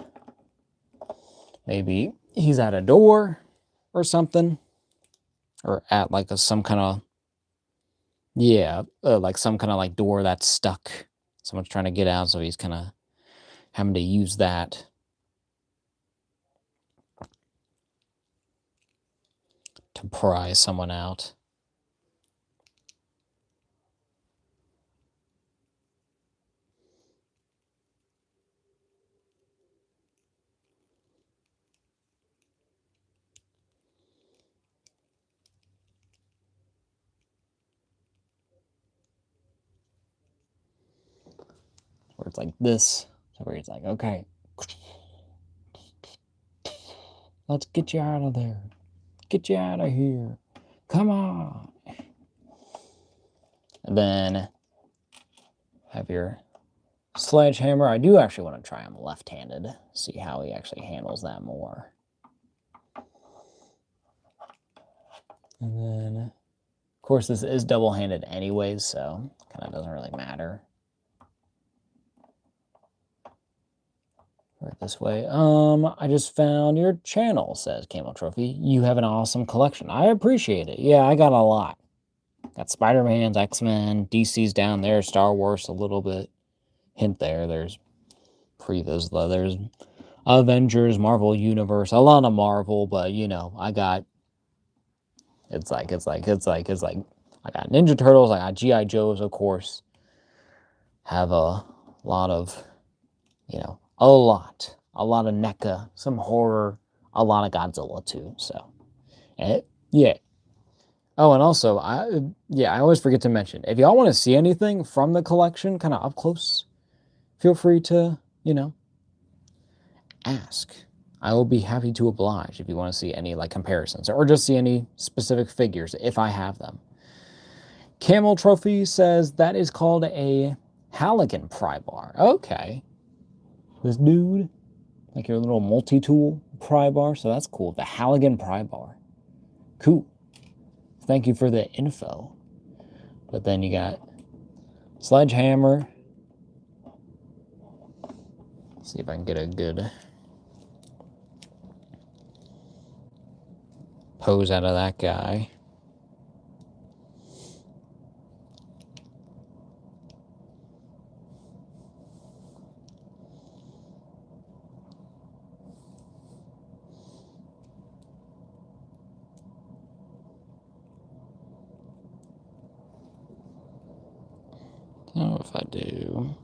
Speaker 1: maybe he's at a door or something. Or at like some kind of... yeah, like some kind of like door that's stuck. Someone's trying to get out, so he's kind of having to use that to pry someone out. Where it's like this, so where he's like, okay, let's get you out of there. Get you out of here. Come on. And then have your sledgehammer. I do actually want to try him left-handed, see how he actually handles that more. And then, of course, this is double-handed anyways, so kind of doesn't really matter. Right this way. I just found your channel, says Camel Trophy. You have an awesome collection. I appreciate it. Yeah, I got a lot. Got Spider-Man's, X-Men, DC's down there, Star Wars a little bit. Hint there. There's there's Avengers, Marvel Universe, a lot of Marvel, but you know, I got I got Ninja Turtles, I got G.I. Joes, of course. Have a lot of, you know, a lot of NECA, some horror, a lot of Godzilla too. So, yeah. Oh, and also, I always forget to mention, if y'all want to see anything from the collection, kind of up close, feel free to, you know, ask. I will be happy to oblige if you want to see any like comparisons or just see any specific figures if I have them. Camel Trophy says that is called a Halligan pry bar. Okay. This dude, like your little multi-tool pry bar. So that's cool. The Halligan pry bar. Cool. Thank you for the info. But then you got sledgehammer. Let's see if I can get a good pose out of that guy. I don't know if I do.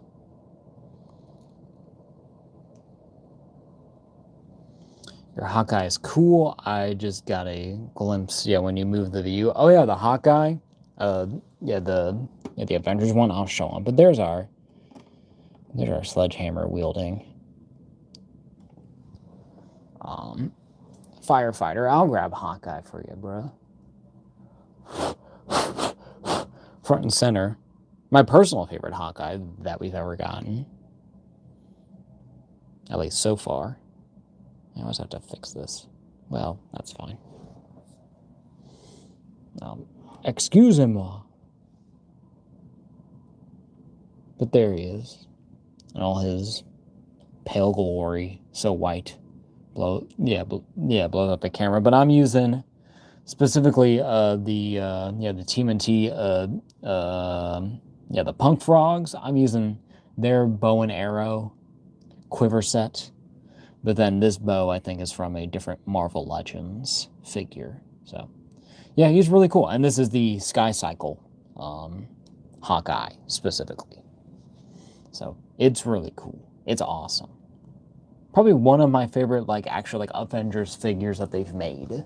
Speaker 1: Your Hawkeye is cool. I just got a glimpse. Yeah, when you move the view. Oh yeah, the Hawkeye. The Avengers one. I'll show them. But there's our sledgehammer wielding firefighter. I'll grab Hawkeye for you, bro. Front and center. My personal favorite Hawkeye that we've ever gotten. At least so far. I always have to fix this. Well, that's fine. Excusez-moi. But there he is. In all his pale glory. So white. Blows up the camera. But I'm using specifically the TMNT the Punk Frogs. I'm using their bow and arrow quiver set. But then this bow, I think, is from a different Marvel Legends figure. So, yeah, he's really cool. And this is the Sky Cycle Hawkeye, specifically. So, it's really cool. It's awesome. Probably one of my favorite, actual Avengers figures that they've made.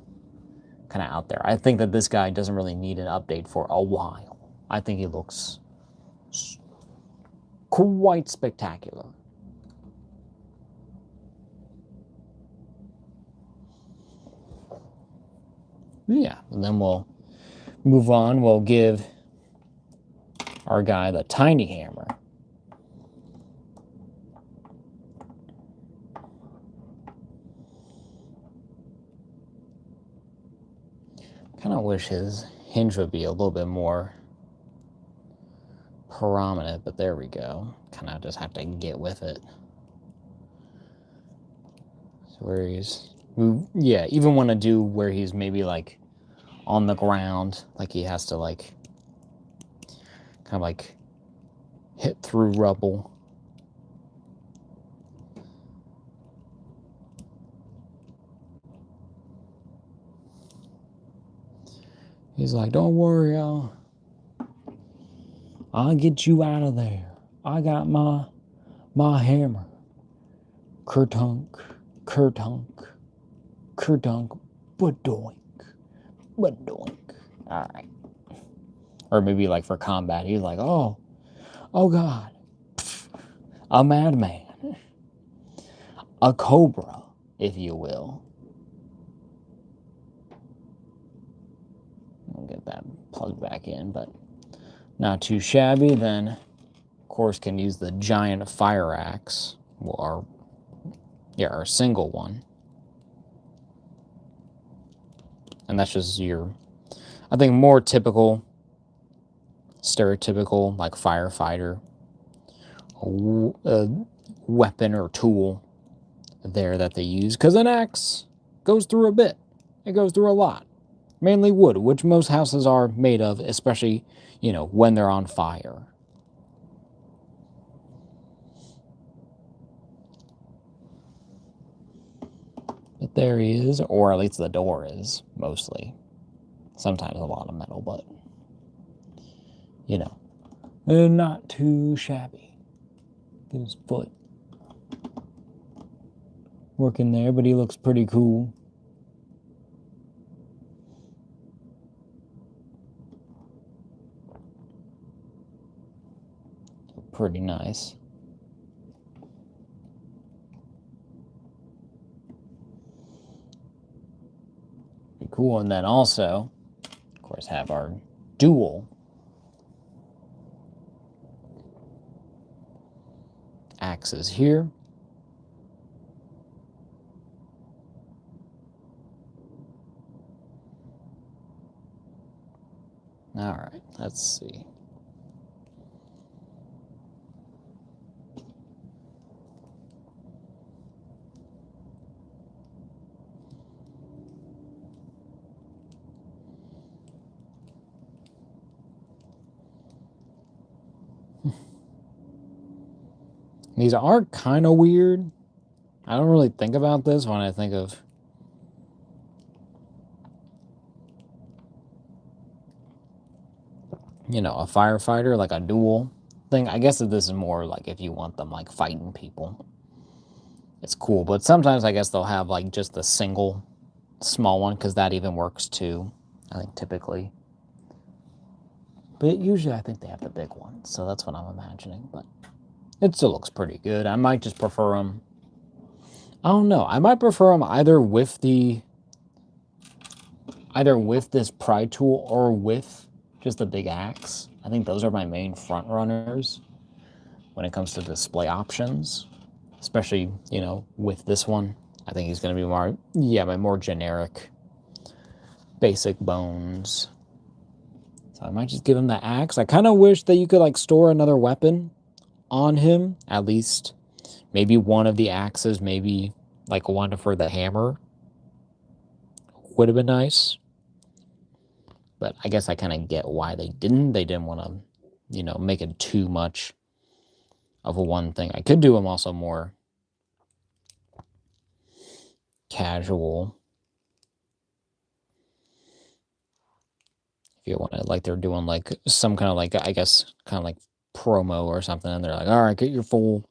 Speaker 1: Kind of out there. I think that this guy doesn't really need an update for a while. I think he looks quite spectacular. Yeah, and then we'll move on. We'll give our guy the tiny hammer. Kind of wish his hinge would be a little bit more prominent, but there we go. Kind of just have to get with it. So where he's... Yeah, even want to do where he's maybe on the ground, he has to kind of hit through rubble. He's like, don't worry, I'll get you out of there. I got my hammer. Kertunk, badoink. All right. Or maybe for combat, he's like, oh God, a madman, a cobra, if you will. I'll get that plugged back in, but not too shabby. Then, of course, can use the giant fire axe, our single one. And that's just your, I think, more typical, stereotypical, firefighter weapon or tool there that they use. Because an axe goes through a bit. It goes through a lot. Mainly wood, which most houses are made of, especially, when they're on fire. But there he is, or at least the door is, mostly. Sometimes a lot of metal, but, not too shabby. Get his foot working there, but he looks pretty cool. Pretty nice. Pretty cool. And then also, of course, have our dual axes here. All right, let's see. These are kind of weird. I don't really think about this when I think of a firefighter, a duel thing. I guess that this is more if you want them fighting people. It's cool, but sometimes I guess they'll have just the single small one, because that even works too, I think, typically. But usually I think they have the big one, so that's what I'm imagining. But it still looks pretty good. I might just prefer them. I don't know. I might prefer them either with this pry tool or with just the big axe. I think those are my main front runners when it comes to display options, especially, with this one. I think he's going to be more, my more generic, basic bones So I might just give him the axe. I kind of wish that you could like store another weapon on him. At least maybe one of the axes, maybe like one for the hammer would have been nice. But I guess I kind of get why they didn't. They didn't want to, you know, make it too much of a one thing. I could do them also more casual. If you want to, like they're doing like some kind of like, I guess, kind of like promo or something. And they're like, all right, get your full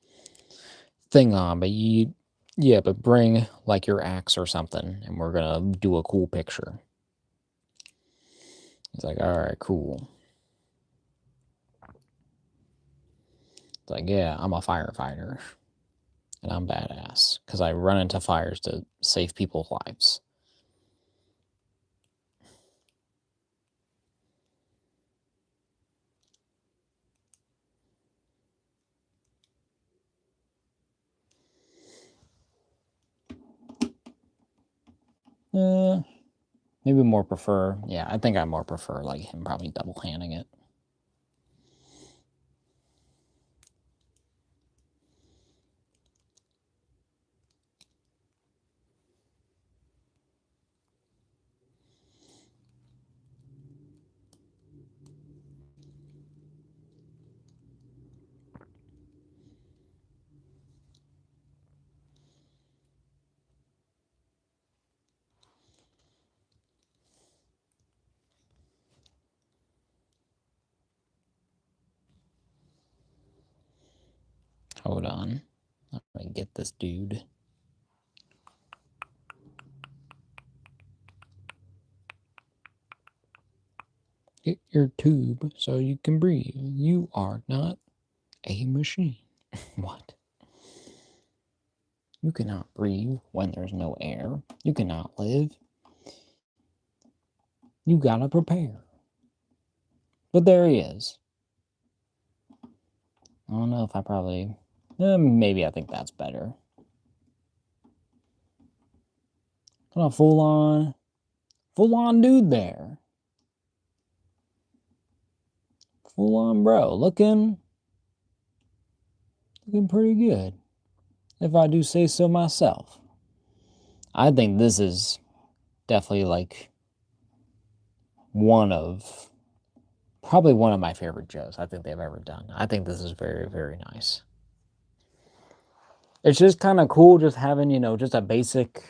Speaker 1: thing on. But yeah, but bring like your axe or something. And we're going to do a cool picture. He's like, all right, cool. It's like, yeah, I'm a firefighter. And I'm badass. Because I run into fires to save people's lives. Maybe more prefer. Yeah, I think I more prefer like him probably double handing it. Hold on. I'm gonna get this dude. Get your tube so you can breathe. You are not a machine. What? You cannot breathe when there's no air. You cannot live. You gotta prepare. But there he is. I don't know if I probably... maybe I think that's better. Got a full-on dude there. Full-on bro. Looking pretty good. If I do say so myself. I think this is definitely like probably one of my favorite Joes I think they've ever done. I think this is very, very nice. It's just kind of cool just having, you know, just a basic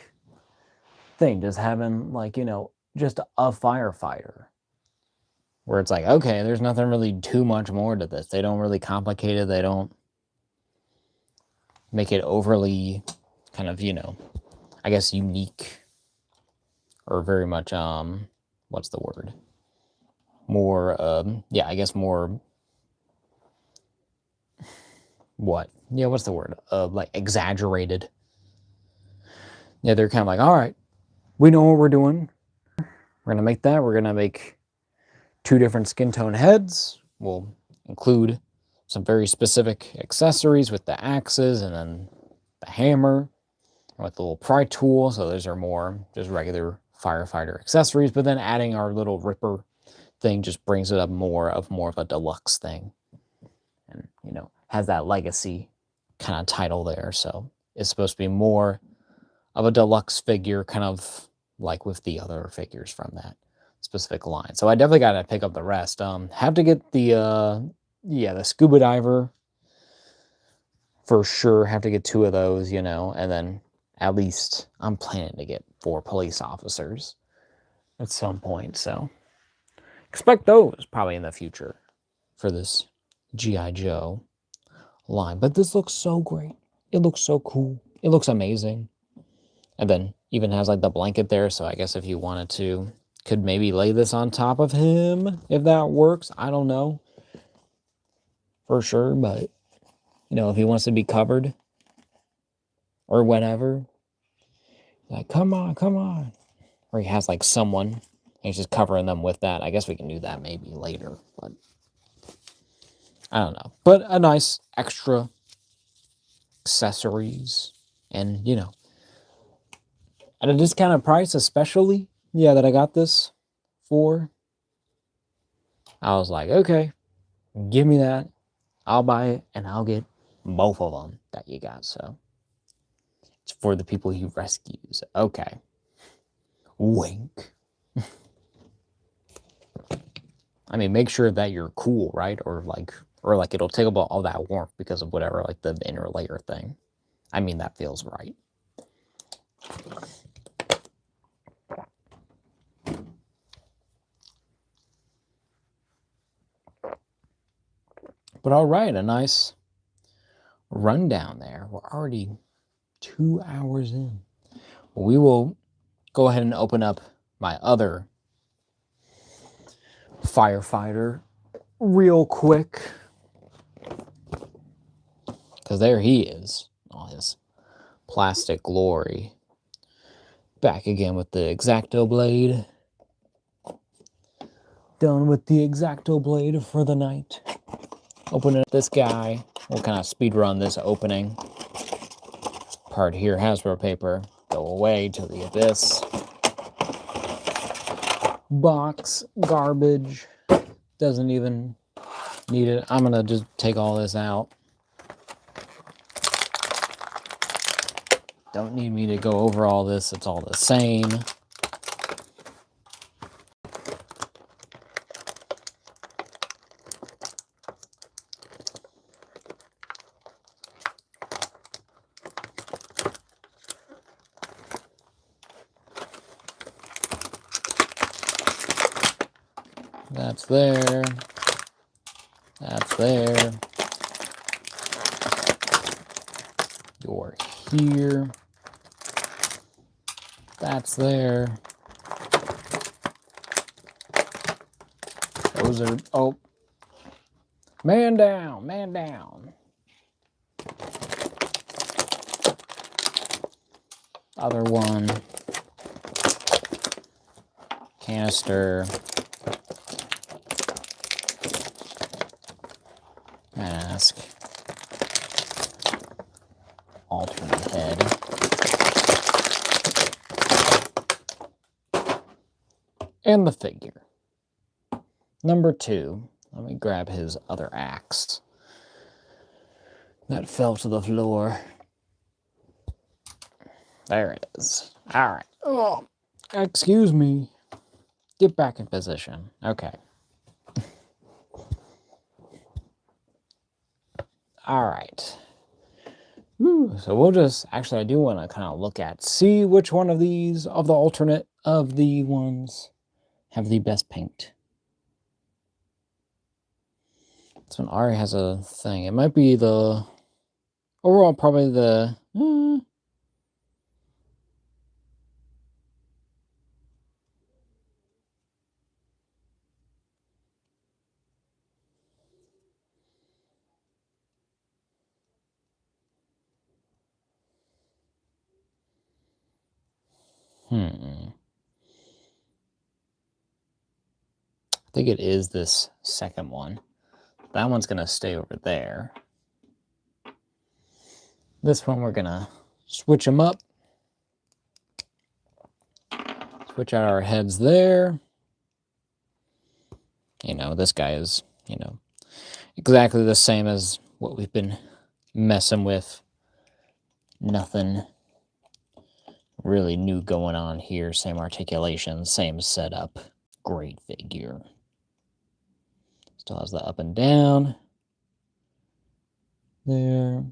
Speaker 1: thing. Just having like, you know, just a firefighter. Where it's like, okay, there's nothing really too much more to this. They don't really complicate it. They don't make it overly kind of, you know, I guess unique. Or very much, what's the word? More, yeah, I guess more, what? Yeah, what's the word? Like exaggerated. Yeah, they're kind of like, all right, we know what we're doing. We're going to make that. We're going to make 2 different skin tone heads. We'll include some very specific accessories with the axes and then the hammer with the little pry tool. So those are more just regular firefighter accessories, but then adding our little ripper thing just brings it up more of a deluxe thing. And, you know, has that legacy kind of title there. So it's supposed to be more of a deluxe figure, kind of like with the other figures from that specific line. So I definitely got to pick up the rest. Have to get the scuba diver for sure. Have to get 2 of those, you know, and then at least I'm planning to get 4 police officers at some point. So expect those probably in the future for this G.I. Joe line. But this looks so great. It looks so cool. It looks amazing. And then even has like the blanket there. So I guess if you wanted to, could maybe lay this on top of him if that works. I don't know for sure. But, you know, if he wants to be covered or whatever, like, come on, come on. Or he has like someone and he's just covering them with that. I guess we can do that maybe later. But I don't know. But a nice extra accessories and, you know, at a discounted price, especially, yeah, that I got this for. I was like, okay, give me that. I'll buy it, and I'll get both of them that you got. So it's for the people he rescues. Okay. Wink. I mean, make sure that you're cool, right? Or like it'll take up all that warmth because of whatever, like the inner layer thing. I mean, that feels right. But all right, a nice rundown there. We're already 2 hours in. We will go ahead and open up my other firefighter real quick. Because there he is, all his plastic glory. Back again with the X-Acto blade. Done with the X-Acto blade for the night. Opening up this guy. We'll kind of speed run this opening. Part here, Hasbro paper. Go away till you get this. Box, garbage. Doesn't even need it. I'm gonna just take all this out. Don't need me to go over all this. It's all the same. That's there. That's there. You're here. That's there. Those are, oh. Man down, man down. Other one. Canister. Mask. Alternate head. And the figure. Number 2. Let me grab his other axe. That fell to the floor. There it is. All right. Oh, excuse me. Get back in position. Okay. All right. Ooh, so we'll just, actually I do want to kind of look at, see which one of these, of the alternate of the ones, have the best paint. This one already has a thing. It might be the, overall probably the, I think it is this second one. That one's going to stay over there. This one we're going to switch them up. Switch out our heads there. You know, this guy is, you know, exactly the same as what we've been messing with. Nothing really new going on here. Same articulation, same setup. Great figure. Still has the up and down. There.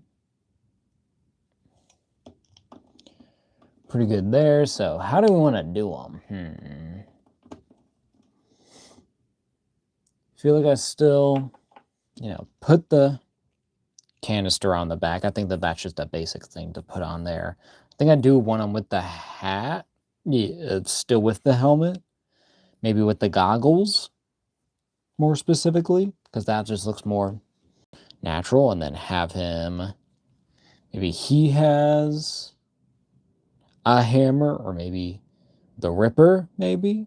Speaker 1: Pretty good there. So how do we want to do them? Feel like I still, you know, put the canister on the back. I think that that's just a basic thing to put on there. I think I do want them with the hat. Yeah, it's still with the helmet. Maybe with the goggles, more specifically, because that just looks more natural. And then have him, maybe he has a hammer, or maybe the Ripper, maybe.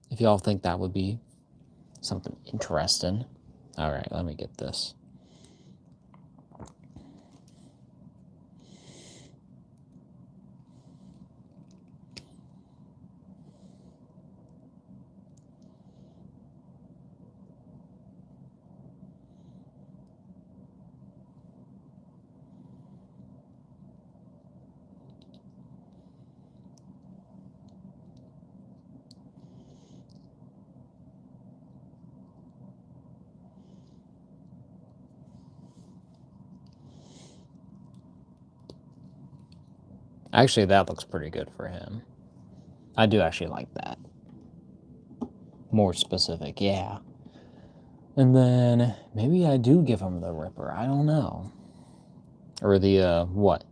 Speaker 1: If y'all think that would be something interesting. All right, let me get this. Actually, that looks pretty good for him. I do actually like that. More specific, yeah. And then maybe I do give him the Ripper. I don't know. Or the, what?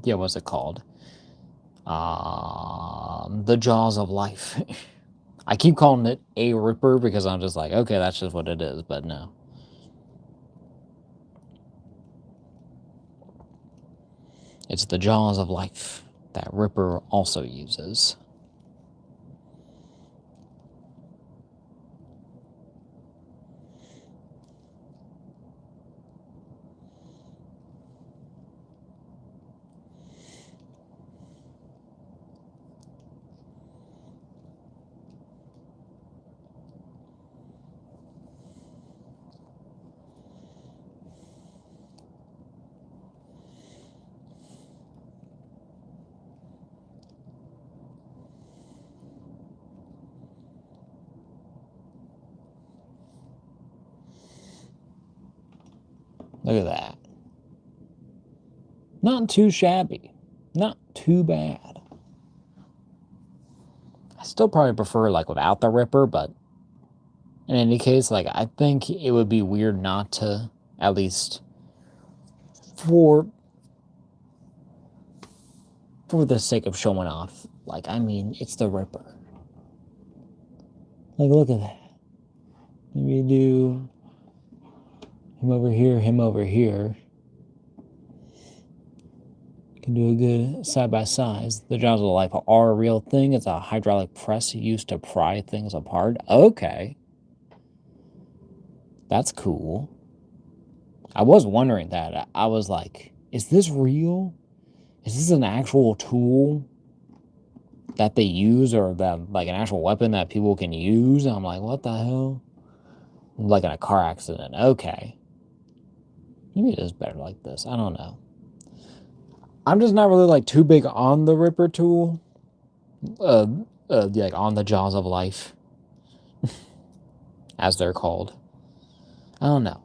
Speaker 1: Yeah, what's it called? The Jaws of Life. I keep calling it a Ripper because I'm just like, okay, that's just what it is, but no. It's the Jaws of Life that Ripper also uses. Look at that. Not too shabby. Not too bad. I still probably prefer like without the Ripper, but in any case, like I think it would be weird not to, at least for the sake of showing off. Like, I mean, it's the Ripper. Like, look at that. Maybe do him over here, him over here. Can do a good side by side. The Jaws of Life are a real thing. It's a hydraulic press used to pry things apart. Okay. That's cool. I was wondering that. I was like, is this real? Is this an actual tool that they use, or that like an actual weapon that people can use? And I'm like, what the hell? Like in a car accident. Okay. Maybe it is better like this. I don't know. I'm just not really like too big on the Ripper tool. Like on the Jaws of Life, as they're called. I don't know.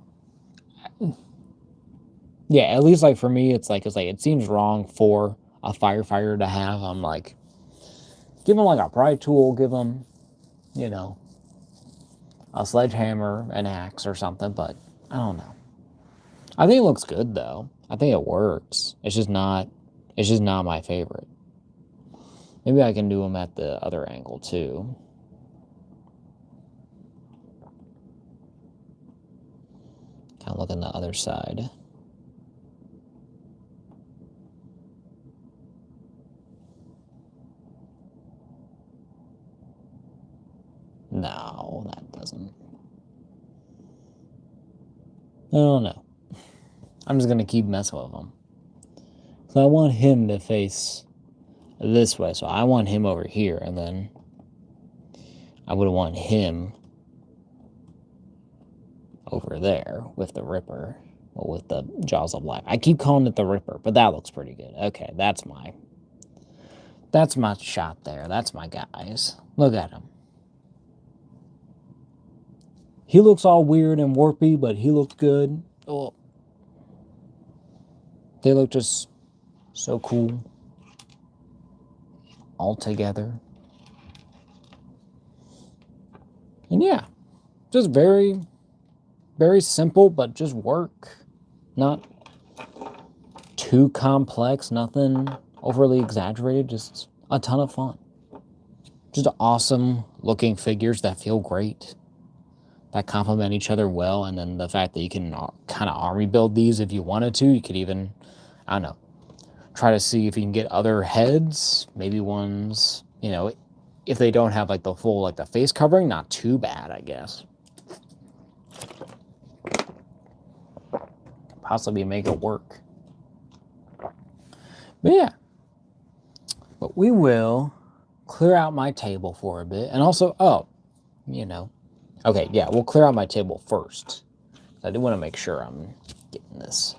Speaker 1: Yeah, at least like for me, it's like it seems wrong for a firefighter to have. I'm like, give them like a pry tool, give them, you know, a sledgehammer, an axe, or something. But I don't know. I think it looks good though. I think it works. It's just not my favorite. Maybe I can do them at the other angle too. Kind of look on the other side. No, that doesn't. I don't know. I'm just gonna keep messing with him. So I want him to face this way. So I want him over here, and then I would want him over there with the Ripper, or with the Jaws of Life. I keep calling it the Ripper, but that looks pretty good. Okay, that's my shot there. That's my guys. Look at him. He looks all weird and warpy, but he looks good. Oh, they look just so cool all together. And yeah, just very, very simple, but just work. Not too complex, nothing overly exaggerated, just a ton of fun. Just awesome looking figures that feel great, that complement each other well, and then the fact that you can kind of army build these if you wanted to. You could even, I don't know, try to see if you can get other heads, maybe ones, you know, if they don't have like the full, like the face covering, not too bad, I guess. Possibly make it work. But yeah, but we will clear out my table for a bit. And also, oh, you know, okay, yeah, we'll clear out my table first. I do want to make sure I'm getting this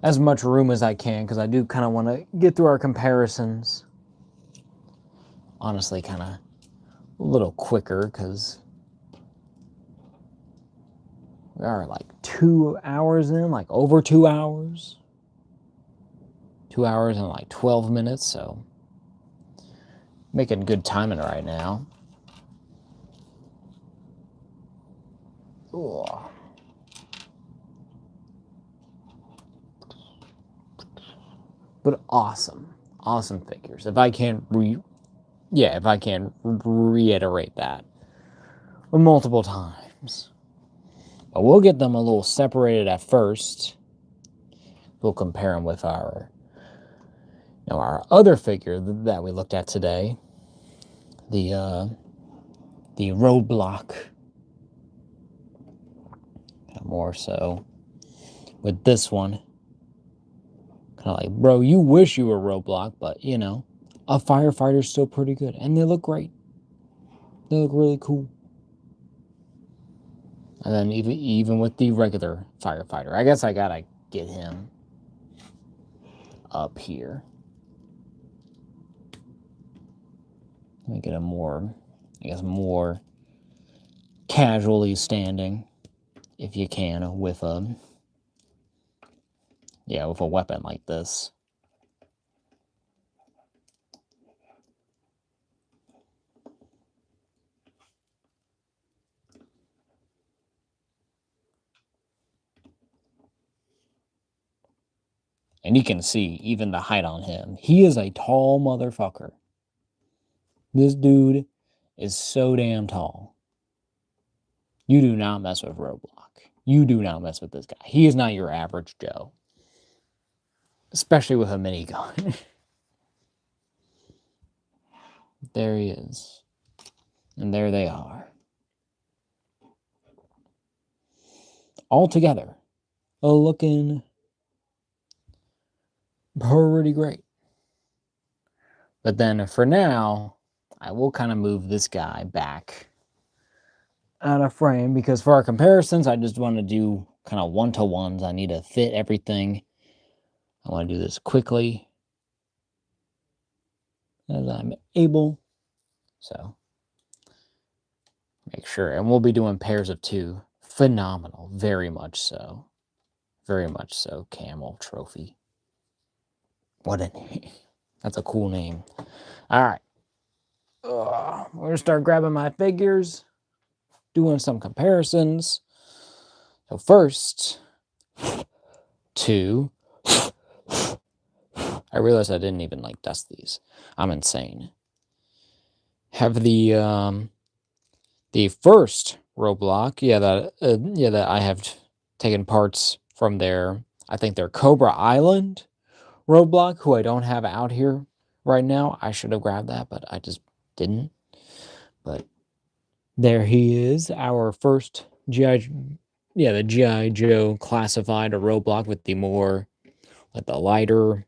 Speaker 1: as much room as I can, because I do kind of want to get through our comparisons. Honestly, kind of a little quicker, because we are like 2 hours in, like over 2 hours. 2 hours and like 12 minutes, so making good timing right now. Ooh. But awesome figures. If I can reiterate that multiple times. But we'll get them a little separated at first. We'll compare them with our other figure that we looked at today, the Roadblock. More so with this one. Kind of like, bro, you wish you were Roadblock, but you know, a Firefighter's still pretty good, and they look great. They look really cool. And then even with the regular Firefighter, I guess I gotta get him up here. Let me get him more casually standing, if you can, with a weapon like this. And you can see even the height on him. He is a tall motherfucker. This dude is so damn tall. You do not mess with Roadblock. You do not mess with this guy. He is not your average Joe. Especially with a minigun. There he is. And there they are. All together. Looking pretty great. But then for now, I will kind of move this guy back out of frame because for our comparisons, I just want to do kind of one-to-ones. I need to fit everything. I want to do this quickly as I'm able. So make sure, and we'll be doing pairs of 2. Phenomenal, very much so. Very much so. Camel Trophy. What a name. That's a cool name. All right. We're going to start grabbing my figures, doing some comparisons. So first, 2. I realized I didn't even like dust these. I'm insane. Have the first Roadblock, that I have taken parts from I think their Cobra Island Roadblock, who I don't have out here right now. I should have grabbed that, but I just didn't. But there he is, our first the G.I. Joe classified Roadblock with the lighter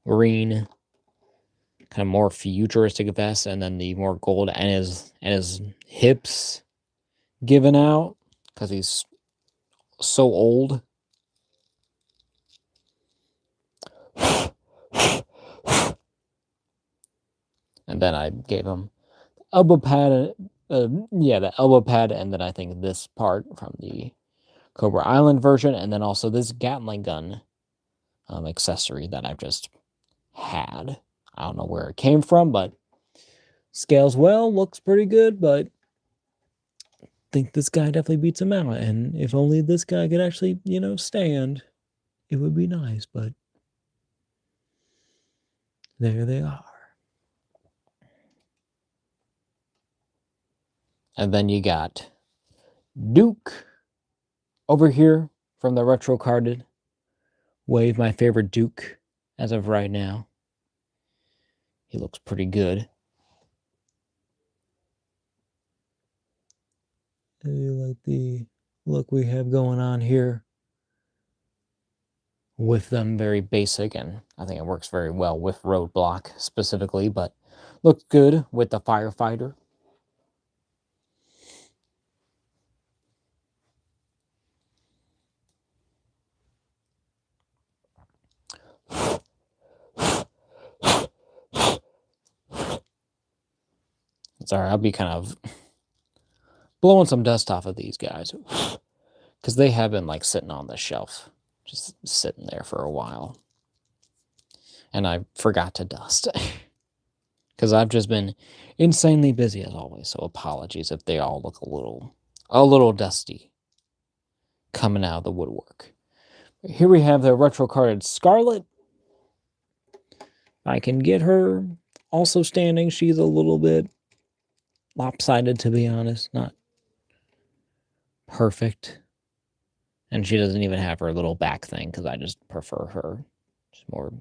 Speaker 1: green, kind of more futuristic vest, and then the more gold, and his hips given out because he's so old. And then I gave him elbow pad, the elbow pad, and then I think this part from the Cobra Island version, and then also this Gatling gun accessory that I've just had. I don't know where it came from, but scales well, looks pretty good, but I think this guy definitely beats him out. And if only this guy could actually, stand, it would be nice, but there they are. And then you got Duke over here from the retro carded wave, my favorite Duke as of right now. He looks pretty good. I like the look we have going on here with them, very basic, and I think it works very well with Roadblock specifically, but looks good with the Firefighter. Sorry, I'll be kind of blowing some dust off of these guys because they have been like sitting on the shelf, just sitting there for a while. and I forgot to dust. Because I've just been insanely busy as always, so apologies if they all look a little dusty coming out of the woodwork. Here we have the retro carded Scarlet. I can get her also standing. She's a little bit lopsided, to be honest. Not perfect. And she doesn't even have her little back thing because I just prefer her. She's more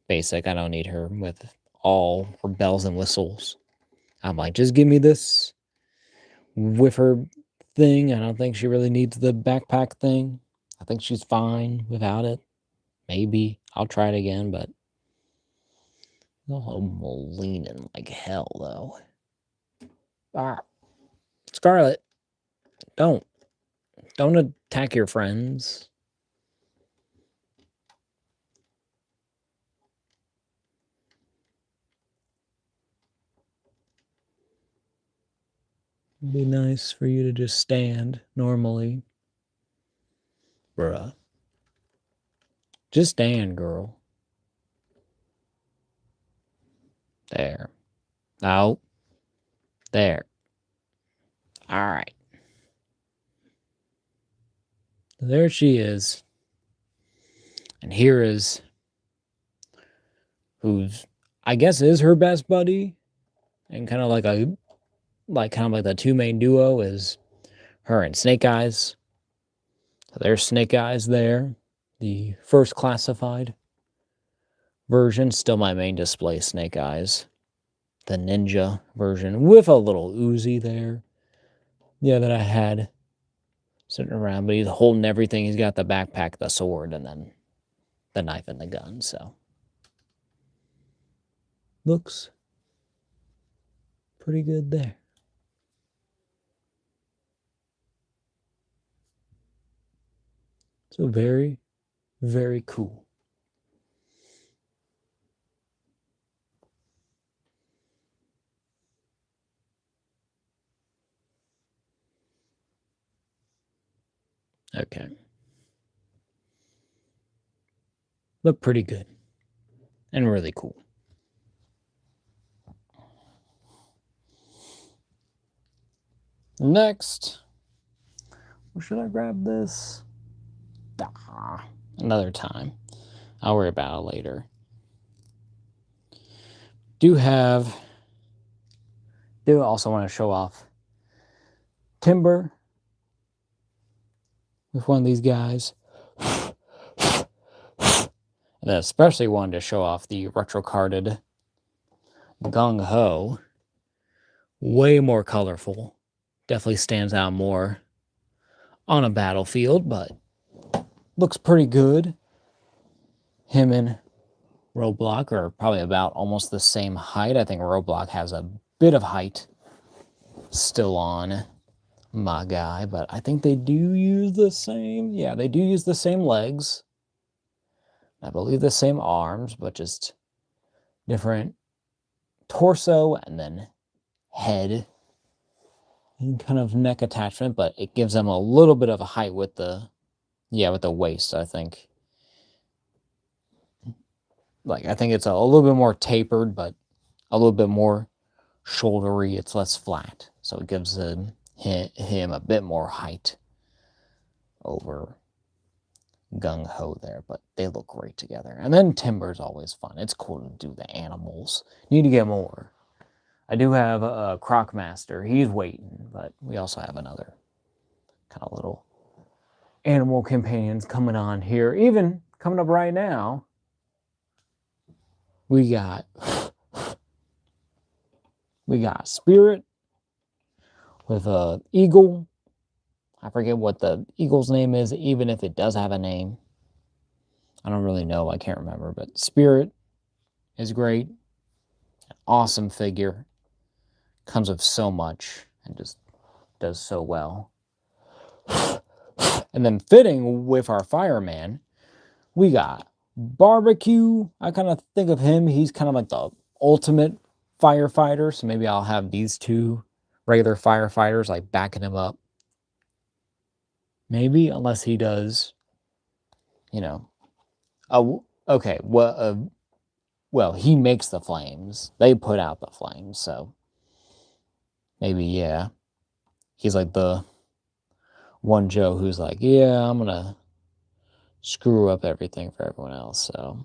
Speaker 1: basic. I don't need her with all her bells and whistles. I'm like, just give me this with her thing. I don't think she really needs the backpack thing. I think she's fine without it. Maybe. I'll try it again, but I'm leaning like hell, though. Ah. Scarlet, don't attack your friends. It'd be nice for you to just stand normally. Bruh. Just stand, girl. There. Out. There. Alright. There she is. And here is who's, I guess, is her best buddy. And kind of like the two main duo is her and Snake Eyes. So there's Snake Eyes there. The first classified version. Still my main display, Snake Eyes. The ninja version with a little Uzi there. Yeah, that I had sitting around. But he's holding everything. He's got the backpack, the sword, and then the knife and the gun. So looks pretty good there. So very, very cool. Okay. Look pretty good. And really cool. Next. Or should I grab this? Another time. I'll worry about it later. Do also want to show off Timber with one of these guys. And then especially wanted to show off the retro-carded Gung Ho. Way more colorful. Definitely stands out more on a battlefield, but looks pretty good. Him and Roadblock are probably about almost the same height. I think Roadblock has a bit of height still on my guy, but I think they do use the same. Yeah, they do use the same legs. I believe the same arms, but just different torso and then head and kind of neck attachment, but it gives them a little bit of a height with the waist, I think. Like, I think it's a little bit more tapered, but a little bit more shouldery. It's less flat. So it gives him a bit more height over Gung Ho there, but they look great together. And then Timber's always fun. It's cool to do the animals. Need to get more. I do have a Crocmaster. He's waiting, but we also have another kind of little animal companions coming on here. Even coming up right now, we got Spirit with a eagle. I forget what the eagle's name is, even if it does have a name. I don't really know. I can't remember. But Spirit is great. An awesome figure. Comes with so much and just does so well. And then fitting with our fireman, we got Barbecue. I kind of think of him. He's kind of like the ultimate firefighter. So maybe I'll have these two regular firefighters like backing him up. Maybe, unless he does, okay, well, he makes the flames. They put out the flames, so maybe, yeah. He's like the one Joe who's like, yeah, I'm gonna screw up everything for everyone else, so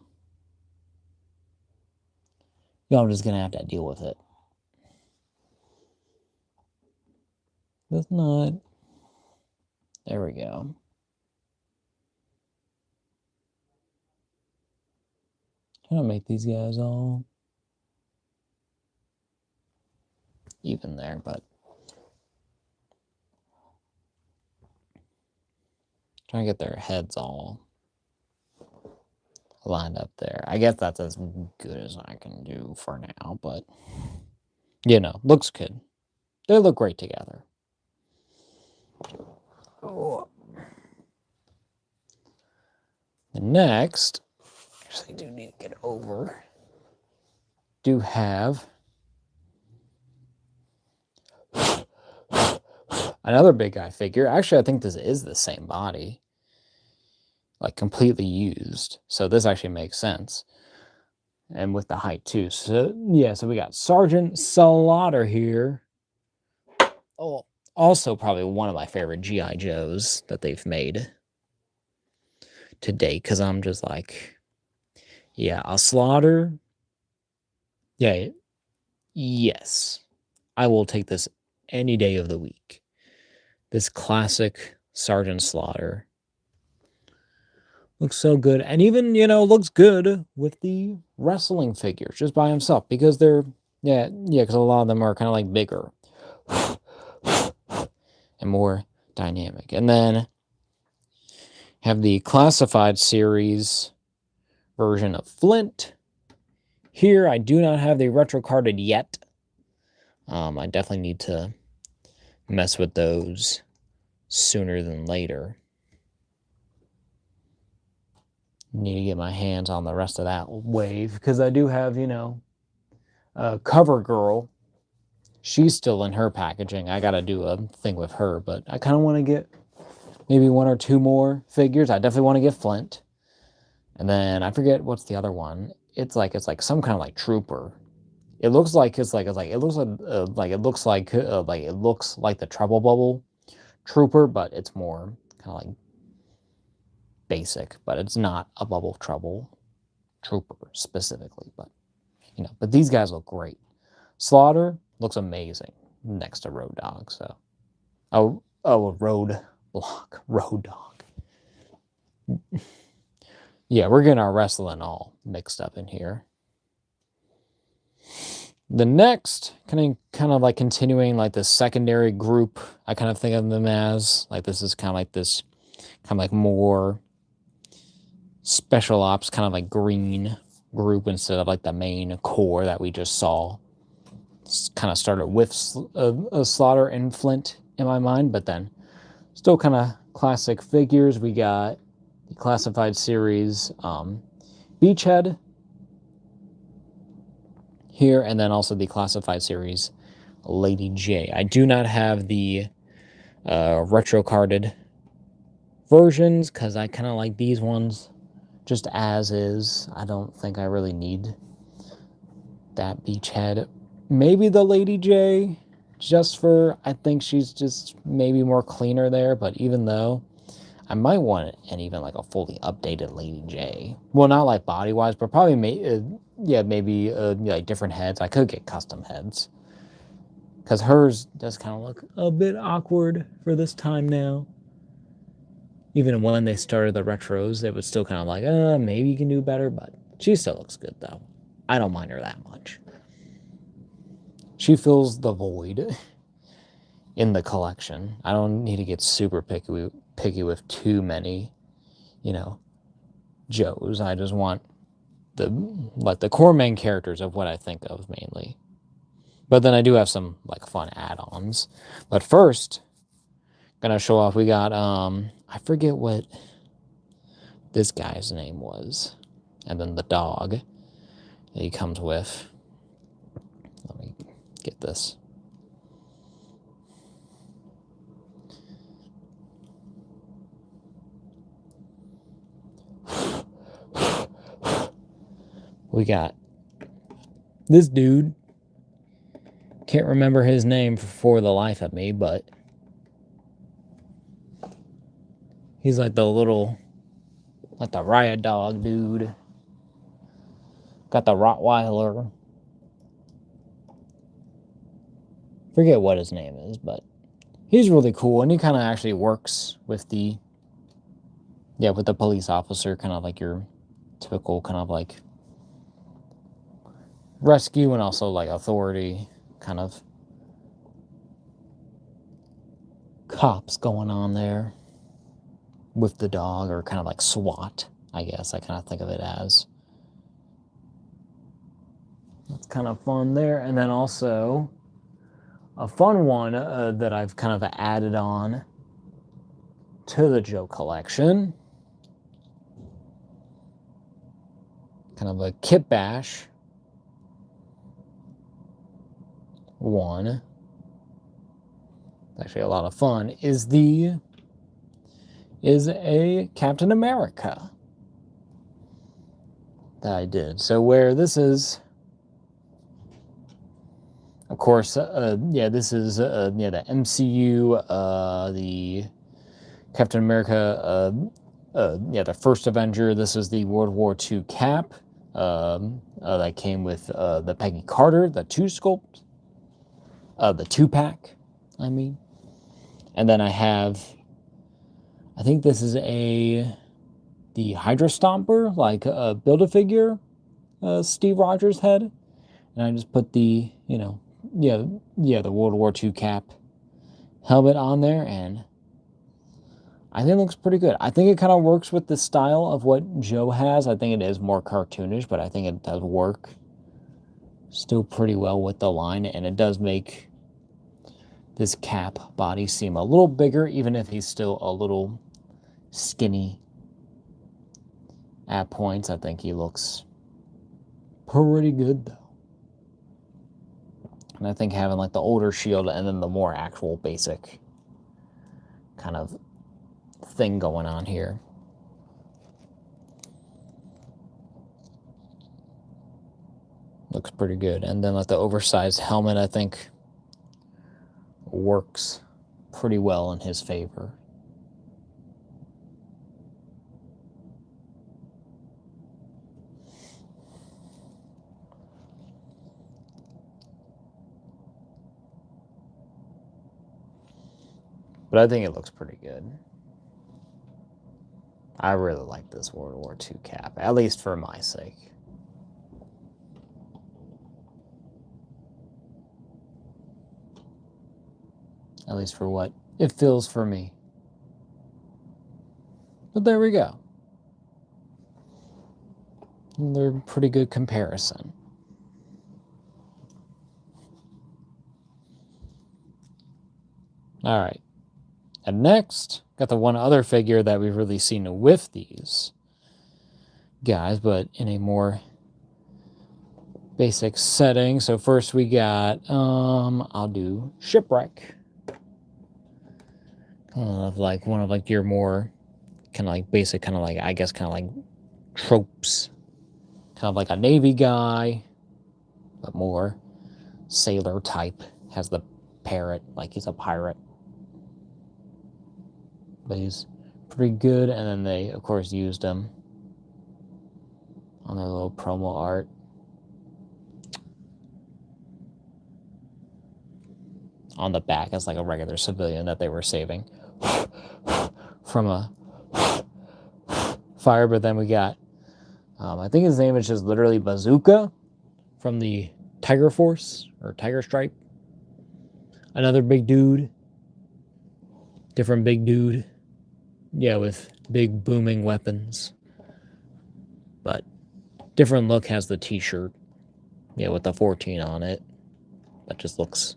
Speaker 1: I'm just gonna have to deal with it. That's not. There we go. Trying to make these guys all even there, but trying to get their heads all lined up there. I guess that's as good as I can do for now, but looks good. They look great together. Oh. The next, actually, I do need to get over. Do have another big guy figure. Actually, I think this is the same body, like completely used. So this actually makes sense. And with the height too. So yeah, so we got Sergeant Slaughter here. Oh, also probably one of my favorite G.I. Joes that they've made to date, because I'm just like, yeah, a Slaughter. Yeah, yes. I will take this any day of the week. This classic Sergeant Slaughter looks so good. And even, looks good with the wrestling figures just by himself, because they're, because a lot of them are kind of like bigger and more dynamic. And then have the classified series version of Flint. Here, I do not have the retro carded yet. I definitely need to mess with those sooner than later. Need to get my hands on the rest of that wave, because I do have, Cover Girl. She's still in her packaging. I gotta do a thing with her, but I kind of want to get maybe one or two more figures. I definitely want to get Flint, and then I forget what's the other one. It's like some kind of like trooper. It looks like it looks like the Trouble Bubble trooper, but it's more kind of like basic. But it's not a Bubble Trouble trooper specifically. But these guys look great. Slaughter looks amazing next to Road Dog. So, Roadblock, Road Dog. Yeah, we're getting our wrestling all mixed up in here. The next, kind of like continuing like the secondary group, I kind of think of them as like this is kind of like more special ops, kind of like green group instead of like the main core that we just saw. It's kind of started with Slaughter and Flint in my mind, but then still kind of classic figures. We got the classified series Beachhead here, and then also the classified series Lady J. I do not have the retro carded versions because I kind of like these ones just as is. I don't think I really need that Beachhead. Maybe the Lady J, just for, I think she's just maybe more cleaner there, but even though, I might want even like a fully updated Lady J. Well, not like body-wise, but probably, maybe like different heads. I could get custom heads. Because hers does kind of look a bit awkward for this time now. Even when they started the retros, it was still kind of like, maybe you can do better, but she still looks good, though. I don't mind her that much. She fills the void in the collection. I don't need to get super picky with too many, Joes. I just want the core main characters of what I think of mainly. But then I do have some like fun add-ons. But first, gonna show off, we got I forget what this guy's name was. And then the dog that he comes with. Let me get this. We got This dude, can't remember his name for the life of me, but he's like the little, like the riot dog dude. Got the Rottweiler. Forget what his name is, but he's really cool, and he kind of actually works with the police officer, kind of like your typical kind of like rescue and also like authority kind of cops going on there with the dog, or kind of like SWAT, I guess. I kind of think of it as. That's kind of fun there. And then also a fun one that I've kind of added on to the Joe collection. Kind of a kit bash one. Actually a lot of fun. Is a Captain America that I did. So where this is, of course, this is the MCU, the Captain America, the first Avenger. This is the World War II Cap that came with the Peggy Carter, the 2 sculpt, the 2-pack, I mean. And then I have, I think this is the Hydra Stomper, like Build-A-Figure Steve Rogers head. And I just put the, the World War II Cap helmet on there, and I think it looks pretty good. I think it kind of works with the style of what Joe has. I think it is more cartoonish, but I think it does work still pretty well with the line, and it does make this Cap body seem a little bigger, even if he's still a little skinny at points. I think he looks pretty good, though. And I think having like the older shield and then the more actual basic kind of thing going on here looks pretty good. And then like the oversized helmet, I think works pretty well in his favor. But I think it looks pretty good. I really like this World War II Cap, at least for my sake. At least for what it feels for me. But there we go. They're a pretty good comparison. All right. And next, got the one other figure that we've really seen with these guys, but in a more basic setting. So first we got, I'll do Shipwreck. Kind of like one of like your more kind of like basic, kind of like, I guess, kind of like tropes. Kind of like a Navy guy, but more sailor type. Has the parrot, like he's a pirate. But he's pretty good, and then they, of course, used him on their little promo art. On the back as like a regular civilian that they were saving from a fire. But then we got, I think his name is just literally Bazooka from the Tiger Force, or Tiger Stripe. Another big dude. Different big dude. Yeah, with big booming weapons. But different look. Has the t-shirt. Yeah, with the 14 on it. That just looks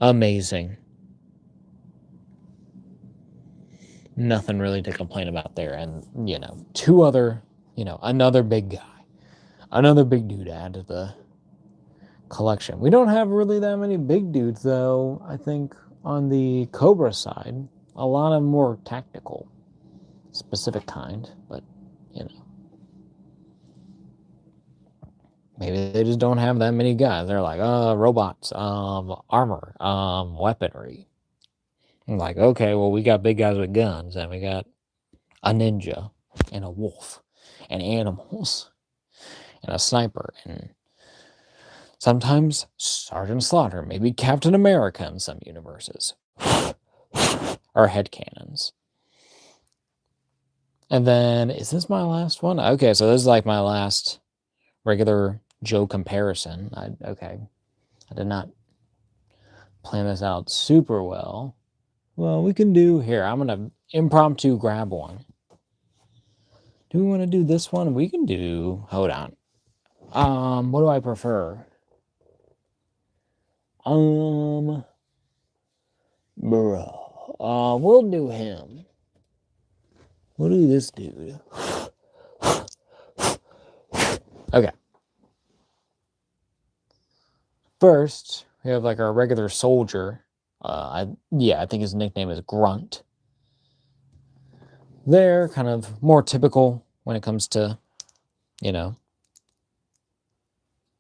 Speaker 1: amazing. Nothing really to complain about there. And, two other, another big guy. Another big dude to add to the collection. We don't have really that many big dudes, though, I think, on the Cobra side. A lot of more tactical, specific kind, but, Maybe they just don't have that many guys. They're like, robots, armor, weaponry. I'm like, okay, well, we got big guys with guns, and we got a ninja, and a wolf, and animals, and a sniper, and sometimes Sergeant Slaughter, maybe Captain America in some universes, or headcanons. And then, is this my last one? Okay, so this is like my last regular Joe comparison. Okay, I did not plan this out super well. Well, we can do here. I'm gonna impromptu grab one. Do we want to do this one? We can do. Hold on. What do I prefer? We'll do him. We'll do this dude. Okay. First, we have like our regular soldier. I think his nickname is Grunt. They're kind of more typical when it comes to, you know,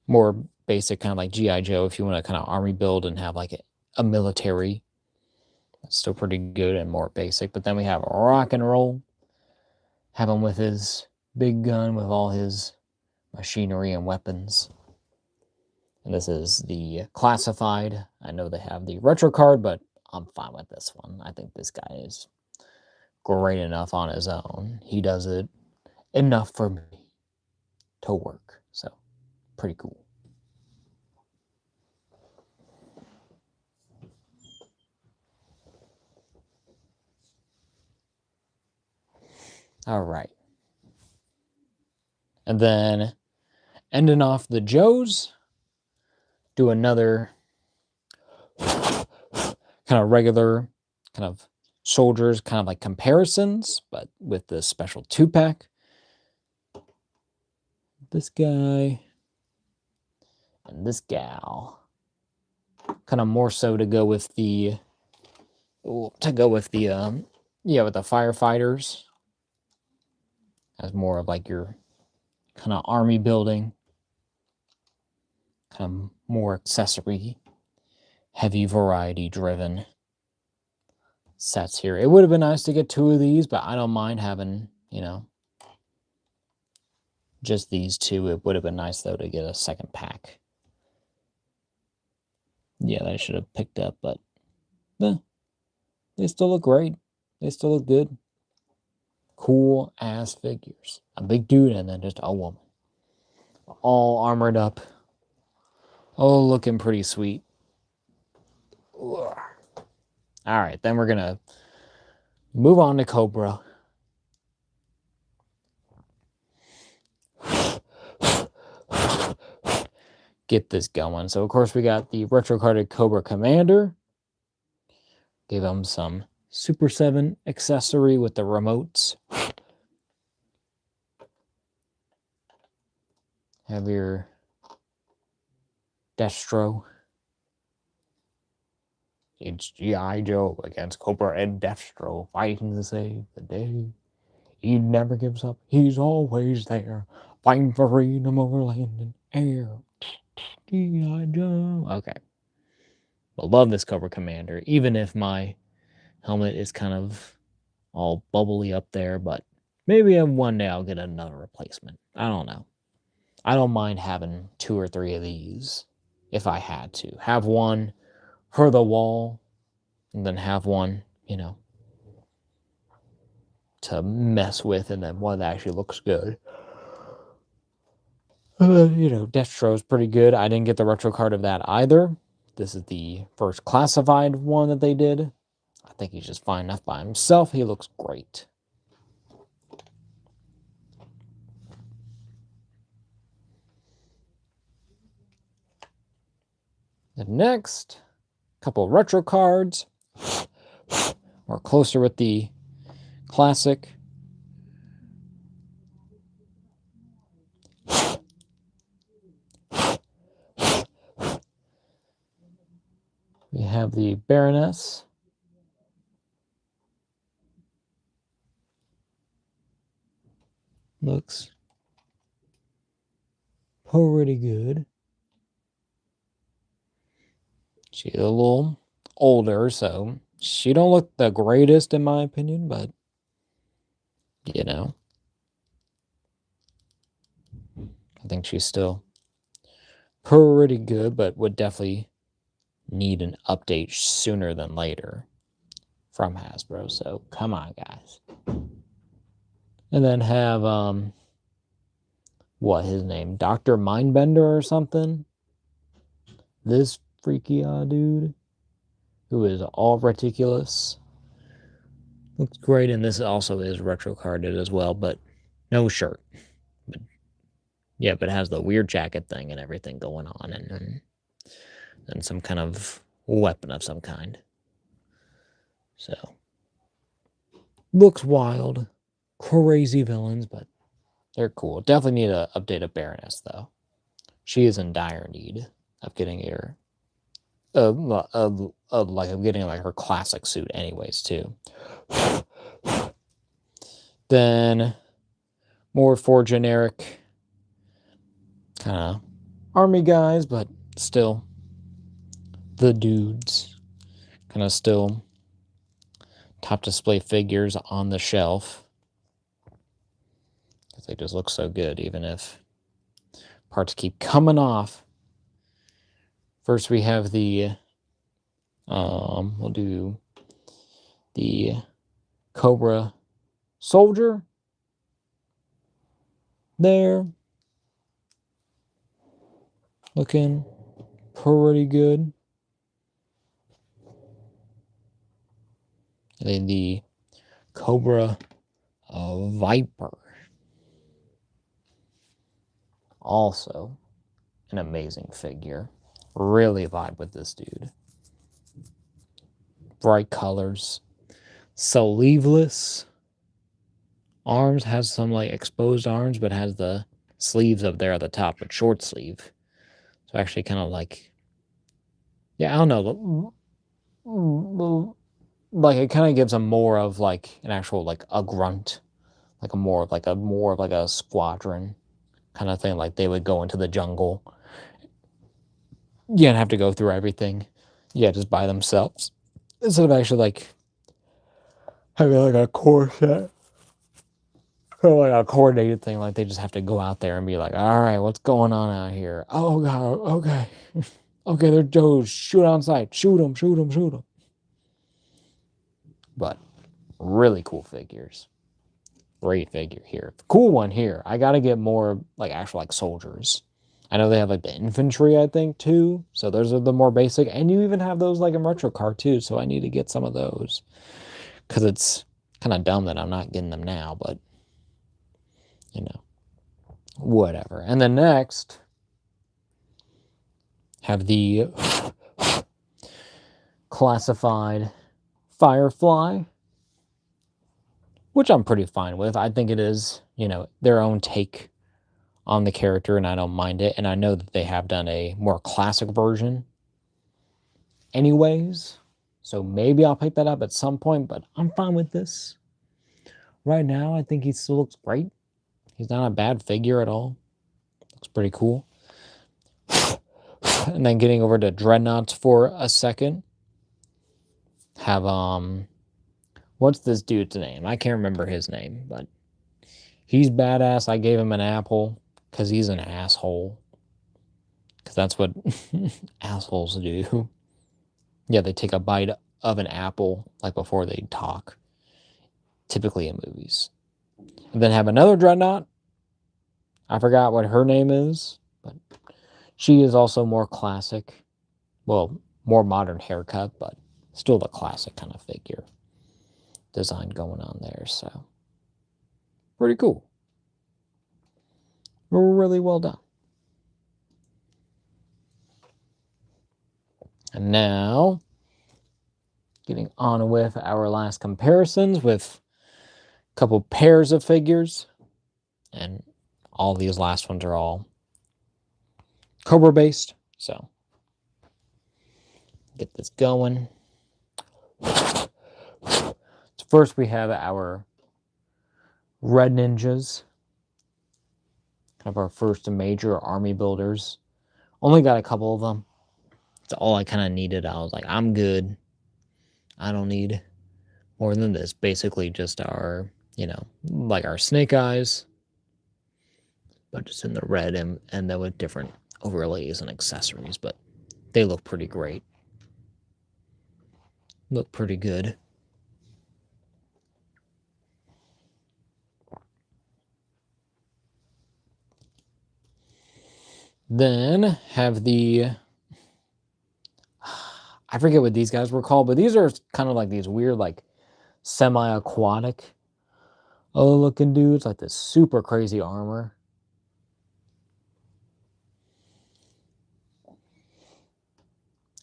Speaker 1: more basic, kind of like G.I. Joe, if you want to kind of army build and have like a military. That's still pretty good and more basic. But then we have Rock and Roll. Have him with his big gun with all his machinery and weapons. And this is the classified. I know they have the retro card, but I'm fine with this one. I think this guy is great enough on his own. He does it enough for me to work. So, pretty cool. All right. And then ending off the Joes, do another kind of regular kind of soldiers, kind of like comparisons, but with the special 2-pack. This guy and this gal. Kind of more so to go with the with the firefighters. As more of like your kind of army building, kind of more accessory, heavy variety driven sets here. It would have been nice to get 2 of these, but I don't mind having, just these 2. It would have been nice though to get a second pack. Yeah, that I should have picked up, but they still look great. They still look good. Cool ass figures. A big dude and then just a woman. All armored up. Oh, looking pretty sweet. Ugh. All right, then we're going to move on to Cobra. Get this going. So, of course, we got the retro-carded Cobra Commander. Give him some Super 7 accessory with the remotes. Have your Destro. It's G.I. Joe against Cobra and Destro fighting to save the day. He never gives up. He's always there. Fighting for freedom over land and air. G.I. Joe. Okay. But love this Cobra Commander, even if my helmet is kind of all bubbly up there, but maybe one day I'll get another replacement. I don't know. I don't mind having 2 or 3 of these if I had to. Have one for the wall, and then have one, to mess with, and then one that actually looks good. Destro is pretty good. I didn't get the retro card of that either. This is the first classified one that they did. I think he's just fine enough by himself. He looks great. The next couple of retro cards. We're closer with the classic. We have the Baroness. Looks pretty good. She's a little older, so she don't look the greatest in my opinion, but you know, I think she's still pretty good, but would definitely need an update sooner than later from Hasbro. So come on, guys. And then have what his name? Dr. Mindbender or something? This freaky dude who is all ridiculous. Looks great, and this also is retro carded as well, but no shirt. But yeah, but it has the weird jacket thing and everything going on, and some kind of weapon of some kind. So looks wild, crazy villains, but they're cool. Definitely need to update a Baroness though. She is in dire need of getting her, of getting like her classic suit, anyways too. Then more for generic kind of army guys, but still the dudes. Kind of still top display figures on the shelf. Because they just look so good, even if parts keep coming off. First we have the, we'll do the Cobra Soldier. There. Looking pretty good. And then the Cobra Viper. Also an amazing figure. Really vibe with this dude. Bright colors. Sleeveless. Arms, has some like exposed arms, but has the sleeves up there at the top, but short sleeve. So actually kind of like, yeah, I don't know. Like it kind of gives them more of like an actual like a grunt, like a more of like a squadron kind of thing. Like they would go into the jungle. Yeah, and have to go through everything. Yeah, just by themselves. Instead of actually like having like a core set. Or like a coordinated thing, like they just have to go out there and be like, all right, what's going on out here? Oh, God, okay. Okay, they're Joes. Shoot on sight. Shoot them, shoot them, shoot them. But really cool figures. Great figure here. Cool one here. I got to get more like actual like soldiers. I know they have like the infantry, I think, too. So those are the more basic. And you even have those like in retro card, too. So I need to get some of those. Because it's kind of dumb that I'm not getting them now, but you know, whatever. And then next, have the classified Firefly, which I'm pretty fine with. I think it is, you know, their own take on the character, and I don't mind it. And I know that they have done a more classic version anyways, so maybe I'll pick that up at some point, but I'm fine with this. Right now, I think he still looks great. He's not a bad figure at all. Looks pretty cool. And then getting over to Dreadnoughts for a second. Have, what's this dude's name? I can't remember his name, but he's badass. I gave him an apple because he's an asshole. Because that's what assholes do. Yeah, they take a bite of an apple like before they talk. Typically in movies. And then have another Dreadnought. I forgot what her name is, but she is also more classic. Well, more modern haircut, but still the classic kind of figure design going on there. So pretty cool. Really well done. And now, getting on with our last comparisons with a couple pairs of figures. And all these last ones are all Cobra based. So, get this going. So first we have our Red Ninjas. Kind of our first major army builders. Only got a couple of them. That's all I kind of needed. I was like, I'm good. I don't need more than this. Basically just our, like our snake eyes, but just in the red and then with different overlays and accessories. But they look pretty great. Look pretty good. Then have the, I forget what these guys were called, but these are kind of like these weird, like semi-aquatic looking dudes, like this super crazy armor.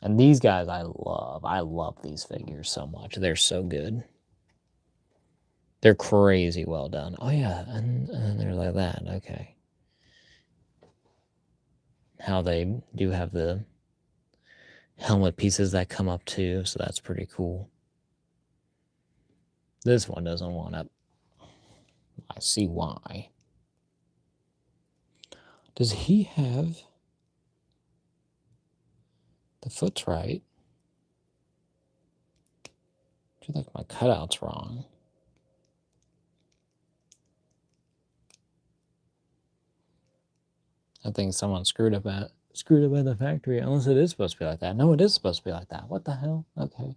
Speaker 1: And these guys I love. I love these figures so much. They're so good. They're crazy well done. Oh yeah, and they're like that. Okay. How they do have the helmet pieces that come up too, so that's pretty cool. This one doesn't want up. I see why. Does he have the foot's right? I feel like my cutout's wrong. I think someone screwed up at the factory, unless it is supposed to be like that. No, it is supposed to be like that. What the hell? Okay.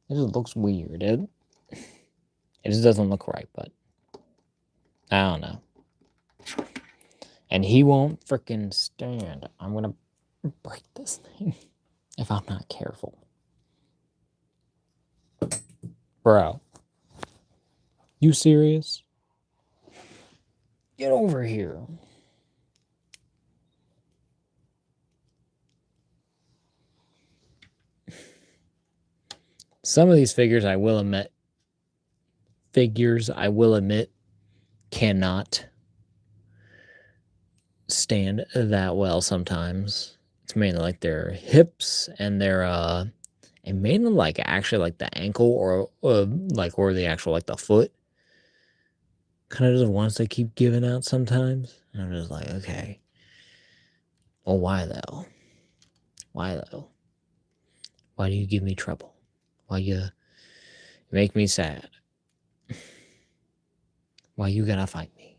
Speaker 1: It just looks weird. It just doesn't look right, but I don't know. And he won't freaking stand. I'm gonna break this thing if I'm not careful. Bro. You serious? Get over here. Some of these figures, I will admit, cannot stand that well sometimes. It's mainly like their hips and their and mainly like actually like the ankle or like or the actual like the foot. Kind of just wants to keep giving out sometimes. And I'm just like, okay. Well, why though? Why though? Why do you give me trouble? Why you make me sad? Why you gotta fight me?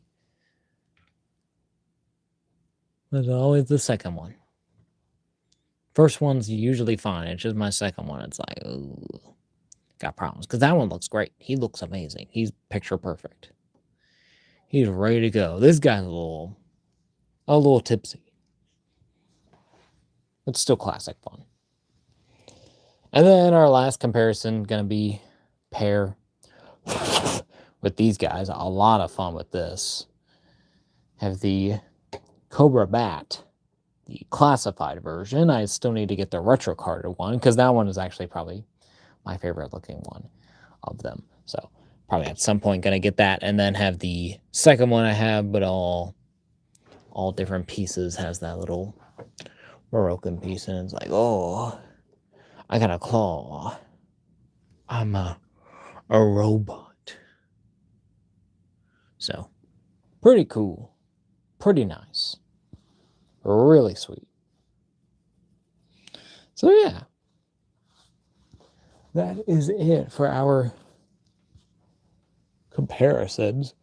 Speaker 1: There's always the second one. First one's usually fine. It's just my second one. It's like, ooh, got problems. Because that one looks great. He looks amazing. He's picture perfect. He's ready to go. This guy's a little tipsy. It's still classic fun. And then our last comparison gonna be pair with these guys. A lot of fun with this. Have the Cobra Bat, the classified version. I still need to get the retro carded one because that one is actually probably my favorite looking one of them. So probably at some point gonna get that, and then have the second one I have, but all different pieces, has that little broken piece, and it's like, oh, I got a claw. I'm a robot. So pretty cool, pretty nice, really sweet. So yeah, that is it for our comparisons.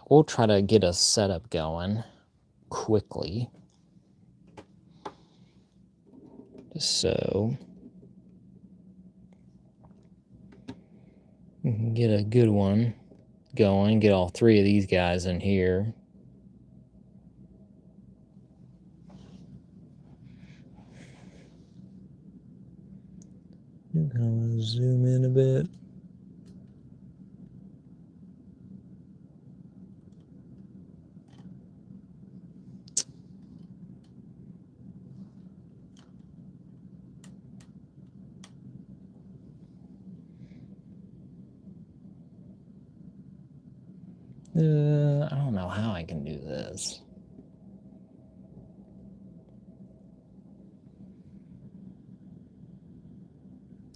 Speaker 1: We'll try to get a setup going quickly, so we can get a good one going, get all three of these guys in here. I'm gonna zoom in a bit. I don't know how I can do this.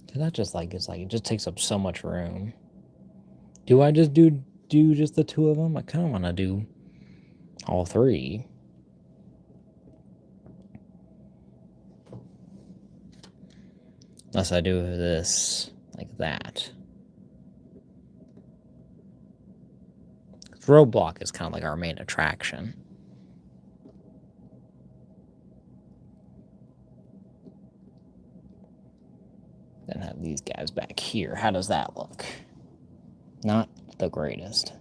Speaker 1: Cause that just like, it's like, it just takes up so much room. Do I just do do just the two of them? I kind of want to do all three. Unless I do this like that. Roadblock is kind of like our main attraction. Then have these guys back here. How does that look? Not the greatest,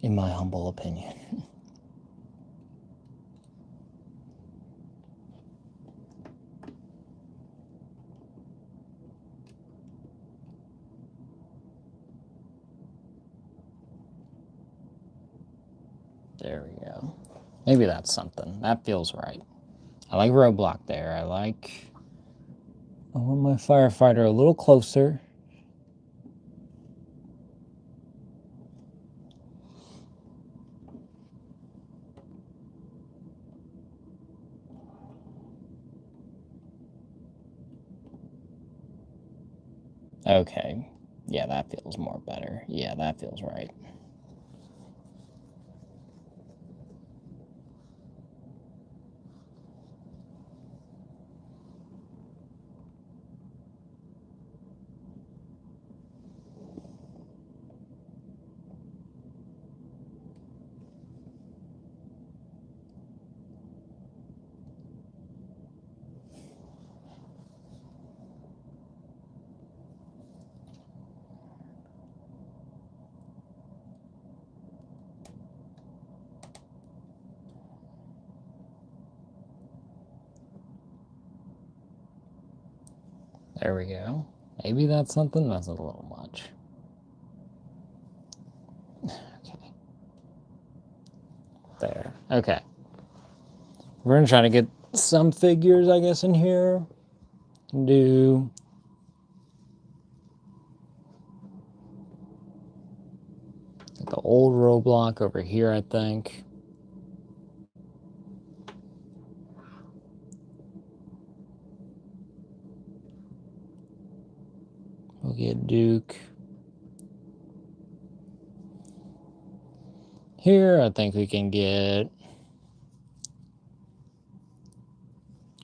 Speaker 1: in my humble opinion. There we go. Maybe that's something. That feels right. I like Roadblock there. I want my firefighter a little closer. Okay. Yeah, that feels more better. Yeah, that feels right. There we go. Maybe that's something. That's a little much. Okay. There. Okay. We're going to try to get some figures, I guess, in here. Do the old Roadblock over here, I think. We'll get Duke. Here, I think we can get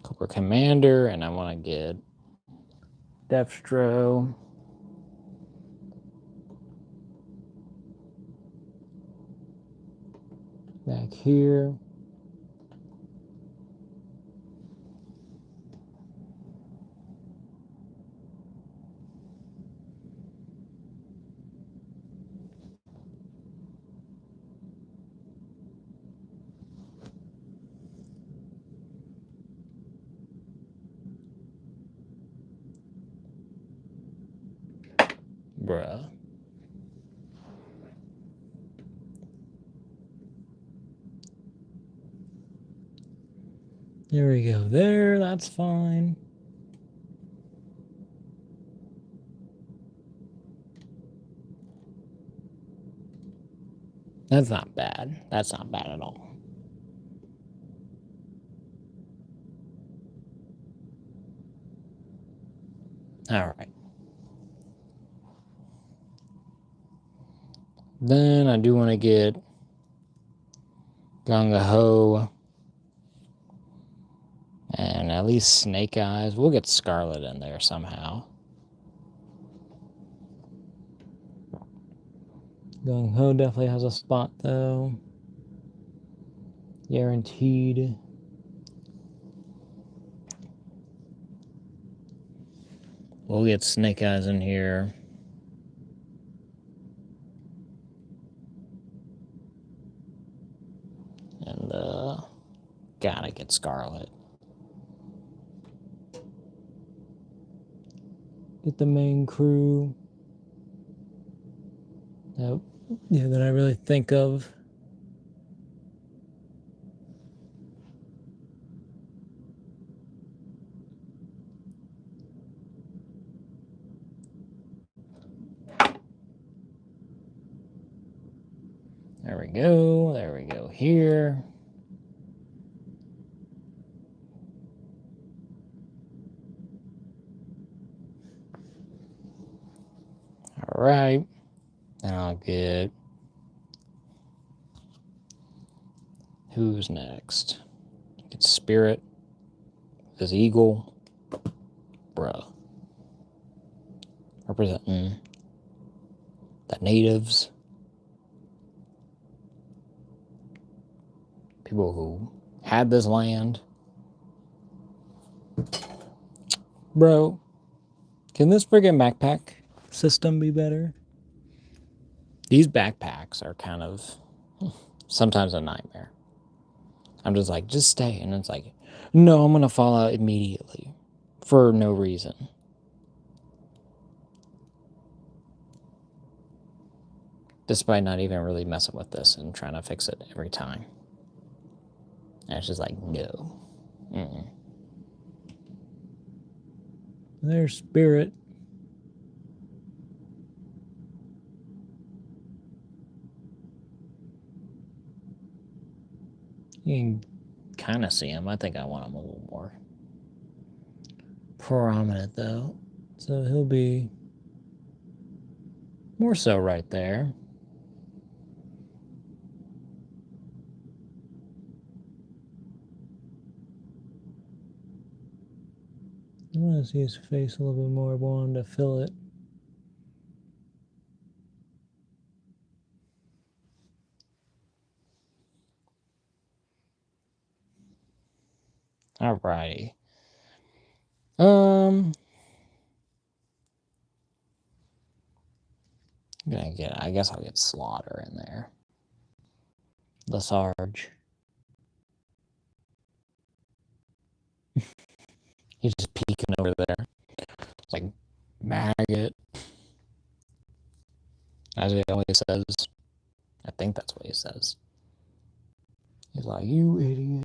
Speaker 1: Cobra Commander, and I want to get Destro. Back here. Bruh. There we go. There, that's fine. That's not bad. That's not bad at all. All right. Then I do want to get Gunga Ho and at least Snake Eyes. We'll get Scarlet in there somehow. Gung Ho definitely has a spot though. Guaranteed. We'll get Snake Eyes in here. And gotta get Scarlet. Get the main crew. Nope. Yeah, that I really think of. There we go. There we go here. All right. And I'll get... Who's next? Get Spirit. This Eagle. Bruh. Representing the natives. People who had this land. Bro, can this friggin' backpack system be better? These backpacks are kind of sometimes a nightmare. I'm just like, just stay. And it's like, no, I'm going to fall out immediately for no reason. Despite not even really messing with this and trying to fix it every time. And it's just like, no. There's Spirit. You can kind of see him. I think I want him a little more prominent, though. So he'll be more so right there. I want to see his face a little bit more. I want him to fill it. Alrighty. I guess I'll get Slaughter in there. The Sarge. He's just peeking over there. It's like maggot. As he always says. I think that's what he says. He's like, you idiot.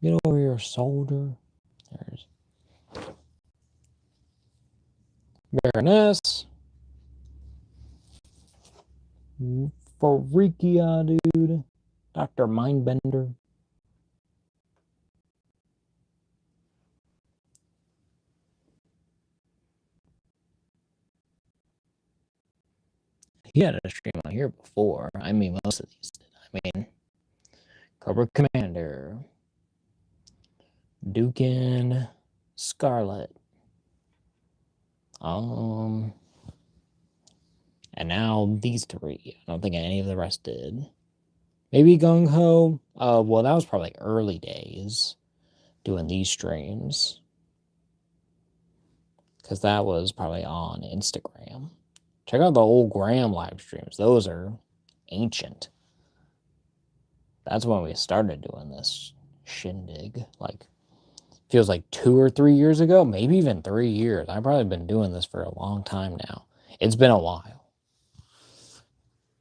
Speaker 1: Get over here, soldier. There's Baroness. Freakia, dude. Dr. Mindbender. He had a stream on here before. I mean, most of these did. I mean, Cobra Commander. Dukin. Scarlet. And now these three. I don't think any of the rest did. Maybe Gung Ho. Well, that was probably early days doing these streams. Because that was probably on Instagram. Check out the old Graham live streams. Those are ancient. That's when we started doing this shindig. Like, feels like 2 or 3 years ago. Maybe even 3 years. I've probably been doing this for a long time now. It's been a while.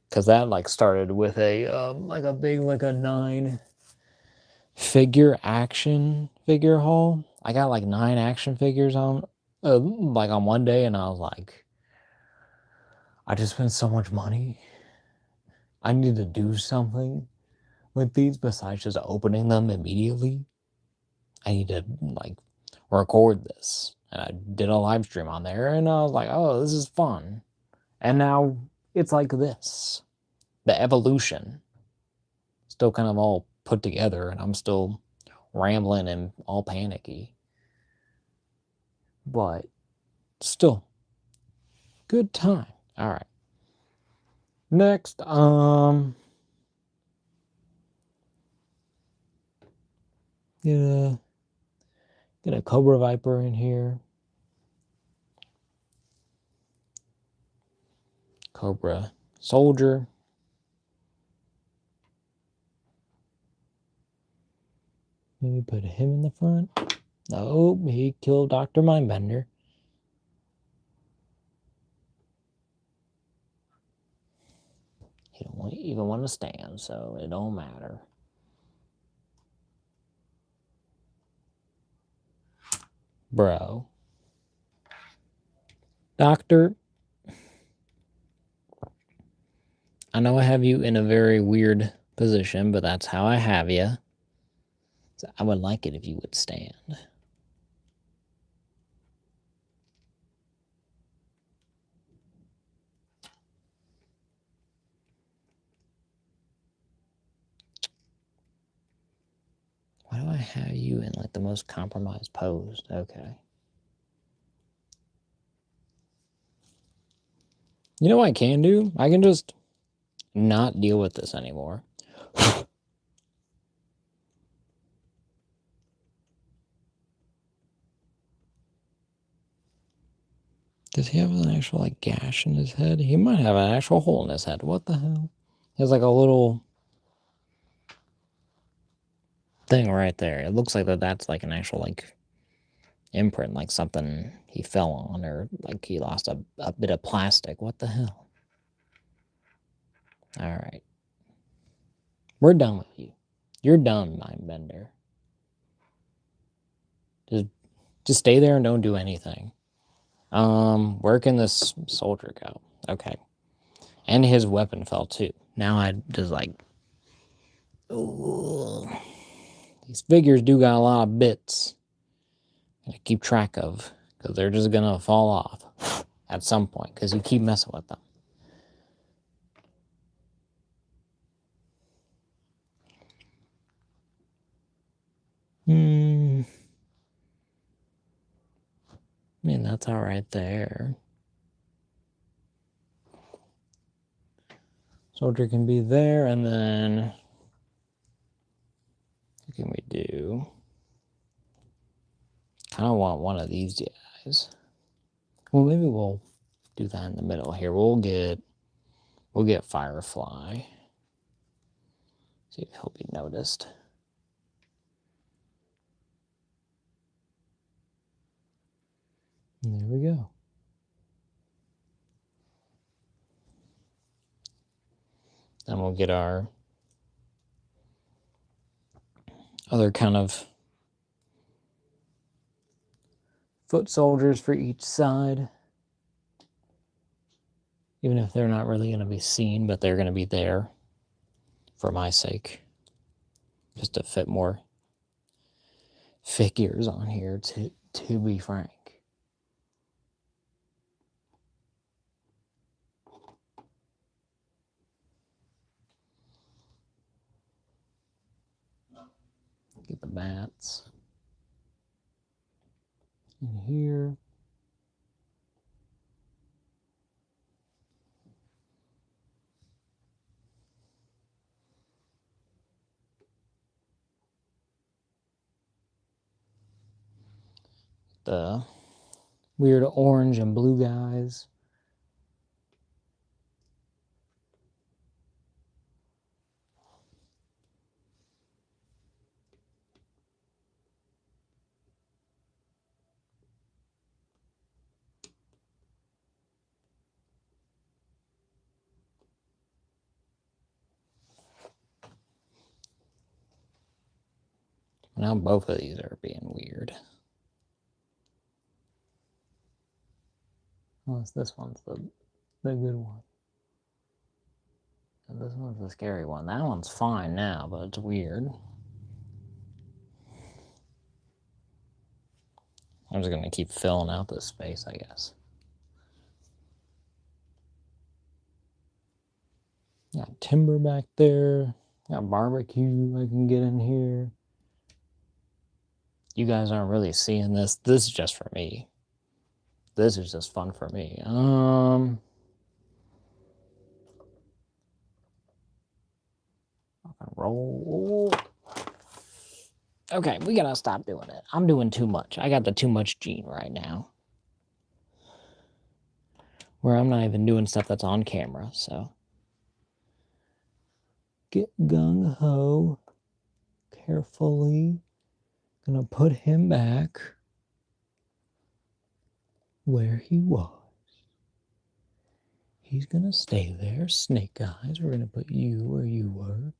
Speaker 1: Because that like started with a like a big like a 9-figure action figure haul. I got like 9 action figures on like on one day, and I was like, I just spent so much money. I need to do something with these besides just opening them immediately. I need to like record this, and I did a live stream on there, and I was like, oh, this is fun. And now it's like this. The evolution still kind of all put together, and I'm still rambling and all panicky. But still, good time. All right. Next, get a Cobra Viper in here. Cobra Soldier. Maybe put him in the front. Oh, he killed Dr. Mindbender. He don't even want to stand, so it don't matter. Bro. Doctor, I know I have you in a very weird position, but that's how I have you. So I would like it if you would stand. have you in like the most compromised pose? Okay. You know what I can do? I can just not deal with this anymore. Does he have an actual like gash in his head? He might have an actual hole in his head. What the hell? He has like a little thing right there. It looks like that's like an actual like imprint, like something he fell on, or like he lost a bit of plastic. What the hell? All right. We're done with you. You're done, Mindbender. Just stay there and don't do anything. Where can this soldier go? Okay. And his weapon fell too. Now I just like, ooh, these figures do got a lot of bits to keep track of, because they're just gonna fall off at some point because you keep messing with them. I mean, that's all right there. Soldier can be there, and then what can we do? Kind of want one of these guys. Well, maybe we'll do that in the middle here. We'll get Firefly. See if he'll be noticed. And there we go. Then we'll get our other kind of foot soldiers for each side. Even if they're not really going to be seen, but they're going to be there for my sake. Just to fit more figures on here, to be frank. Get the bats in here. The weird orange and blue guys. Now both of these are being weird. Unless this one's the good one. And this one's the scary one. That one's fine now, but it's weird. I'm just going to keep filling out this space, I guess. Got timber back there. Got barbecue I can get in here. You guys aren't really seeing this. This is just for me. This is just fun for me. Roll. Okay, we gotta stop doing it. I'm doing too much. I got the too much gene right now. Where I'm not even doing stuff that's on camera, so. Get gung-ho. Carefully. Gonna put him back where he was. He's gonna stay there. Snake Eyes, we're gonna put you where you were.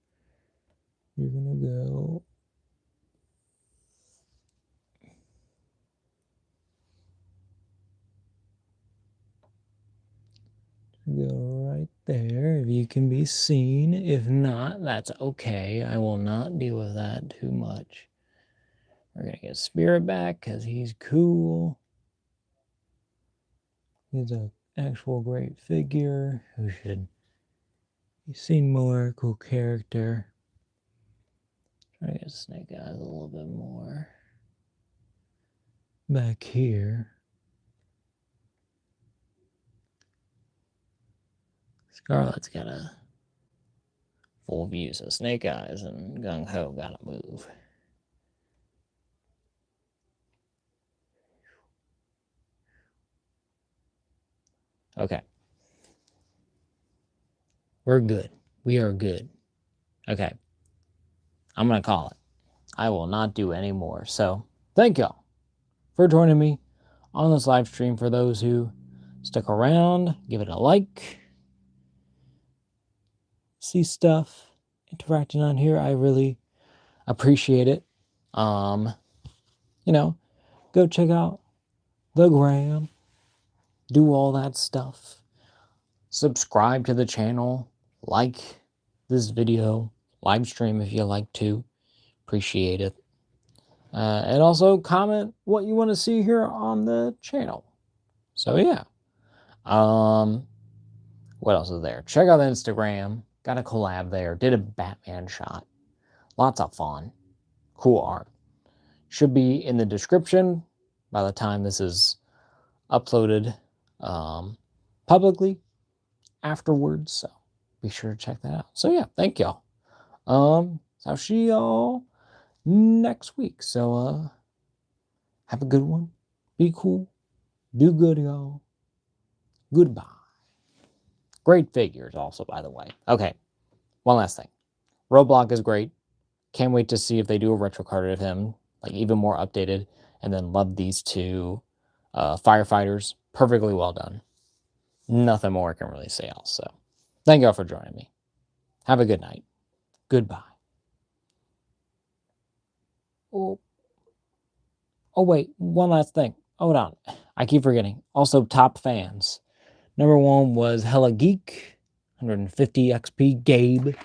Speaker 1: You're gonna go. Go right there if you can be seen. If not, that's okay. I will not deal with that too much. We're gonna get Spirit back because he's cool. He's an actual great figure who should be seen more. Cool character. Try to get Snake Eyes a little bit more back here. Scarlet's got a full view, so Snake Eyes and Gung Ho gotta move. Okay. We're good. We are good. Okay. I'm going to call it. I will not do any more. So, thank y'all for joining me on this live stream. For those who stuck around, give it a like. See stuff interacting on here. I really appreciate it. You know, go check out the gram. Do all that stuff. Subscribe to the channel. Like this video. Live stream if you like to. Appreciate it. And also comment what you want to see here on the channel. So yeah. What else is there? Check out the Instagram. Got a collab there. Did a Batman shot. Lots of fun. Cool art. Should be in the description by the time this is uploaded publicly afterwards. So be sure to check that out. So yeah, thank y'all. So I'll see y'all next week. So have a good one. Be cool. Do good, y'all. Goodbye. Great figures also, by the way. Okay, one last thing. Roadblock is great. Can't wait to see if they do a retro card of him, like even more updated. And then love these two Firefighters. Perfectly well done. Nothing more I can really say else. So thank y'all for joining me. Have a good night. Goodbye. Oh wait, one last thing. Hold on. I keep forgetting. Also, top fans. Number 1 was Hella Geek, 150 XP. Gabe,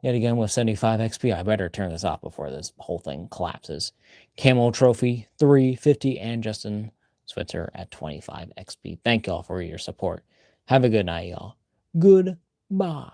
Speaker 1: yet again with 75 XP. I better turn this off before this whole thing collapses. Camel Trophy, 350. And Justin Switzer at 25 XP. Thank y'all for your support. Have a good night, y'all. Goodbye.